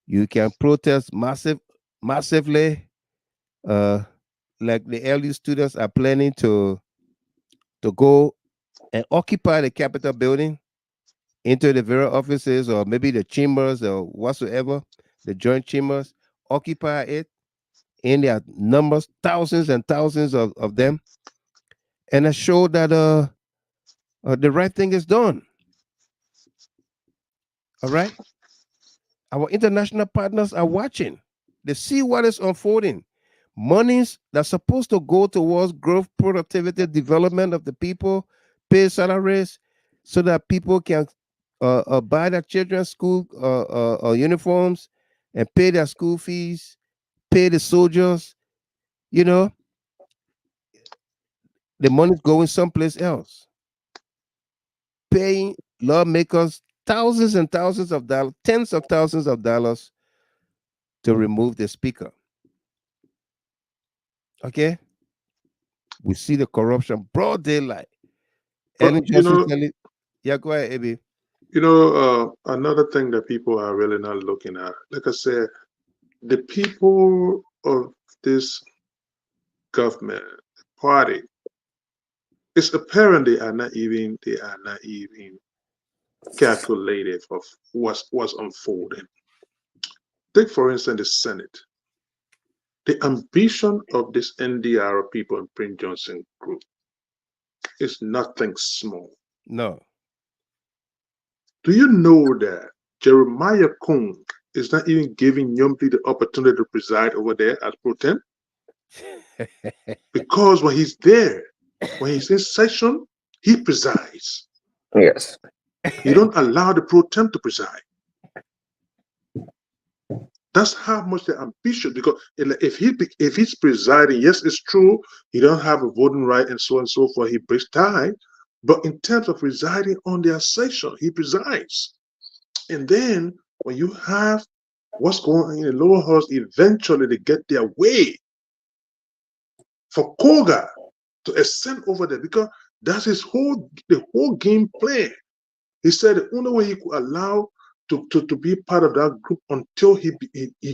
You can protest massively, like the LU students are planning to go and occupy the Capitol building, into the various offices, or maybe the chambers or whatsoever, the joint chambers, occupy it in their numbers, thousands and thousands of them, and show that the right thing is done. All right? Our international partners are watching. They see what is unfolding. Monies that's supposed to go towards growth, productivity, development of the people, pay salaries so that people can buy their children's school uniforms and pay their school fees, pay the soldiers. You know, the money's going someplace else. Paying lawmakers thousands and thousands of dollars, tens of thousands of dollars to remove the speaker. Okay? We see the corruption, broad daylight. And yeah, go ahead, Abi. Another thing that people are really not looking at, like I said, the people of this government party, it's apparent they are not even calculated of what's unfolding. Take, for instance, the Senate. The ambition of this NDR people in Prince Johnson group is nothing small. No. Do you know that Jeremiah Kung is not even giving Yumpi the opportunity to preside over there as pro tem? Because when he's there, when he's in session, he presides. Yes. You don't allow the pro tem to preside. That's how much the ambition, because if he's presiding, yes, it's true, he don't have a voting right and so forth, he breaks tie, but in terms of presiding on their session, he presides. And then when you have what's going on in the lower house, eventually they get their way for Koga to ascend over there, because that's the whole game plan. He said the only way he could allow to be part of that group until he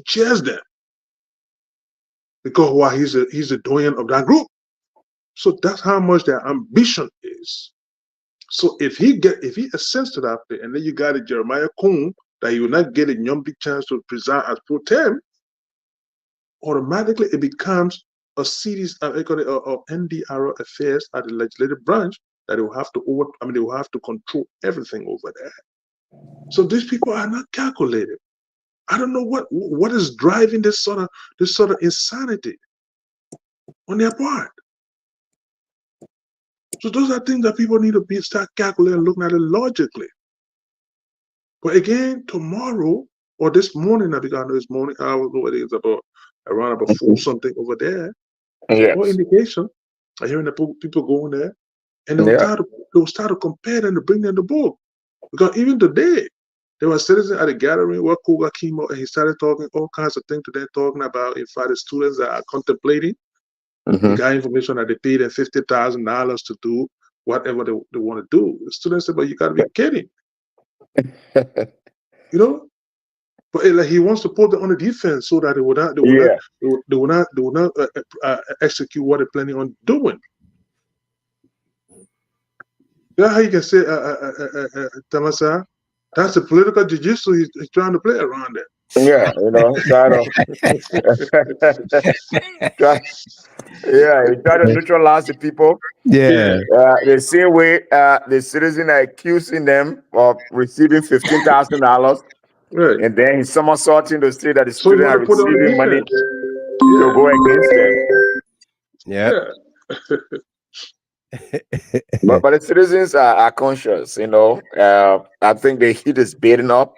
chairs them, because why, he's the doyen of that group. So that's how much their ambition is. So if he ascends to that place, and then you got a Jeremiah Kung that you will not get a young big chance to preside as pro tem, automatically it becomes a series of NDR affairs at the legislative branch that they will have to control everything over there. So these people are not calculated. I don't know what is driving this sort of insanity on their part. So those are things that people need to start calculating and looking at it logically. But again, tomorrow or this morning, I know this morning, I don't know what it is, around 4 something over there. Yes. No indication. I'm hearing the people going there, and they'll start to compare them to bring them the book. Because even today, There were citizens at the gathering where Cougar came out and he started talking all kinds of things to them, talking about, in fact, the students that are contemplating. He got information that they paid them $50,000 to do whatever they want to do. The students said, but you got to be kidding. You know? But like, he wants to put them on the defense so that they will not execute what they're planning on doing. That's how you can say, Tamasa, that's the political jiu-jitsu he's trying to play around it. Yeah, you know, he's trying to neutralize the people. Yeah. The same way the citizen are accusing them of receiving $15,000, right. And then he's somersaulting to say that the students are receiving money to go against them. Yeah. But the citizens are conscious, you know. I think the heat is building up.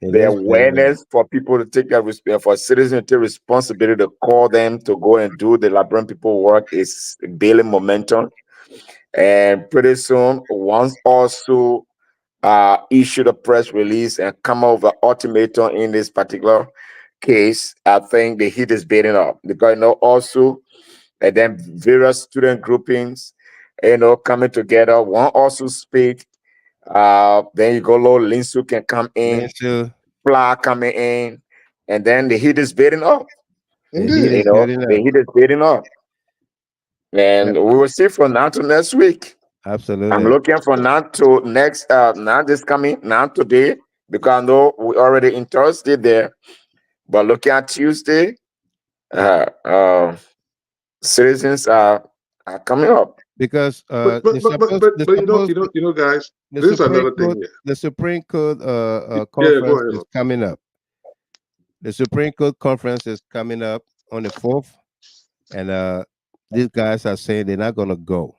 The awareness for people to take that for citizens to take responsibility to call them to go and do the Liberian people work is building momentum. And pretty soon, once also issued a press release and come up with an ultimatum in this particular case, I think the heat is building up because, you know, also, and then various student groupings, you know, coming together. One also speak. Then you go low, Linsu can come in, Plah coming in, and then the heat is building up. The heat is building up. And we will see from now to next week. Absolutely. I'm looking for now to next, not this coming, not today, because I know we're already in Thursday there. But looking at Tuesday, citizens are coming up. Because but you know, guys, this is another thing here. The Supreme Court conference is coming up. The Supreme Court conference is coming up on the 4th, and these guys are saying they're not gonna go.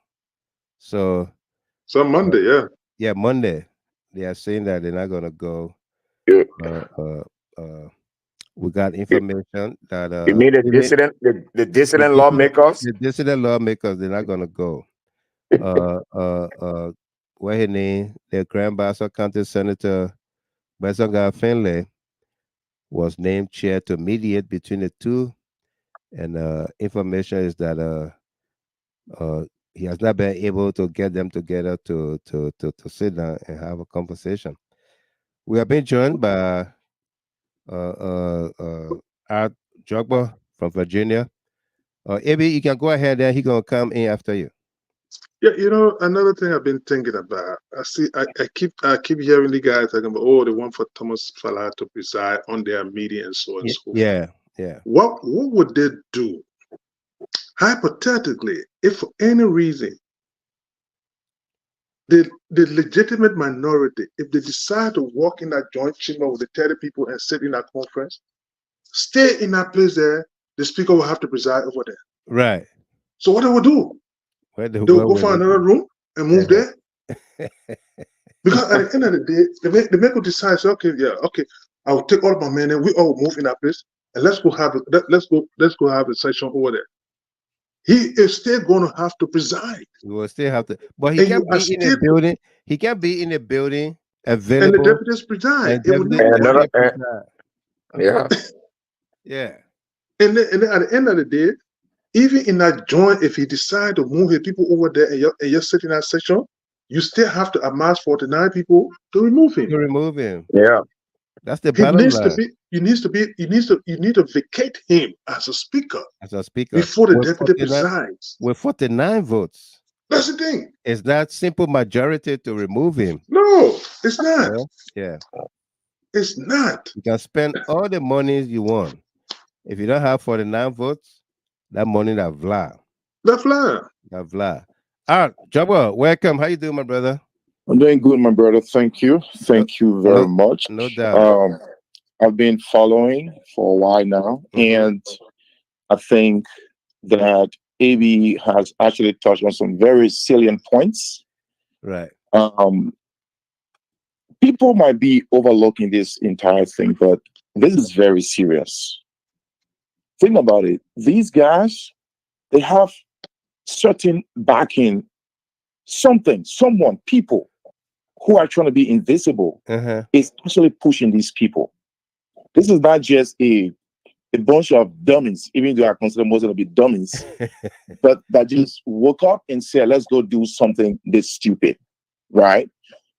So Monday, Monday, they are saying that they're not gonna go. We got information that you mean the dissident lawmakers? The dissident lawmakers, they're not gonna go. What his name? Their Grand Bassa County Senator Besonga Finlay was named chair to mediate between the two, and information is that he has not been able to get them together to sit down and have a conversation. We have been joined by Art Jogba from Virginia. Abi, you can go ahead there. He's gonna come in after you. Yeah, you know, another thing I've been thinking about. I keep hearing the guys talking about, oh, they want for Thomas Falah to preside on their meeting and so on and so forth. Yeah. What would they do? Hypothetically, if for any reason the legitimate minority, if they decide to walk in that joint chamber with the 30 people and sit in that conference, stay in that place there, the speaker will have to preside over there. Right. So what they will do? They will go find another room and move there. Because at the end of the day, the maker decides, okay, I'll take all of my men and we all move in that place and let's go have a session over there. He is still going to have to preside. He will still have to, but he can't be in the building. He can't be in the building available. And the deputies preside. Yeah. And then at the end of the day, even in that joint, if he decides to move his people over there and you're sitting in that section, you still have to amass 49 people to remove him. Yeah. That's the bottom line. You need to vacate him as a speaker. Before the deputy presides. With 49 votes. That's the thing. It's not simple majority to remove him. No, it's not. Yeah. It's not. You can spend all the money you want. If you don't have 49 votes, that money that fly. That fly. All right, Jabba, welcome. How you doing, my brother? I'm doing good, my brother. Thank you. Thank you very much. No doubt. I've been following for a while now, and I think that AB has actually touched on some very salient points. Right. People might be overlooking this entire thing, but this is very serious. Think about it. These guys, they have certain backing, someone, people who are trying to be invisible is actually pushing these people. This is not just a bunch of dummies, even though I consider most of them to be dummies, but that just woke up and said, let's go do something this stupid, right?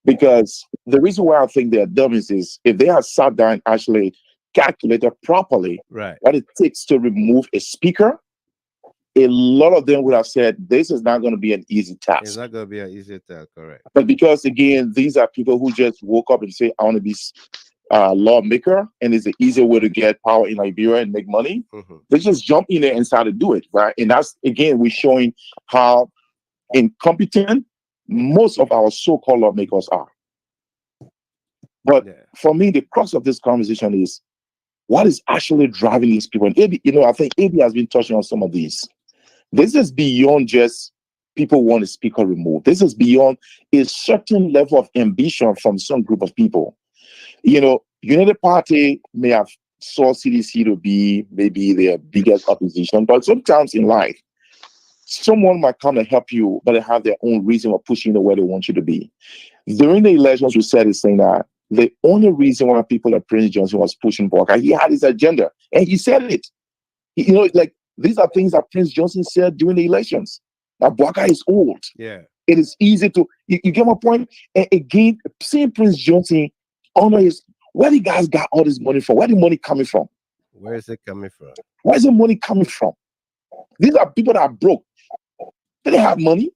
Because the reason why I think they're dummies is if they had sat down and actually calculated properly what it takes to remove a speaker, a lot of them would have said, this is not going to be an easy task. It's not going to be an easy task, correct. But because, again, these are people who just woke up and say, I want to be lawmaker, and it's an easier way to get power in Liberia and make money. They just jump in there and start to do it, right? And that's, again, we're showing how incompetent most of our so-called lawmakers are. But for me, the crux of this conversation is what is actually driving these people. And AB, I think AB has been touching on some of these. This is beyond just people want a speaker removed. This is beyond a certain level of ambition from some group of people. Unity Party may have saw CDC to be maybe their biggest opposition, but sometimes in life, someone might come and help you, but they have their own reason for pushing you where they want you to be. During the elections, we said is saying that the only reason why people like Prince Johnson was pushing Buaka, he had his agenda, and he said it. These are things that Prince Johnson said during the elections. That Buaka is old. Yeah. It is easy to, you get my point? And again, seeing Prince Johnson honor his, where the guys got all this money from? Where the money coming from? Where is it coming from? Where is the money coming from? These are people that are broke. They didn't have money.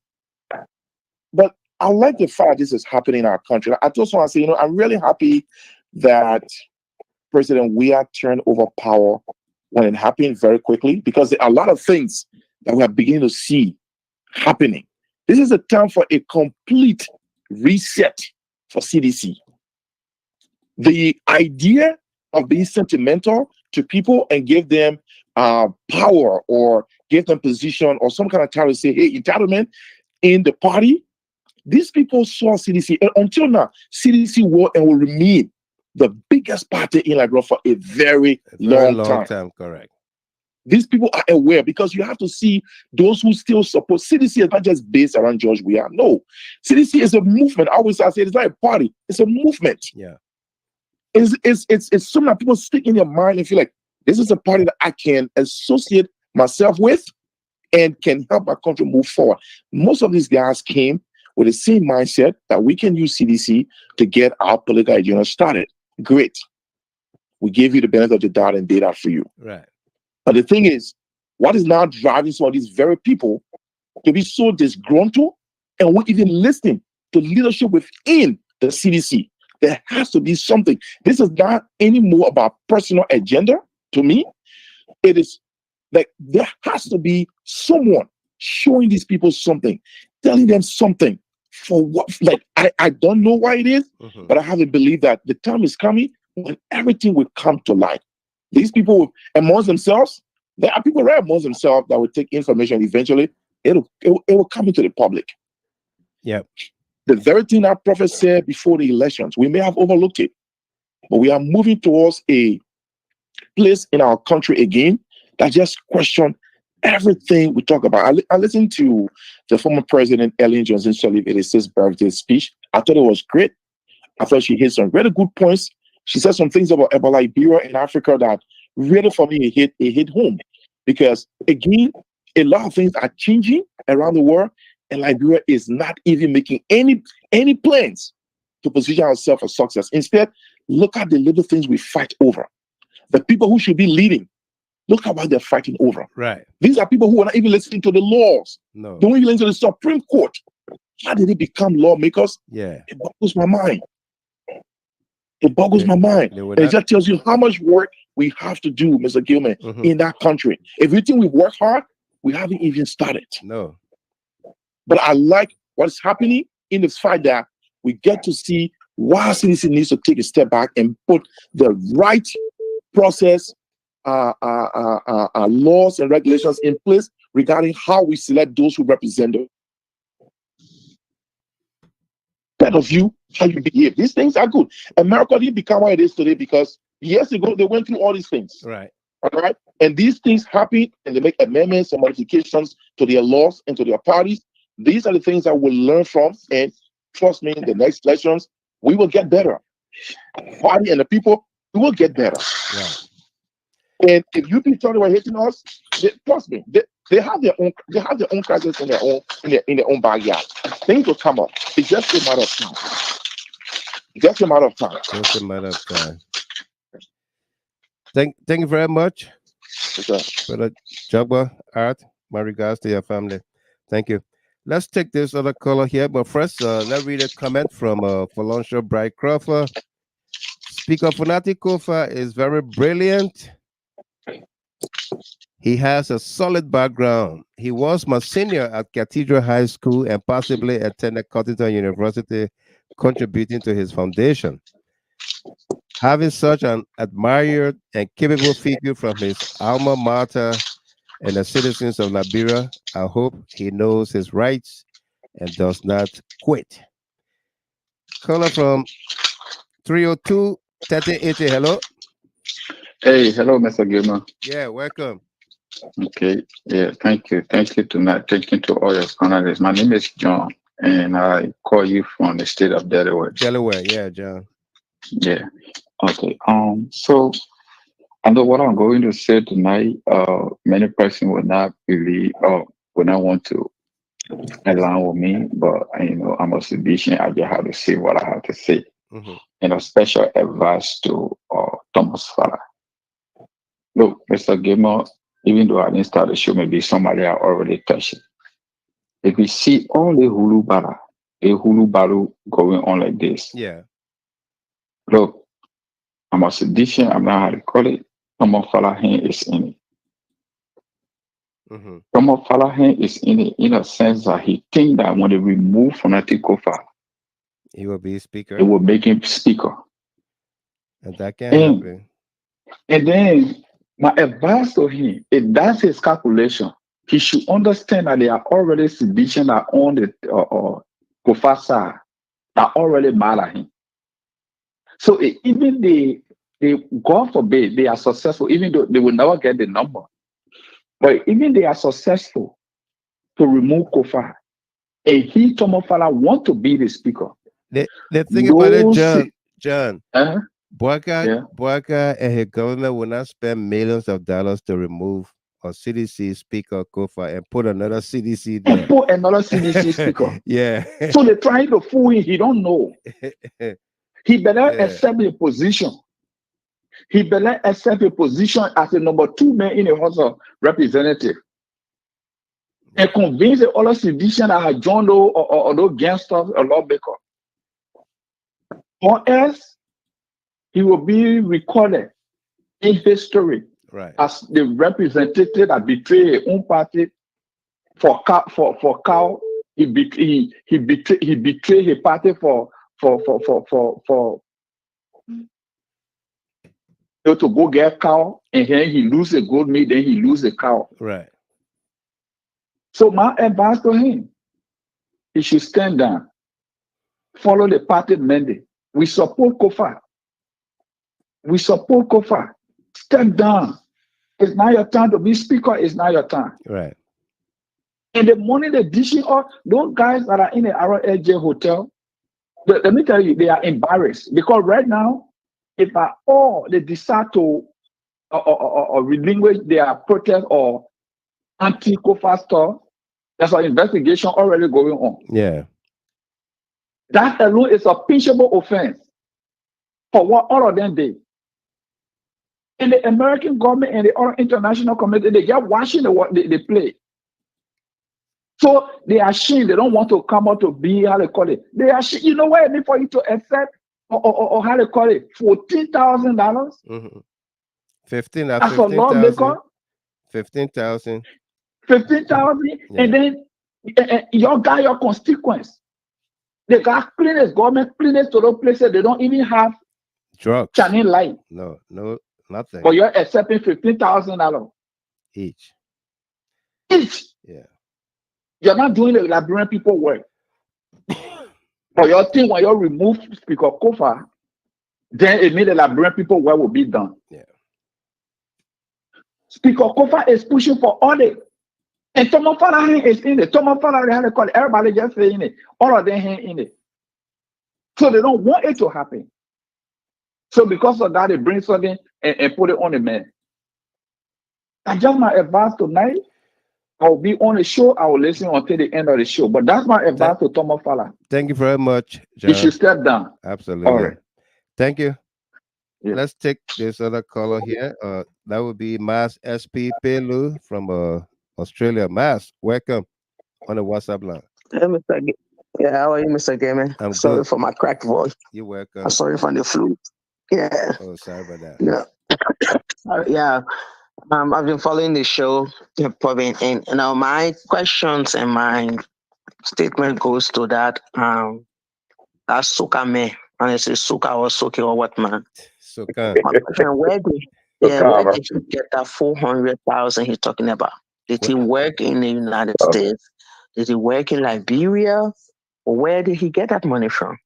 But I like the fact this is happening in our country. I just want to say, I'm really happy that President Weah turned over power when it happened very quickly, because there are a lot of things that we are beginning to see happening. This is a time for a complete reset for CDC. The idea of being sentimental to people and give them power or give them position or some kind of title to say, hey, entitlement in the party, these people saw CDC. And until now, CDC will and will remain the biggest party in Liberia for a very long time. Correct. These people are aware, because you have to see those who still support CDC is not just based around George Weah. No, CDC is a movement. I always say it's not a party; it's a movement. Yeah, it's something that people stick in their mind and feel like this is a party that I can associate myself with and can help my country move forward. Most of these guys came with the same mindset that we can use CDC to get our political agenda started. Great. We gave you the benefit of the doubt and did that for you. Right. But the thing is, what is now driving some of these very people to be so disgruntled and won't even listen to leadership within the CDC? There has to be something. This is not anymore about personal agenda to me. It is like there has to be someone showing these people something, telling them something for what, like, I don't know why it is, but I have to believe that the time is coming when everything will come to light. These people amongst themselves, there are people right amongst themselves that will take information. Eventually, it will come into the public. Yep. The very thing that prophet said before the elections, we may have overlooked it, but we are moving towards a place in our country again that just question everything we talk about. I listened to the former president, Johnson Sirleaf, at his birthday speech. I thought it was great. I thought she hit some really good points. She said some things about Liberia and Africa that really, for me, it hit home. Because, again, a lot of things are changing around the world, and Liberia is not even making any plans to position ourselves for success. Instead, look at the little things we fight over. The people who should be leading, look at what they're fighting over. Right. These are people who are not even listening to the laws. No. Don't even listen to the Supreme Court. How did they become lawmakers? Yeah. It boggles my mind. It boggles my mind. And it just tells you how much work we have to do, Mr. Gilman, in that country. If you think we work hard, we haven't even started. No. But I like what's happening in the fact that we get to see why CDC needs to take a step back and put the right process, laws and regulations in place regarding how we select those who represent them. That of you, how you behave. These things are good. America didn't become what it is today because years ago they went through all these things. Right. All right. And these things happen and they make amendments and modifications to their laws and to their parties. These are the things that we'll learn from and trust me, in the next elections, we will get better. Party and the people, we will get better. Right. And if you be talking about hitting us, trust me, they have their own crisis in their own backyard. Things will come up. It's just a matter of time. Just a matter of time. Just a matter of time. Thank you very much. Brother Jagba, Art, my regards to your family. Thank you. Let's take this other caller here, but first, let's read a comment from Fonati Koffa. Speaker Fonati Koffa is very brilliant. He has a solid background. He was my senior at Cathedral High School and possibly attended Cottington University, contributing to his foundation. Having such an admired and capable figure from his alma mater and the citizens of Liberia, I hope he knows his rights and does not quit. Caller from 302-3080, hello. Hey, hello, Mr. Gilmer. Yeah, welcome. Okay, yeah, thank you. Thank you tonight. Thank you to all your panelists. My name is John, and I call you from the state of Delaware. Delaware, yeah, John. Yeah. Okay. So I know what I'm going to say tonight. Many persons will not believe or will not want to align with me, but I'm a civilian. I just have to say what I have to say. And a special advice to Thomas Farah. Look, Mr. Gamer, even though I didn't start the show, maybe somebody I already touched it. If you see all the hulu baru going on like this, yeah. Look, I'm a sedition. I'm not how to call it. Thomas Farah is in it. Thomas Farah is in it in a sense that he thinks that when they remove Fonati Koffa, he will be speaker. It will make him speaker. And that can happen. And then my advice to him, if that's his calculation, he should understand that they are already sedition that on the Koffa side that already mad at him. So even they God forbid they are successful, even though they will never get the number, but even they are successful to remove Koffa, and he Thomas Farah want to be the speaker. The thing about it, John, Boaka and his government will not spend millions of dollars to remove a CDC Speaker Koffa and put another CDC there. And put another CDC speaker. Yeah. So they're trying to fool him. He don't know. He better accept a position. He better accept a position as the number 2 man in the House of Representatives. And convince the other citizens that have joined or those gangsters or lawmaker. Or else, he will be recorded in history as the representative that betrayed his own party for cow. He betrayed his party for to go get cow, and then he lose a gold meat, then he lose a cow. Right. So my advice to him, he should stand down, follow the party mandate. We support Koffa. We support Koffa. Step down. It's not your time to be speaker. It's not your time. Right. And the money they're dishing out, those guys that are in the RLJ hotel, let me tell you, they are embarrassed because right now, if at all they decide to relinquish their protest or anti-Koffa stuff, there's an investigation already going on. Yeah. That alone is a pinchable offense for what all of them did. And the American government and the other international community, they get watching they play. So they are ashamed. They don't want to come out to be, how they call it. They are, you know what I mean, for you to accept or how they call it, $14,000. 15 as a lawmaker. 15,000. 15,000, and then you got your constituents. They got cleaners, government cleaners to those places. They don't even have drugs, shining light. No, nothing. But you're accepting $15,000 each. Yeah. You're not doing the Liberian people work. But you think when you remove Speaker Koffa, then it means the Liberian people work will be done. Yeah. Speaker Koffa is pushing for audit. And Thomas Farah is in it. Thomas Farah, everybody just saying it. All of them in it. So they don't want it to happen. So because of that, they bring something and put it on the man. That's just my advice tonight. I'll be on the show. I will listen until the end of the show. But that's my advice to Thomas Fala. Thank you very much, John. You should step down. Absolutely. All right. Thank you. Yeah. Let's take this other caller here. That would be Mas SP Pelu from Australia. Mas, welcome on the WhatsApp line. Hey, Mr. Yeah, how are you, Mr. Gamer? I'm sorry good. for my cracked voice. You're welcome. I'm sorry for the flu. Yeah. Oh, sorry about that. Yeah. Yeah. I've been following the show, and now my questions and my statement goes to that Suka man, and it's a Suka or Suki or what man. Suka. Where did he get that 400,000 he's talking about? Did he work in the United States? Did he work in Liberia? Or where did he get that money from?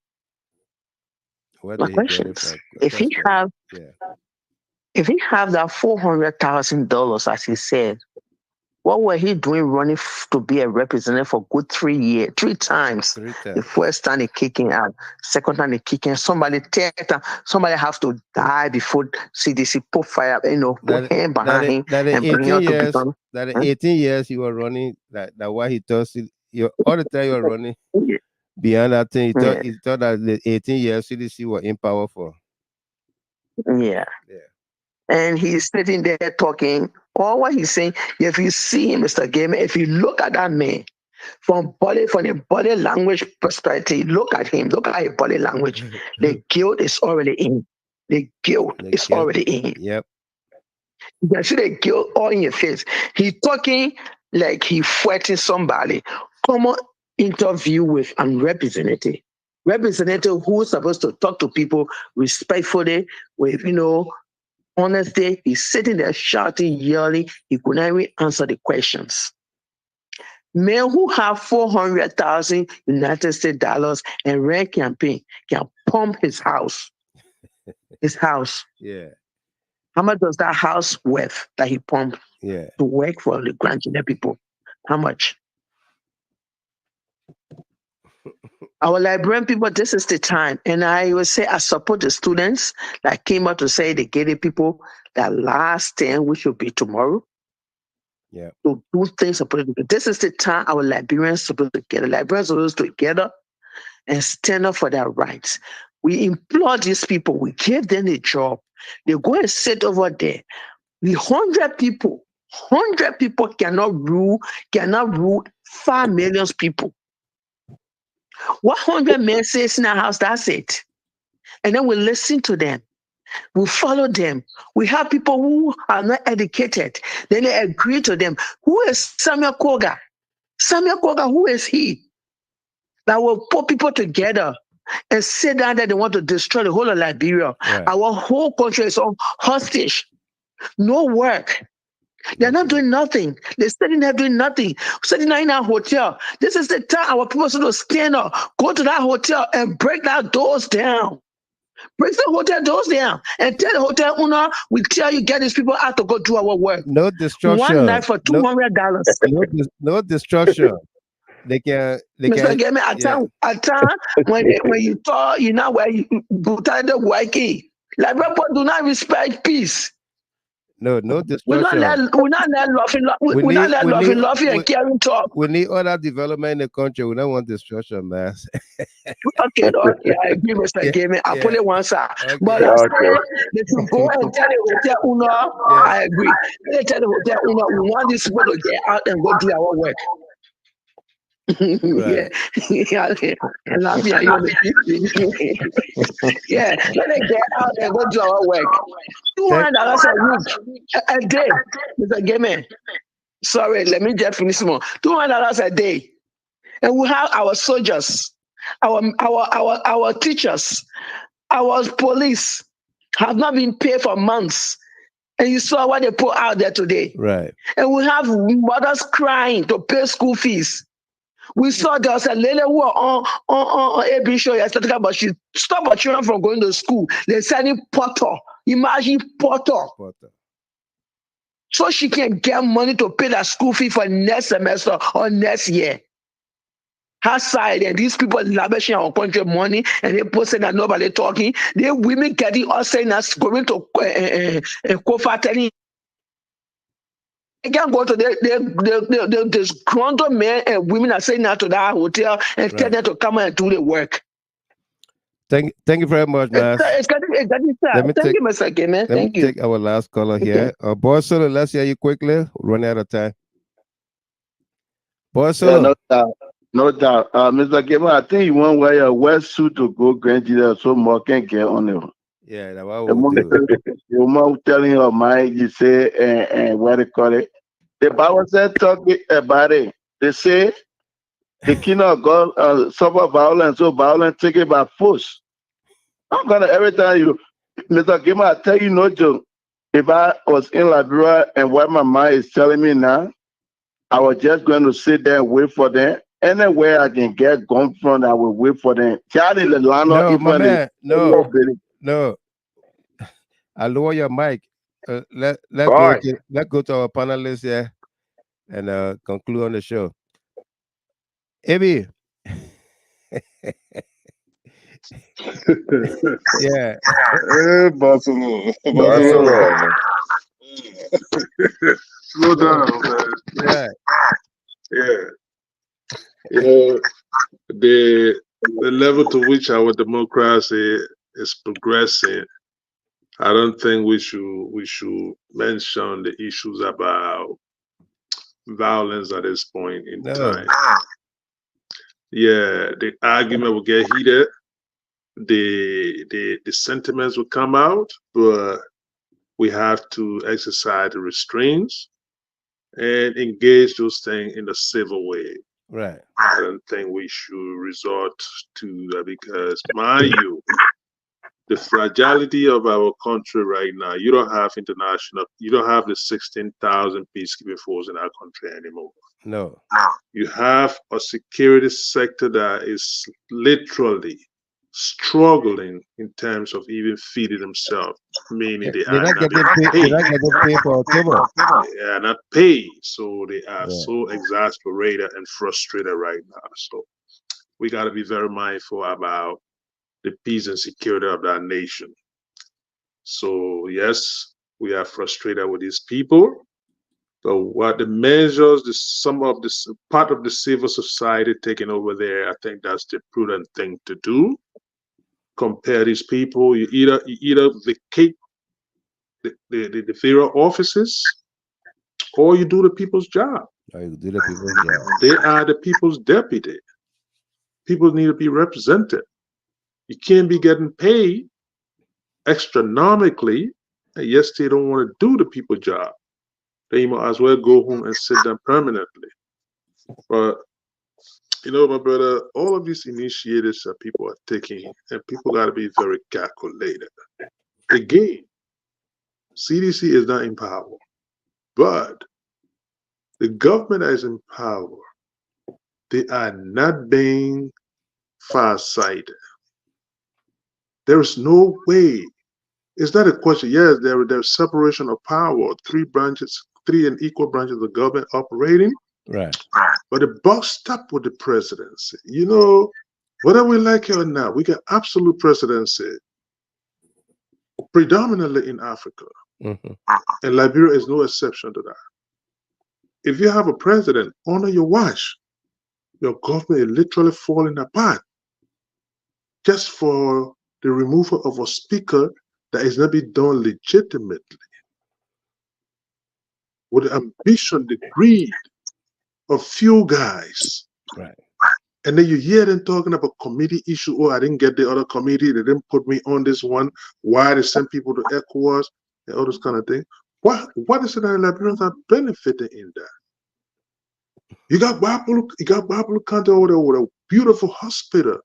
My question is, if he have that $400,000, as he said, what were he doing running to be a representative for good 3 years, 3 times? The first time they kicking out, second time they kicking, somebody has to die before CDC put fire, put hand behind him and bring him to become. That 18 years he was running, that why he thought all the time he was running beyond that thing. He thought that the 18 years CDC were in power for. Yeah. And he's sitting there talking. All what he's saying, if you see him, Mr. Gamer, if you look at that man from the body language perspective, look at him, look at his body language. The guilt is already in. The guilt is already in. Yep. You can see the guilt all in your face. He's talking like he's fighting somebody. Come on, interview with a representative. Representative who's supposed to talk to people respectfully, with honesty. He's sitting there shouting, yelling. He could not even answer the questions. Men who have 400,000 United States dollars and run campaign can pump his house. His house. Yeah. How much does that house worth that he pumped to work for the grandchildren people? How much? Our Liberian people, this is the time. And I will say I support the students that came out to say the Gay people that last 10, which will be tomorrow. Yeah. To do things. This is the time our Liberians supposed to get. The Liberians supposed to get and stand up for their rights. We implore these people, we give them a job. They go and sit over there. The 100 people cannot rule 5 million people. What 100 men says in our house, that's it. And then we listen to them. We follow them. We have people who are not educated. Then they agree to them. Who is Samuel Koga? Samuel Koga, who is he? That will put people together and say that they want to destroy the whole of Liberia. Right. Our whole country is on hostage. No work. They're not doing nothing. They're sitting there doing nothing. Sitting there in a hotel. This is the time our people should stand up, go to that hotel and break that doors down. Break the hotel doors down and tell the hotel owner, we tell you, get these people out to go do our work. No destruction. One night for $200. No destruction. They can. Mr. Game, at time when you thought where you tell the working. Like people do not respect peace. No destruction. We're not laughing and carrying talk. We need other development in the country. We don't want destruction, man. Okay, I agree, Mr. Gaming. I put it one side. Okay. But I say, if you go and tell the hotel owner, I agree. They tell the hotel owner, we want these people to get out and go do our work. Right. Yeah, let them get out and go do our work. $200 a day, Mr. Gamer. Sorry, let me just finish more. $200 a day, and we have our soldiers, our teachers, our police have not been paid for months. And you saw what they put out there today. Right. And we have mothers crying to pay school fees. We saw there was a lady who was on AB show yesterday, but she stopped her children from going to school. They're sending Potter. Imagine Potter. So she can get money to pay that school fee for next semester or next year. 200 a day, Mr. Gaming. 200 a day. And we have our soldiers, our teachers, our police have not been paid for months. And you saw what they put out there today. And we have mothers crying to pay school fees. We saw there was a lady who was on AB show yesterday, but she stopped her children from going to school. They're sending Potter. Imagine Potter. So she can get money to pay that school fee for next semester or next year. outside, and these people lavishing our country money, and they posting that nobody talking. They women getting us saying us going to Koffa telling. They can go to the disgruntled men and women are saying that to that hotel and tell them to come and do the work. Thank you very much, man. It's thank you, Mr. Gamer. Thank you. Take our last caller here. Boy Solo, let's hear you quickly. Run out of time. Boy Solo. Yeah, no doubt. Mr. Gamer, I think you want to wear your wetsuit to go grand jury so more can get on it. Yeah, that's what we'll do. Your mom telling your mind, you say, and what they call it. The Bible said, talk about it. They say, the king of God suffer violence, so violence take it by force. I'm gonna every time you, Mr. Gamer, I tell you no joke. If I was in Liberia and what my mind is telling me now, I was just going to sit there and wait for them. Anywhere I can get gun from, I will wait for them. No, my man, no. I lower your mic. Let's go to our panelists here and conclude on the show. Abby. Yeah. Barcelona. Slow down, man. Yeah. Yeah. You know, the level to which our democracy is progressing, I don't think we should mention the issues about violence at this point in time. Yeah, the argument will get heated, the sentiments will come out, but we have to exercise the restraints and engage those things in a civil way. Right. I don't think we should resort to that because, mind you, the fragility of our country right now, you don't have the 16,000 peacekeeping force in our country anymore. No. You have a security sector that is literally struggling in terms of even feeding themselves, meaning they are not paid for cable. They are not paid, so they are so exasperated and frustrated right now. So we got to be very mindful about the peace and security of that nation. So yes, we are frustrated with these people, but what the measures, some of this part of the civil society taking over there, I think that's the prudent thing to do. Compare these people. You either vacate the federal offices, or you do the people's job. Or you do the people's job. They are the people's deputy. People need to be represented. You can't be getting paid astronomically, and yes, they don't want to do the people's job. They might as well go home and sit down permanently. But you know, my brother, all of these initiatives that people are taking, and people got to be very calculated. Again, CDC is not in power, but the government is in power. They are not being farsighted. There is no way. It's not a question. Yes, there's separation of power, three and equal branches of the government operating. Right. But the buck stopped with the presidency. You know, whether we like it or not, we got absolute presidency predominantly in Africa. Mm-hmm. And Liberia is no exception to that. If you have a president under your watch, your government is literally falling apart just for the removal of a speaker that is not being done legitimately. With the ambition, the greed of few guys. Right. And then you hear them talking about committee issue. Oh, I didn't get the other committee. They didn't put me on this one. Why they send people to ECOWAS and all this kind of thing. What is it that Liberians are benefiting in that? You got Babulu County over there with a beautiful hospital.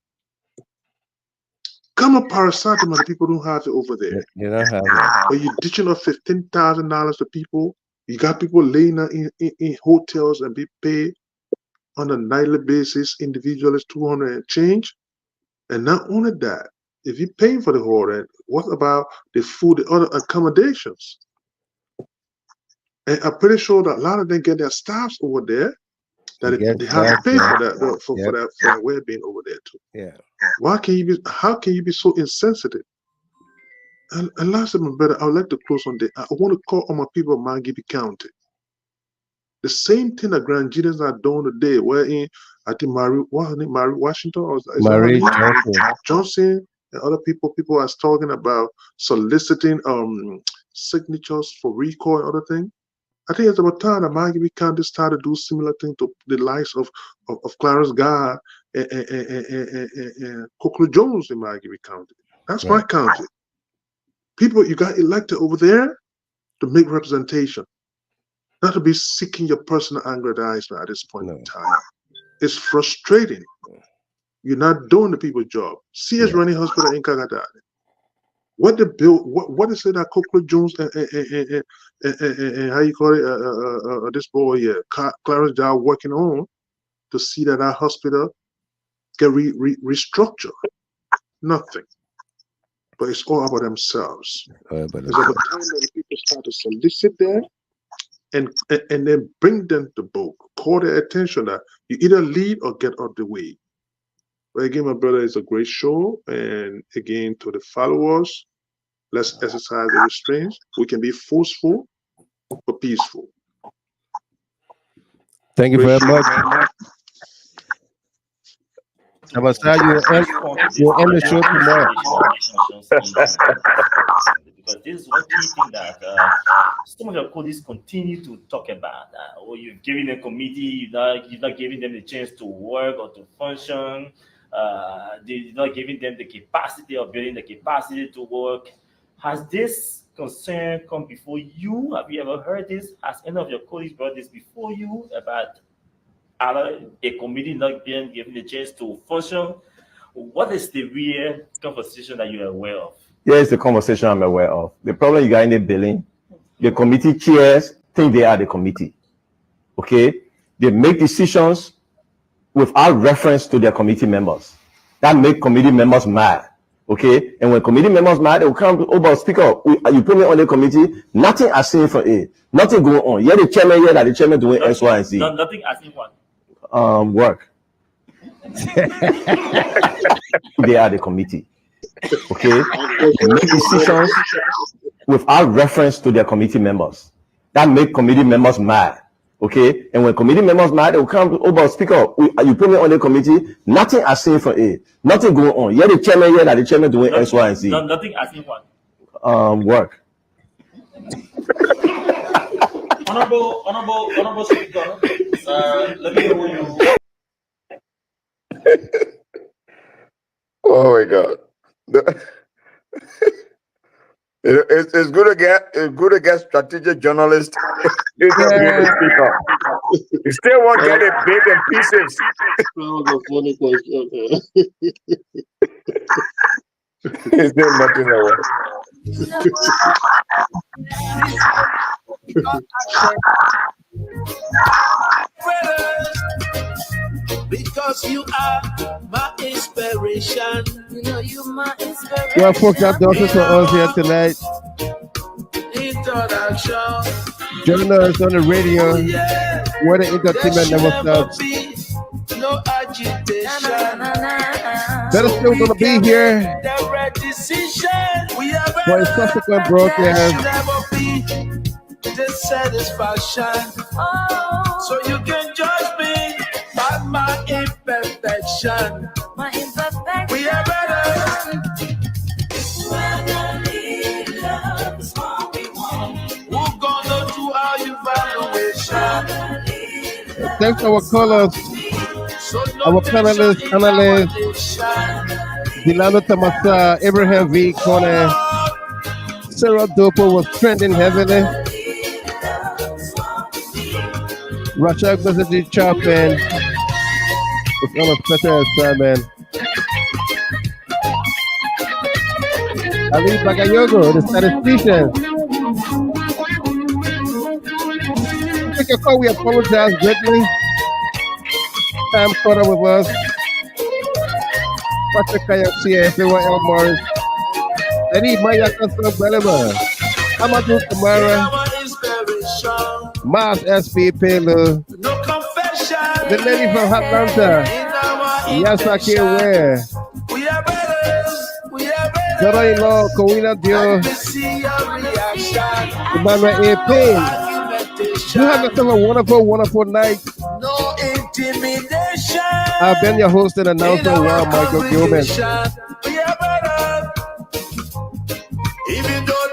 Come up parasitic, man. People don't have it over there. They don't have it. But you're ditching off $15,000 to people. You got people laying out in hotels and be paid on a nightly basis. Individual is $200 and change. And not only that, if you're paying for the hotel, what about the food, the other accommodations? And I'm pretty sure that a lot of them get their staffs over there that they have to pay for that for that well-being over there too. Yeah. Why can you be? How can you be so insensitive? And lastly, my brother, I would like to close on that. I want to call on my people of Mangibi County. The same thing that Grand Juries are doing today, wherein I think Mary Washington or Mary Johnson and other people are talking about soliciting signatures for recall and other things. I think it's about time that Mangibi County started to do similar thing to the likes of Clarence God and Koklo Jones in Mangibi County. That's my county. People, you got elected over there to make representation, not to be seeking your personal aggrandizement at this point in time. It's frustrating. You're not doing the people's job. CS running hospital in Kagadani. What the bill? What is it that Koklo Jones and how you call it? This boy here, Clarence are working on to see that our hospital get restructured. Nothing. But it's all about themselves. It's about time that the people start to solicit there and then bring them to book. Call their attention that you either lead or get out the way. But again, my brother, it's a great show. And again, to the followers, let's exercise the restraints. We can be forceful but peaceful. Thank you very much. I must tell you, you'll end the show tomorrow. Because this is one key thing that some of your colleagues continue to talk about. You've given them committee, you're not giving them the chance to work or to function. You're not giving them the capacity or building the capacity to work. Has this concern come before you? Have you ever heard this? Has any of your colleagues brought this before you about a committee not being given the chance to function? What is the real conversation that you're aware of? Yeah, it's the conversation I'm aware of. The problem you got in the billing, the committee chairs think they are the committee. Okay? They make decisions without reference to their committee members. That make committee members mad. Okay? And when committee members mad, they will come over, Speaker, you put me on the committee, nothing I seen from it. Nothing going on. You're the chairman here, that the chairman doing X, Y, and Z. Nothing I seen what? Work. They are the committee. Okay? They make decisions without reference to their committee members. That make committee members mad. Okay? And when committee members mad, they will come over, Speaker, you put me on the committee, nothing I seen from it. Nothing going on. You're the chairman here, that the chairman doing X, Y, and Z. Nothing I seen what? Work. Honorable Speaker, let me know you. Oh my God. It's good to get strategic journalists. You still won't get it big in pieces. That was a funny question. Is there nothing else? Because you are my inspiration. You know you're my inspiration. Well, folks, that does it for us here tonight. Introduction. Join us on the radio, where the entertainment never stops. No agitation. That is still going to be here for a subsequent broadcast. Dissatisfaction. So you can judge me by my imperfection. My imperfection. We are better. We're gonna do our evaluation. Thanks to our callers, our panelists, analysts, Delano Tamasa, Abraham V. Kone, Sarah Dopo was trending heavily. Rashad Gazeti Chapman was on a special assignment. Ali Bagayogo, the statistician. Take a call, we apologize greatly. Sam Carter with us. Patrick Kayaksia, everyone L. Morris. Eddie Maya Castro Belema. Amadou Kamara. Mars SP Pelu. No confession. The lady from Atlanta. Yes, I can't wear. Daughter-in-law, Kowina Dio. Emmanuel A. Payne. You have yourself a wonderful, wonderful night. No intimidation. I've been your host and announcer, Michael Gilman. Even though